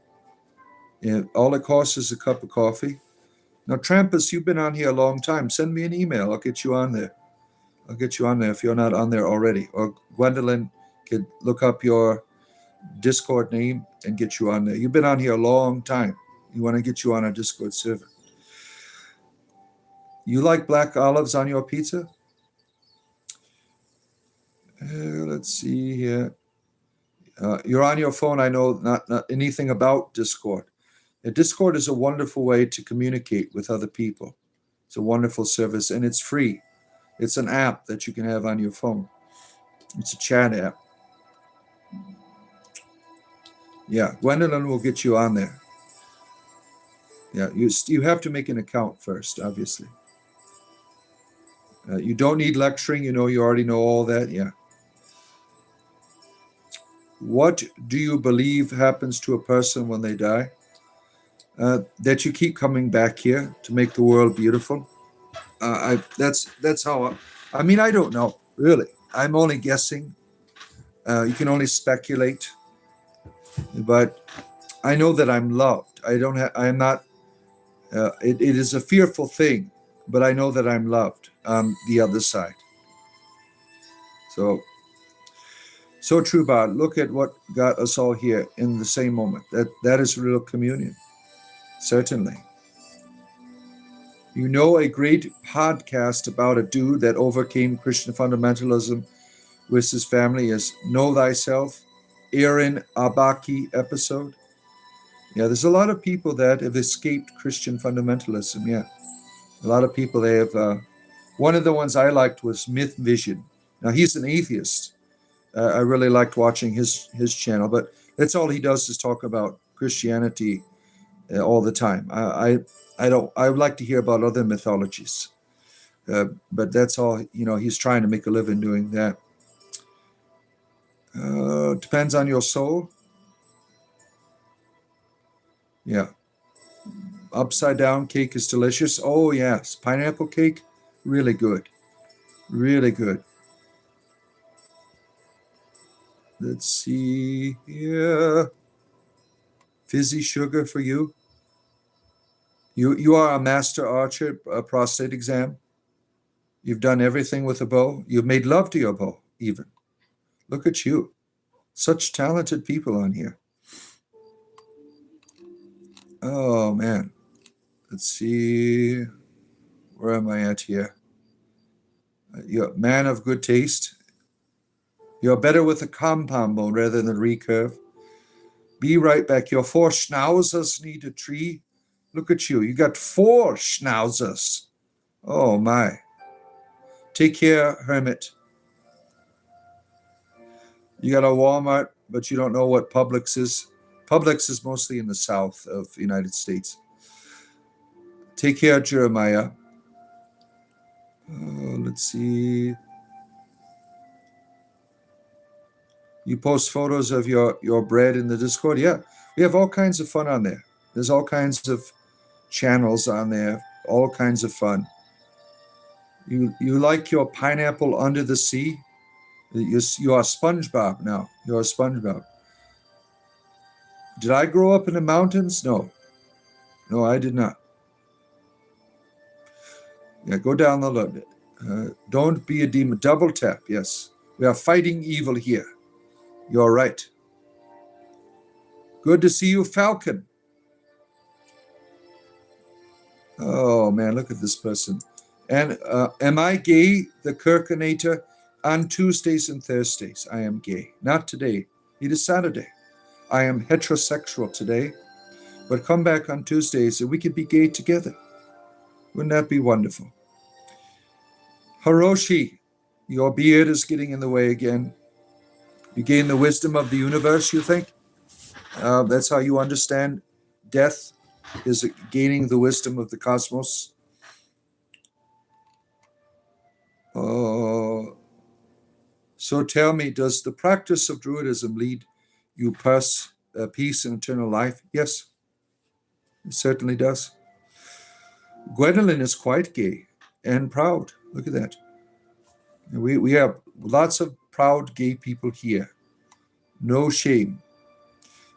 And all it costs is a cup of coffee. Now, Trampus, you've been on here a long time. Send me an email. I'll get you on there. If you're not on there already. Or Gwendolyn could look up your Discord name and get you on there. You've been on here a long time. You want to get you on a Discord server. You like black olives on your pizza? Let's see here. You're on your phone. I know not anything about Discord. Discord is a wonderful way to communicate with other people. It's a wonderful service, and it's free. It's an app that you can have on your phone. It's a chat app. Yeah, Gwendolyn will get you on there. Yeah, you have to make an account first, obviously. You don't need lecturing. You already know all that. Yeah. What do you believe happens to a person when they die? That you keep coming back here to make the world beautiful. That's how. I mean, I don't know really. I'm only guessing. You can only speculate, but I know that I'm loved. I don't have. I'm not. It is a fearful thing, but I know that I'm loved on the other side. So, so true, Bart. Look at what got us all here in the same moment. That is real communion. Certainly. You know, a great podcast about a dude that overcame Christian fundamentalism with his family is Know Thyself, Aaron Abaki episode. Yeah, there's a lot of people that have escaped Christian fundamentalism. Yeah, a lot of people they have. One of the ones I liked was Myth Vision. Now he's an atheist. I really liked watching his channel, but that's all he does is talk about Christianity all the time. I don't. I would like to hear about other mythologies, but that's all. You know, he's trying to make a living doing that. Depends on your soul. Yeah. Upside down cake is delicious. Oh yes, pineapple cake, really good, really good. Let's see here. Fizzy sugar for you. You are a master archer. A prostate exam. You've done everything with a bow. You've made love to your bow. Even look at you. Such talented people on here. Oh man. Let's see. Where am I at here? You're a man of good taste. You're better with a compound bow rather than recurve. Be right back. Your 4 schnauzers need a tree. Look at you. You got 4 schnauzers. Oh my. Take care, hermit. You got a Walmart, but you don't know what Publix is. Publix is mostly in the south of the United States. Take care, Jeremiah. Let's see. You post photos of your bread in the Discord? Yeah, we have all kinds of fun on there. There's all kinds of channels on there, all kinds of fun. You like your pineapple under the sea? You are SpongeBob now. You're a SpongeBob. Did I grow up in the mountains? No. No, I did not. Yeah, go down a little bit. Don't be a demon. Double tap, yes. We are fighting evil here. You're right. Good to see you, Falcon. Oh, man, look at this person. And am I gay, the Kirkinator? On Tuesdays and Thursdays, I am gay. Not today. It is Saturday. I am heterosexual today. But come back on Tuesdays and we could be gay together. Wouldn't that be wonderful? Hiroshi, your beard is getting in the way again. You gain the wisdom of the universe, you think? That's how you understand death, is gaining the wisdom of the cosmos. So tell me, does the practice of Druidism lead you peace and eternal life? Yes, it certainly does. Gwendolyn is quite gay and proud. Look at that. We have lots of proud gay people here. No shame.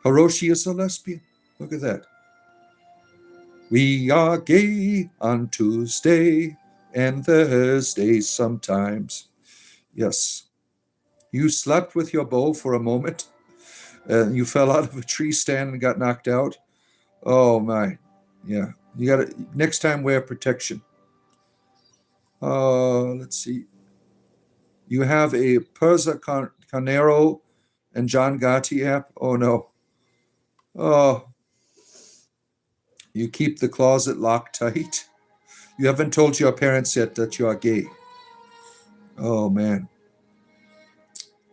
Hiroshi is a lesbian. Look at that. We are gay on Tuesday and Thursday sometimes. Yes. You slept with your bow for a moment. You fell out of a tree stand and got knocked out. Oh my. Yeah. You gotta next time wear protection. Let's see. You have a Persa Carnero and John Gotti app? Oh no. Oh. You keep the closet locked tight. You haven't told your parents yet that you are gay. Oh man.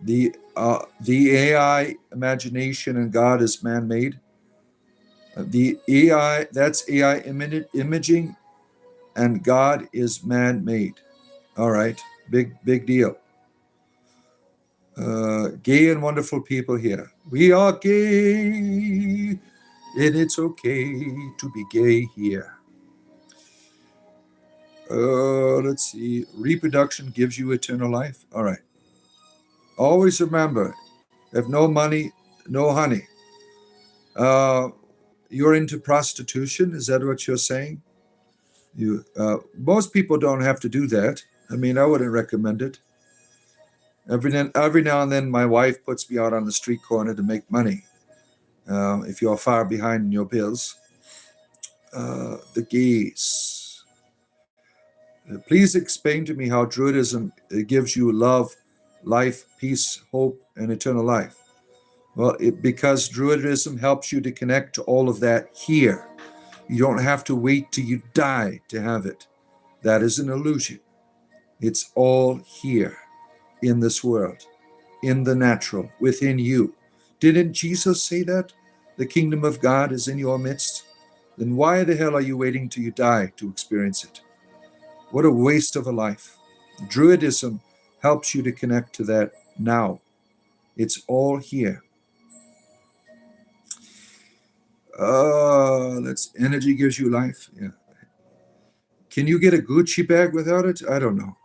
The AI imagination and God is man-made. The AI, that's AI imaging, and God is man-made. All right, big deal. Gay and wonderful people here. We are gay, and it's okay to be gay here. Let's see. Reproduction gives you eternal life. All right. Always remember, if no money, no honey. Uh, you're into prostitution. Is that what you're saying? Most people don't have to do that. I mean, I wouldn't recommend it. Every now and then, my wife puts me out on the street corner to make money. If you're far behind in your bills, the gays. Please explain to me how Druidism gives you love, life, peace, hope, and eternal life. Well, because Druidism helps you to connect to all of that here. You don't have to wait till you die to have it. That is an illusion. It's all here in this world, in the natural, within you. Didn't Jesus say that? The kingdom of God is in your midst. Then why the hell are you waiting till you die to experience it? What a waste of a life. Druidism helps you to connect to that now. It's all here. Energy gives you life. Yeah. Can you get a Gucci bag without it? I don't know.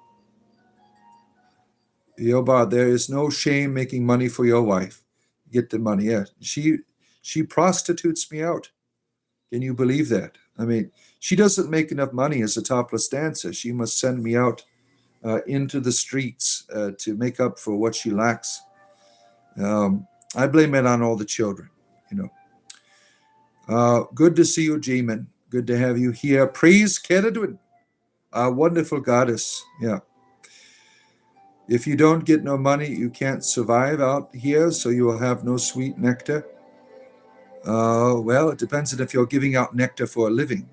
Yoba, there is no shame making money for your wife. Get the money. Yeah. She prostitutes me out. Can you believe that? I mean, she doesn't make enough money as a topless dancer. She must send me out into the streets to make up for what she lacks. I blame it on all the children, you know. Good to see you, Jamin. Good to have you here. Praise Keredwin, our wonderful goddess. Yeah. If you don't get no money, you can't survive out here, so you will have no sweet nectar. Well, it depends on if you're giving out nectar for a living.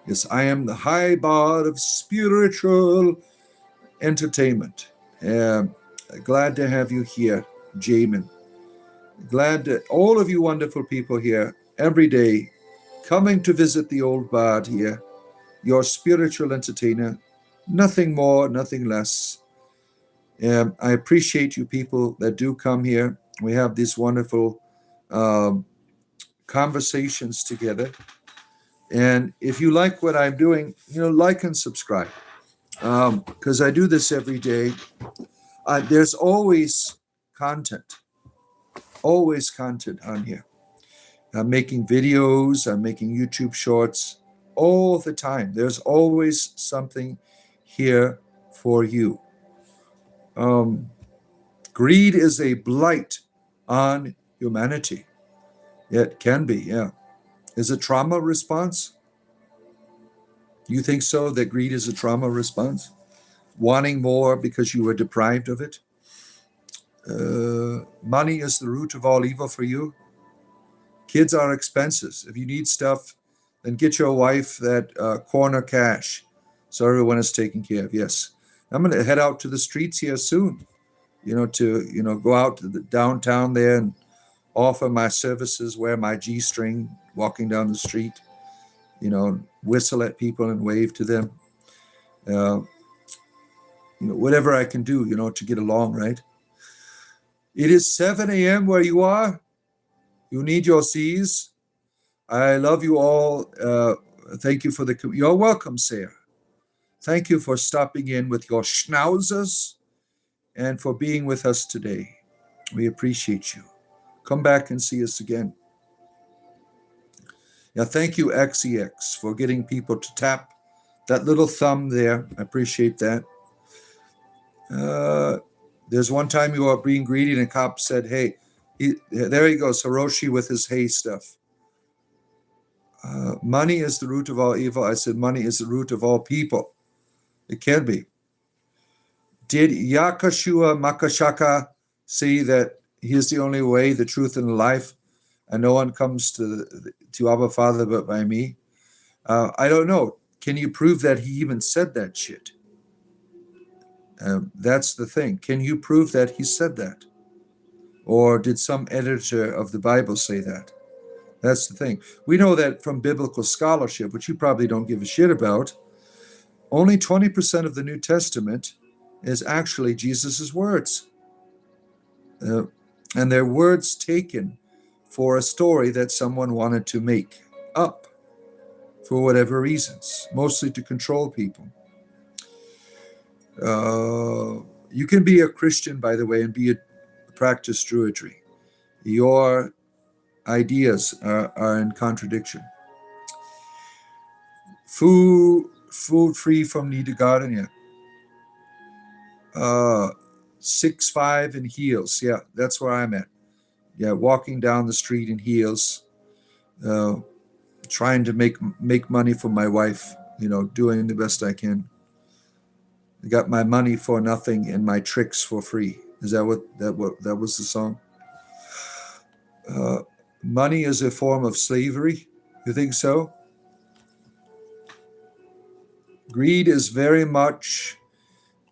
Yes, I am the high bard of spiritual entertainment. Glad to have you here, Jamin. Glad that all of you wonderful people here every day coming to visit the old bard here, your spiritual entertainer. Nothing more, nothing less. I appreciate you people that do come here. We have these wonderful conversations together. And if you like what I'm doing, like and subscribe. Because I do this every day. There's always content on here. I'm making videos, I'm making YouTube shorts all the time. There's always something here for you. Greed is a blight on humanity. It can be, yeah. Is a trauma response? You think so, that greed is a trauma response? Wanting more because you were deprived of it? Money is the root of all evil for you? Kids are expenses. If you need stuff, then get your wife that corner cash so everyone is taken care of. Yes. I'm going to head out to the streets here soon, to go out to the downtown there and offer my services, wear my G-string, walking down the street, whistle at people and wave to them. Whatever I can do, to get along, right? It is 7 a.m. where you are. You need your C's. I love you all. Thank you for you're welcome, Sarah. Thank you for stopping in with your schnauzers and for being with us today. We appreciate you. Come back and see us again. Yeah, thank you, XEX, for getting people to tap that little thumb there. I appreciate that. There's one time you were being greedy and a cop said, hey, there he goes, Hiroshi with his hay stuff. Money is the root of all evil. I said money is the root of all people. It can be. Did Yakashua Makashaka say that he is the only way, the truth, and the life, and no one comes to Abba Father but by me? I don't know. Can you prove that he even said that shit? That's the thing. Can you prove that he said that? Or did some editor of the Bible say that? That's the thing. We know that from biblical scholarship, which you probably don't give a shit about, only 20% of the New Testament is actually Jesus's words. And they're words taken for a story that someone wanted to make up for whatever reasons, mostly to control people. You can be a Christian, by the way, and practice druidry. Your ideas are in contradiction. Food free from need to garden, yeah. 6'5" in heels, yeah, that's where I'm at. Yeah, walking down the street in heels, trying to make money for my wife, doing the best I can. I got my money for nothing and my tricks for free. Is that what that was the song? Money is a form of slavery. You think so? Greed is very much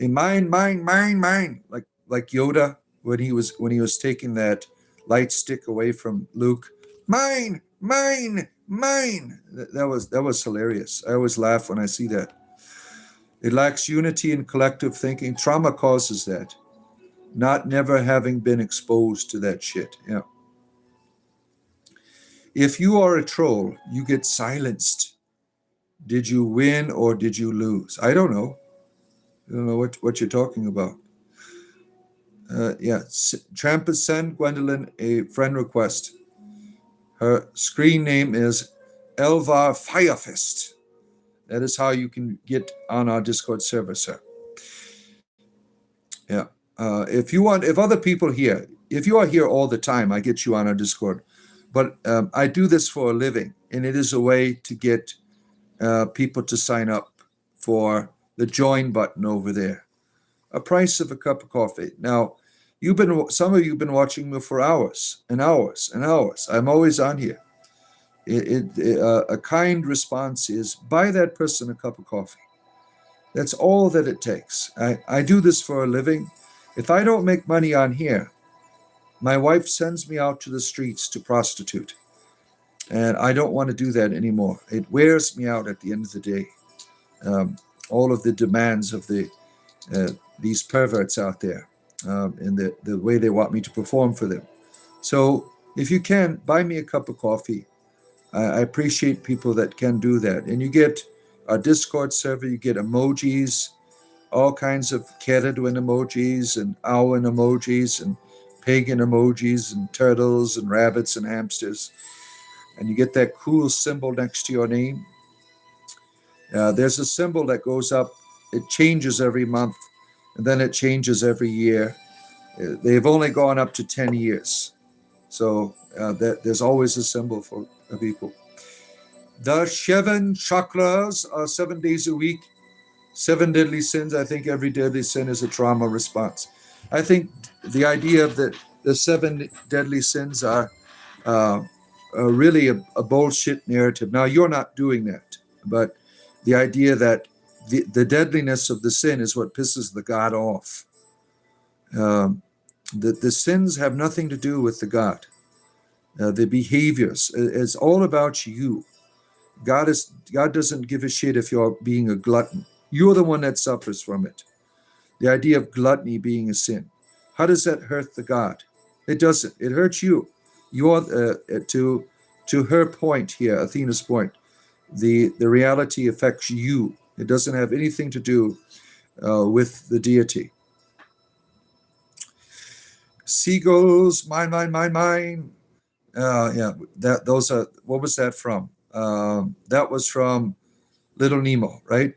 a mine, like Yoda when he was taking that light stick away from Luke. Mine. That was hilarious. I always laugh when I see that. It lacks unity and collective thinking. Trauma causes that. Not never having been exposed to that shit. Yeah. If you are a troll, you get silenced. Did you win or did you lose? I don't know. I don't know what you're talking about. Yeah. Trampus send Gwendolyn a friend request. Her screen name is Elvar Firefist. That is how you can get on our Discord server, sir. Yeah. If other people here, if you are here all the time, I get you on our Discord. But I do this for a living, and it is a way to get people to sign up for the join button over there. A price of a cup of coffee. Now, some of you have been watching me for hours and hours and hours. I'm always on here. A kind response is buy that person a cup of coffee. That's all that it takes. I do this for a living. If I don't make money on here, my wife sends me out to the streets to prostitute. And I don't want to do that anymore. It wears me out at the end of the day. All of the demands of these perverts out there and the way they want me to perform for them. So if you can, buy me a cup of coffee. I appreciate people that can do that. And you get a Discord server, you get emojis, all kinds of Keradwin emojis and Awen emojis and pagan emojis and turtles and rabbits and hamsters. And you get that cool symbol next to your name. There's a symbol that goes up. It changes every month, and then it changes every year. They've only gone up to 10 years. So there's always a symbol for people. The Seven chakras are 7 days a week. 7 deadly sins. I think every deadly sin is a trauma response. I think the idea of the 7 deadly sins are really a bullshit narrative. Now, you're not doing that, but the idea that the deadliness of the sin is what pisses the God off. The sins have nothing to do with the God. The behaviors, it's all about you. God doesn't give a shit if you're being a glutton. You're the one that suffers from it. The idea of gluttony being a sin. How does that hurt the God? It doesn't. It hurts you. You're to her point here, Athena's point. The reality affects you. It doesn't have anything to do with the deity. Seagulls, mine. Yeah, those are. What was that from? That was from Little Nemo, right?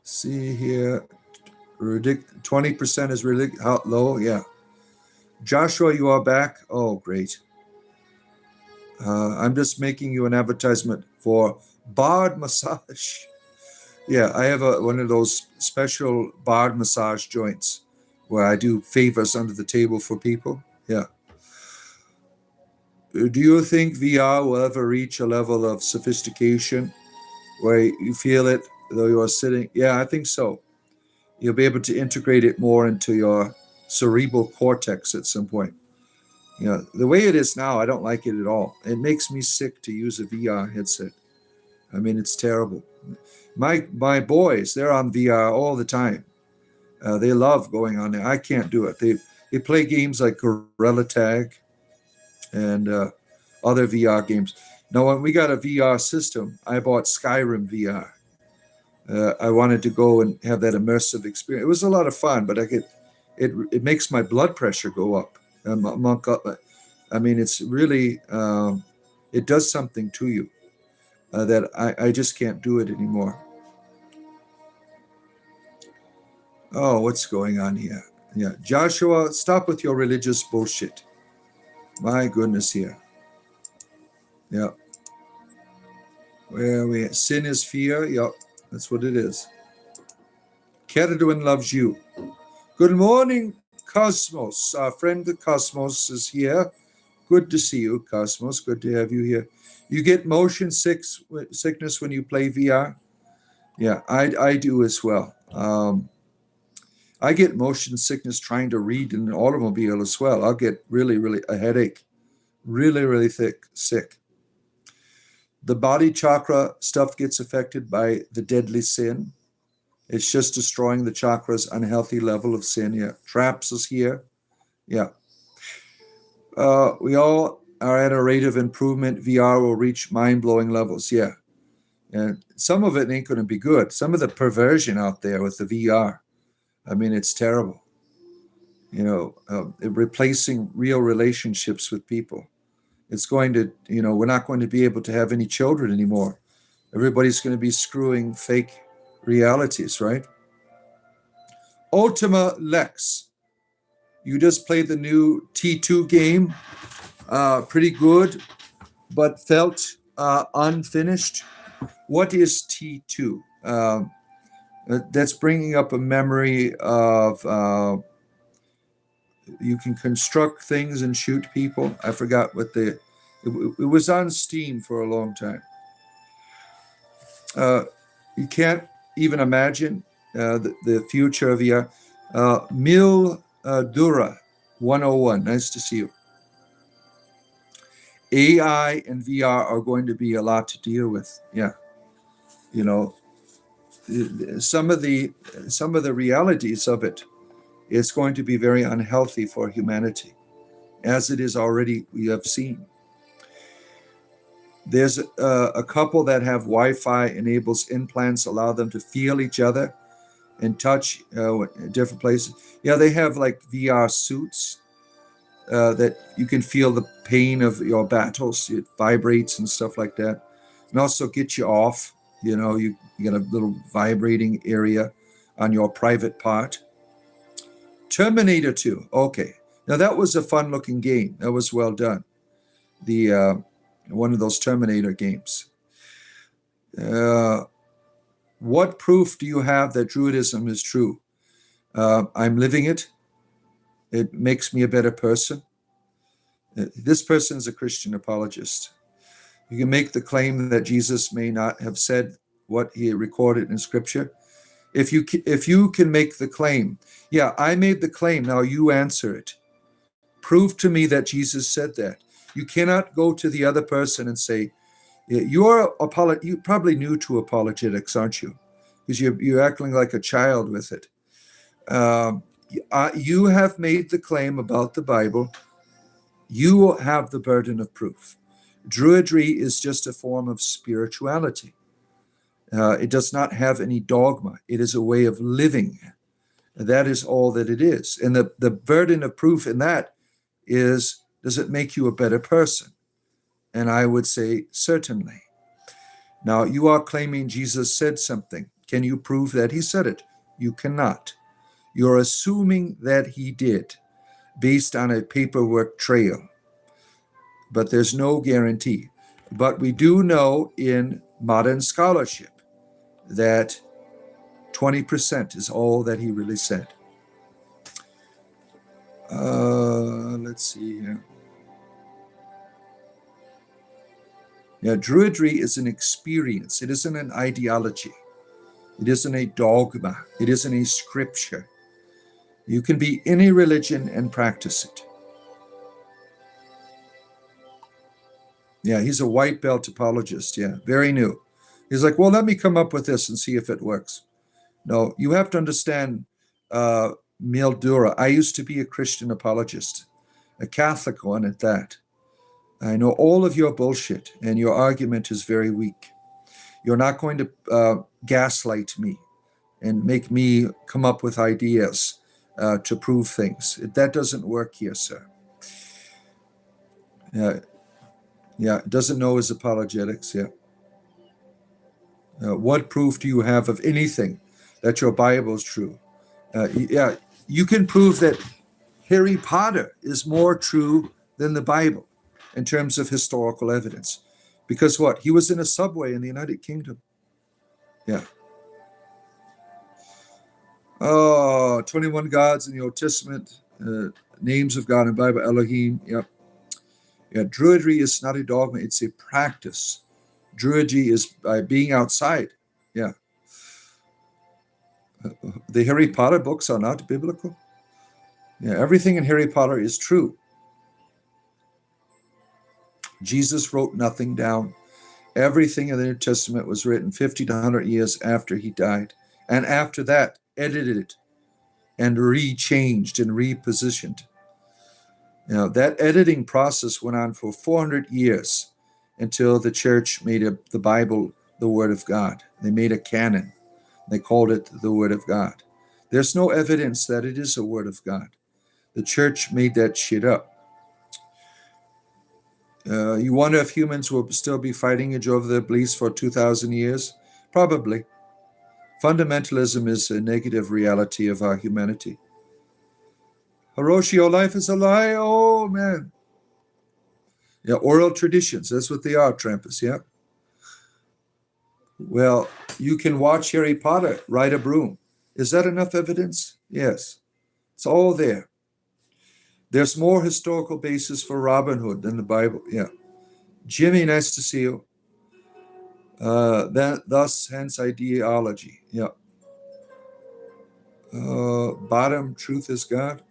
See here, 20% is really how low. Yeah, Joshua, you are back. Oh, great. I'm just making you an advertisement for Bard Massage. Yeah, I have one of those special Bard massage joints where I do favors under the table for people. Yeah. Do you think VR will ever reach a level of sophistication where you feel it though you are sitting? Yeah, I think so. You'll be able to integrate it more into your cerebral cortex at some point. The way it is now, I don't like it at all. It makes me sick to use a VR headset. I mean, it's terrible. My boys, they're on VR all the time. They love going on there. I can't do it. They play games like Gorilla Tag and other VR games. Now, when we got a VR system, I bought Skyrim VR. I wanted to go and have that immersive experience. It was a lot of fun, but it makes my blood pressure go up. I mean, it's really it does something to you that I just can't do it anymore. Oh, what's going on here? Yeah, Joshua, stop with your religious bullshit. My goodness, here. Yeah. Where we sin is fear. Yep, that's what it is. Keradwin loves you. Good morning, Cosmos. Our friend the Cosmos is here. Good to see you, Cosmos. Good to have you here. You get motion sickness when you play VR? Yeah, I do as well. I get motion sickness trying to read in an automobile as well. I'll get really a headache, really sick. The body chakra stuff gets affected by the deadly sin. It's just destroying the chakra's unhealthy level of sin. Yeah, traps us here. Yeah. We all are at a rate of improvement. VR will reach mind-blowing levels. Yeah. And some of it ain't going to be good. Some of the perversion out there with the VR, I mean, it's terrible. You know, replacing real relationships with people. It's going to, you know, we're not going to be able to have any children anymore. Everybody's going to be screwing fake realities, right? Ultima Lex. You just played the new T2 game. Pretty good, but felt unfinished. What is T2? That's bringing up a memory of you can construct things and shoot people. I forgot what it was on Steam for a long time. You can't even imagine the future of VR. Mil Dura 101, nice to see you. AI and VR are going to be a lot to deal with. Yeah, you know, some of the realities of it. It's going to be very unhealthy for humanity, as it is already. We have seen. There's a couple that have Wi-Fi enables implants, allow them to feel each other and touch different places. Yeah, they have like VR suits that you can feel the pain of your battles. It vibrates and stuff like that, and also get you off. You know, you get a little vibrating area on your private part. Terminator 2. Okay, now that was a fun-looking game. That was well done. The one of those Terminator games. What proof do you have that Druidism is true? I'm living it. It makes me a better person. This person is a Christian apologist. You can make the claim that Jesus may not have said what he recorded in Scripture. If you can make the claim, yeah, I made the claim, now you answer it. Prove to me that Jesus said that. You cannot go to the other person and say, you're probably new to apologetics, aren't you? Because you're acting like a child with it. You have made the claim about the Bible. You have the burden of proof. Druidry is just a form of spirituality. It does not have any dogma. It is a way of living. That is all that it is. And the burden of proof in that is, does it make you a better person? And I would say, certainly. Now, you are claiming Jesus said something. Can you prove that he said it? You cannot. You're assuming that he did, based on a paperwork trail. But there's no guarantee. But we do know in modern scholarship that 20% is all that he really said. Let's see here. Yeah, Druidry is an experience. It isn't an ideology. It isn't a dogma. It isn't a scripture. You can be any religion and practice it. Yeah, he's a white belt apologist. Yeah, very new. He's like, well, let me come up with this and see if it works. No, you have to understand, Mildura. I used to be a Christian apologist, a Catholic one at that. I know all of your bullshit, and your argument is very weak. You're not going to gaslight me and make me come up with ideas to prove things. That doesn't work here, sir. Yeah, doesn't know his apologetics. Yeah. What proof do you have of anything that your Bible is true? Yeah, you can prove that Harry Potter is more true than the Bible in terms of historical evidence. Because what? He was in a subway in the United Kingdom. Yeah. Oh, 21 gods in the Old Testament, names of God in the Bible, Elohim. Yep. Yeah, Druidry is not a dogma, it's a practice. Druidry is by being outside. Yeah. The Harry Potter books are not biblical. Yeah, everything in Harry Potter is true. Jesus wrote nothing down. Everything in the New Testament was written 50 to 100 years after he died. And after that, edited and rechanged and repositioned. That editing process went on for 400 years until the church made the Bible the Word of God. They made a canon. They called it the Word of God. There's no evidence that it is a Word of God. The church made that shit up. You wonder if humans will still be fighting each over their beliefs for 2,000 years? Probably. Fundamentalism is a negative reality of our humanity. Hiroshi, your life is a lie? Oh, man. Yeah, oral traditions. That's what they are, Trampus, yeah? Well, you can watch Harry Potter ride a broom. Is that enough evidence? Yes. It's all there. There's more historical basis for Robin Hood than the Bible. Yeah. Jimmy, nice to see you. Thus, hence ideology. Yeah. Bottom, truth is God.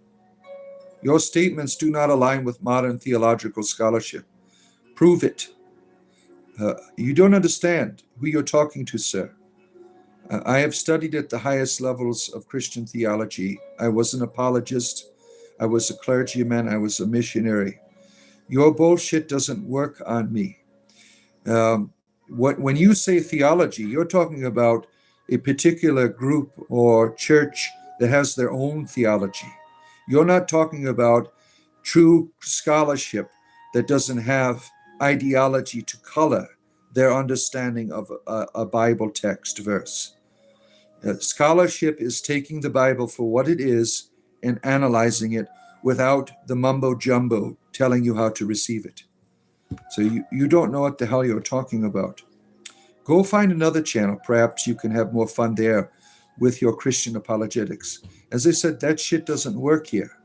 Your statements do not align with modern theological scholarship. Prove it. You don't understand who you're talking to, sir. I have studied at the highest levels of Christian theology. I was an apologist. I was a clergyman. I was a missionary. Your bullshit doesn't work on me. When you say theology, you're talking about a particular group or church that has their own theology. You're not talking about true scholarship that doesn't have ideology to color their understanding of a Bible text verse. Scholarship is taking the Bible for what it is and analyzing it without the mumbo jumbo telling you how to receive it. So you don't know what the hell you're talking about. Go find another channel. Perhaps you can have more fun there with your Christian apologetics. As I said, that shit doesn't work here.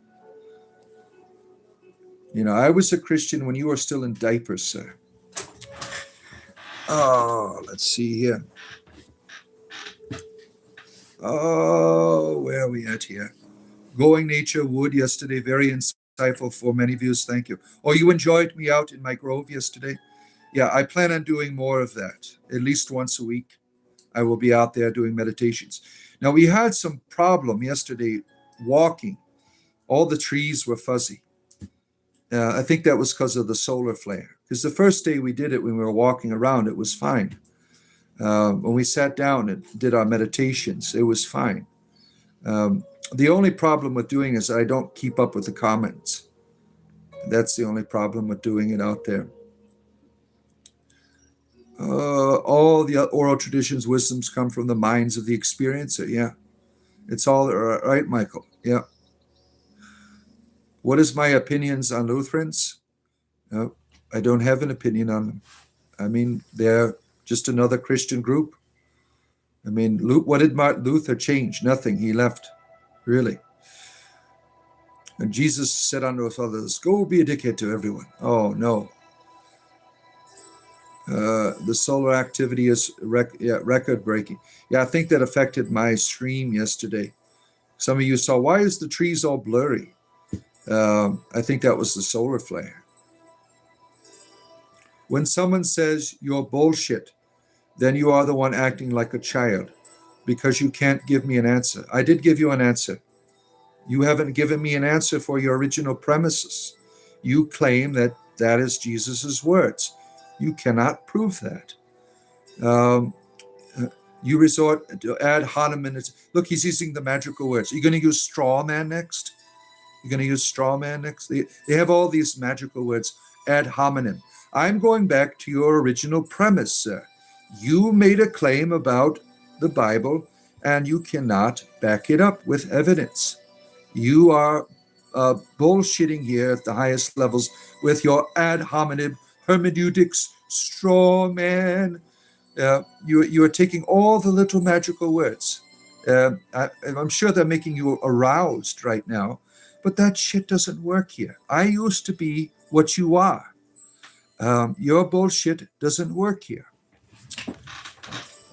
I was a Christian when you were still in diapers, sir. Oh, let's see here. Oh, where are we at here? Going Nature Wood yesterday, very insightful for many views. Thank you. Oh, you enjoyed me out in my grove yesterday? Yeah, I plan on doing more of that, at least once a week. I will be out there doing meditations. Now, we had some problem yesterday walking. All the trees were fuzzy. I think that was because of the solar flare. Because the first day we did it, when we were walking around, it was fine. When we sat down and did our meditations, it was fine. The only problem with doing is I don't keep up with the comments. That's the only problem with doing it out there. All the oral traditions, wisdoms come from the minds of the experiencer. Yeah. It's all right, Michael. Yeah. What is my opinions on Lutherans? I don't have an opinion on them. I mean, they're just another Christian group. I mean, what did Martin Luther change? Nothing. He left, really. And Jesus said unto his others, go be a dickhead to everyone. Oh, no. The solar activity is record-breaking. Yeah, I think that affected my stream yesterday. Some of you saw, why is the trees all blurry? I think that was the solar flare. When someone says you're bullshit, then you are the one acting like a child because you can't give me an answer. I did give you an answer. You haven't given me an answer for your original premises. You claim that that is Jesus's words. You cannot prove that. Um, you resort to ad hominem. Look, he's using the magical words. Are you going to use straw man next? You're going to use straw man next? They have all these magical words, ad hominem. I'm going back to your original premise, sir. You made a claim about the Bible, and you cannot back it up with evidence. You are bullshitting here at the highest levels with your ad hominem hermeneutics, straw man. You are taking all the little magical words. I'm sure they're making you aroused right now, but that shit doesn't work here. I used to be what you are. Your bullshit doesn't work here.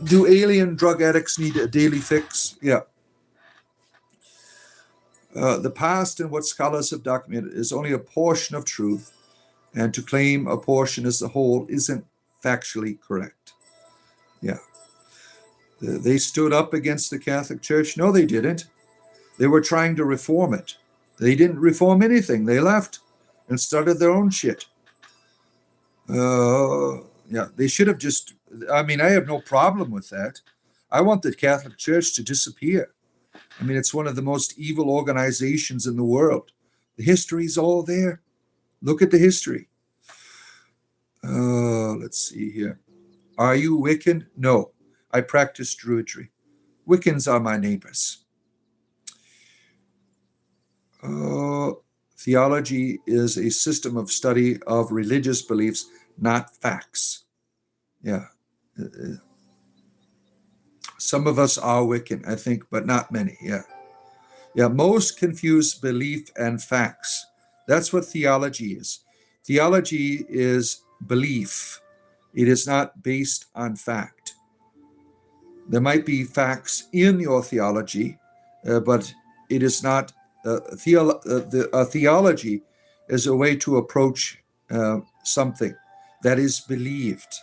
Do alien drug addicts need a daily fix? Yeah. The past and what scholars have documented is only a portion of truth, and to claim a portion as the whole isn't factually correct. Yeah. They stood up against the Catholic Church? No, they didn't. They were trying to reform it. They didn't reform anything. They left and started their own shit. Yeah, they should have just, I mean, I have no problem with that. I want the Catholic Church to disappear. I mean, it's one of the most evil organizations in the world. The history's all there. Look at the history. Let's see here. Are you Wiccan? No, I practice Druidry. Wiccans are my neighbors. Theology is a system of study of religious beliefs, not facts. Yeah. Some of us are Wiccan, I think, but not many. Yeah. Yeah, most confuse belief and facts. That's what theology is. Theology is belief. It is not based on fact. There might be facts in your theology, but it is not. Theology is a way to approach something that is believed.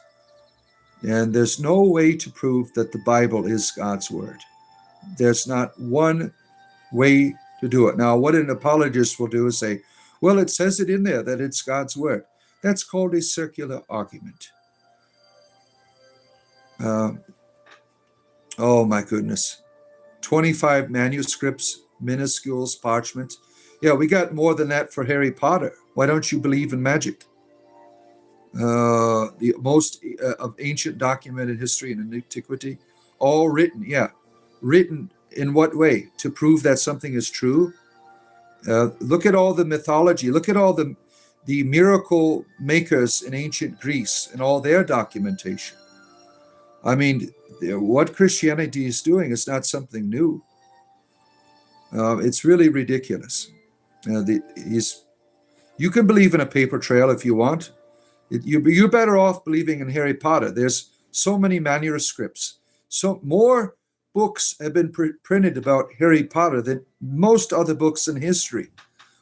And there's no way to prove that the Bible is God's word. There's not one way to do it. Now, what an apologist will do is say, well, it says it in there that it's God's word. That's called a circular argument. Oh, my goodness. 25 manuscripts, minuscules, parchment. Yeah, we got more than that for Harry Potter. Why don't you believe in magic? The most of ancient documented history and antiquity, all written. Yeah, written in what way? To prove that something is true? Look at all the mythology. Look at all the miracle makers in ancient Greece and all their documentation. I mean, what Christianity is doing is not something new. It's really ridiculous. You can believe in a paper trail if you want. You're better off believing in Harry Potter. There's so many manuscripts. So more books have been printed about Harry Potter than most other books in history.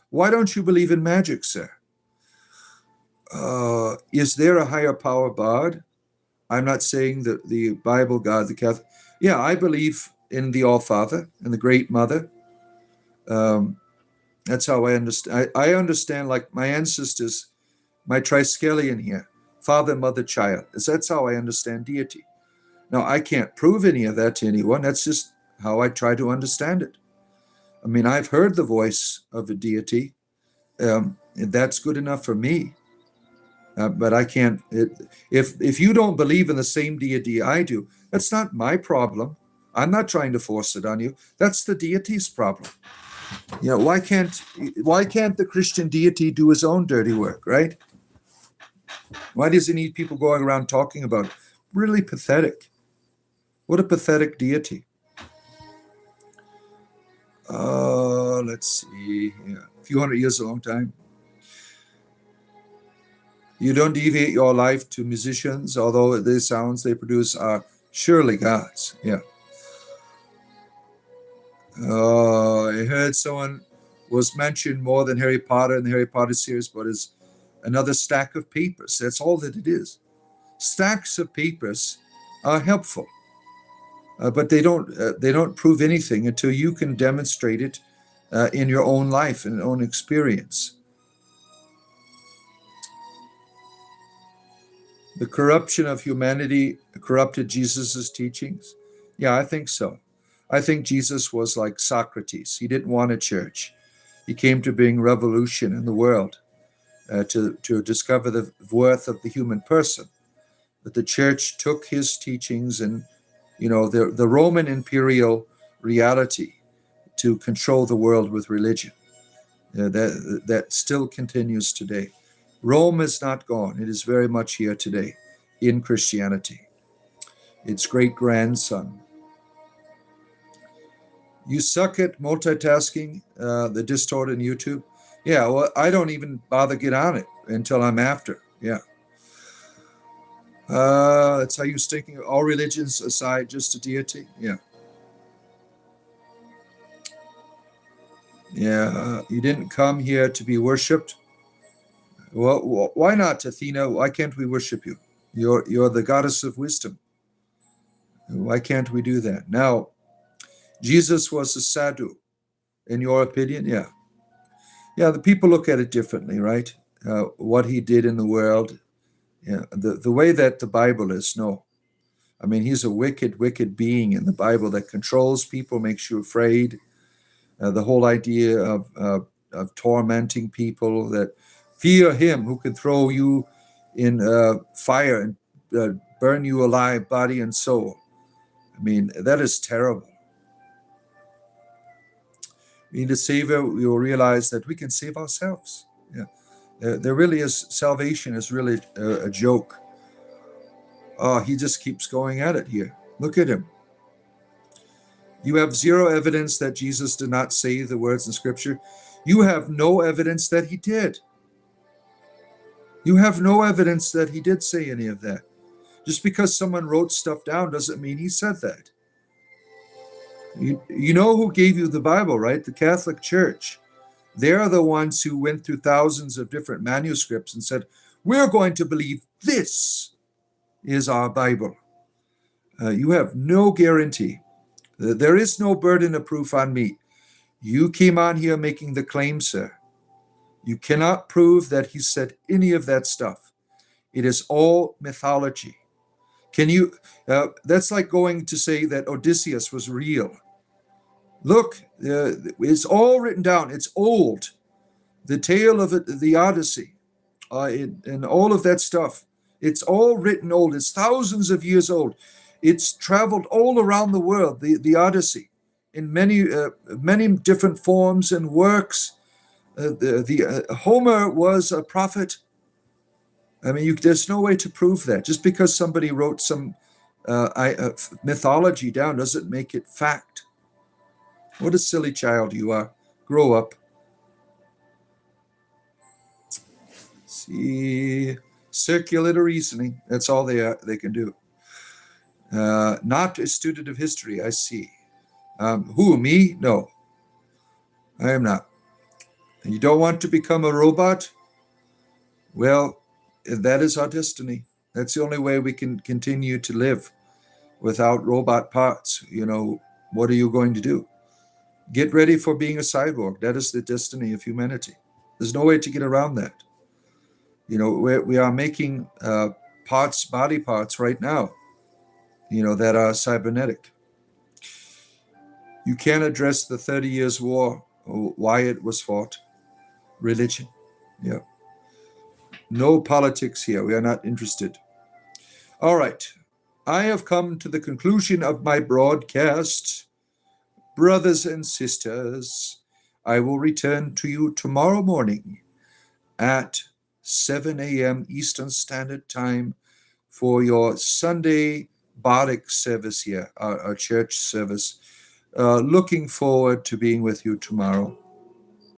Why don't you believe in magic, sir? Is there a higher power, Bard? I'm not saying that the Bible, God, the Catholic. Yeah, I believe in the All-Father and the Great Mother. That's how I understand. I understand, like my ancestors, my triskelion here, Father, Mother, Child. That's how I understand deity. Now, I can't prove any of that to anyone. That's just how I try to understand it. I mean, I've heard the voice of a deity. And that's good enough for me. But I can't. If you don't believe in the same deity I do, that's not my problem. I'm not trying to force it on you. That's the deity's problem. You know, why can't the Christian deity do his own dirty work, right? Why does he need people going around talking about it? Really pathetic. What a pathetic deity. Let's see. Yeah, a few hundred years is a long time. You don't deviate your life to musicians, although the sounds they produce are surely God's. Yeah. I heard someone was mentioned more than Harry Potter in the Harry Potter series, but is another stack of papers. That's all that it is. Stacks of papers are helpful, but they don't prove anything until you can demonstrate it in your own life and own experience. The corruption of humanity corrupted Jesus' teachings? Yeah, I think so. I think Jesus was like Socrates. He didn't want a church. He came to bring revolution in the world, to discover the worth of the human person. But the church took his teachings and, the Roman imperial reality to control the world with religion. That still continues today. Rome is not gone. It is very much here today in Christianity. Its great-grandson. You suck at multitasking, the distort in YouTube? Yeah, well, I don't even bother get on it until I'm after. Yeah. That's how you sticking all religions aside, just a deity? Yeah. Yeah, you didn't come here to be worshipped. Well, why not, Athena? Why can't we worship you? You're the goddess of wisdom. Why can't we do that? Now, Jesus was a sadhu, in your opinion? Yeah. Yeah, the people look at it differently, right? What he did in the world. Yeah, the way that the Bible is, no. I mean, he's a wicked, wicked being in the Bible that controls people, makes you afraid. The whole idea of tormenting people, that fear him who can throw you in fire and burn you alive, body and soul. I mean, that is terrible. We need a savior. We will realize that we can save ourselves. Yeah, there really is, salvation is really a joke. Oh, he just keeps going at it here. Look at him. You have zero evidence that Jesus did not say the words in Scripture. You have no evidence that he did. You have no evidence that he did say any of that. Just because someone wrote stuff down doesn't mean he said that. You know who gave you the Bible, right? The Catholic Church. They're the ones who went through thousands of different manuscripts and said, we're going to believe this is our Bible. You have no guarantee. There is no burden of proof on me. You came on here making the claim, sir. You cannot prove that he said any of that stuff. It is all mythology. Can you, that's like going to say that Odysseus was real. Look, it's all written down. It's old. The tale of it, the Odyssey, and all of that stuff. It's all written old. It's thousands of years old. It's traveled all around the world, the Odyssey, in many different forms and works. Homer was a prophet. I mean, there's no way to prove that. Just because somebody wrote some mythology down doesn't make it fact. What a silly child you are. Grow up. Let's see. Circular reasoning. That's all they can do. Not a student of history, I see. Who, me? No. I am not. And you don't want to become a robot? Well, that is our destiny. That's the only way we can continue to live without robot parts. What are you going to do? Get ready for being a cyborg. That is the destiny of humanity. There's no way to get around that. We are making body parts right now, that are cybernetic. You can't address the 30 Years' War, or why it was fought. Religion. Yeah. No politics here. We are not interested. All right. I have come to the conclusion of my broadcast. Brothers and sisters, I will return to you tomorrow morning at 7 a.m. Eastern Standard Time for your Sunday Bardic service here, our church service. Looking forward to being with you tomorrow.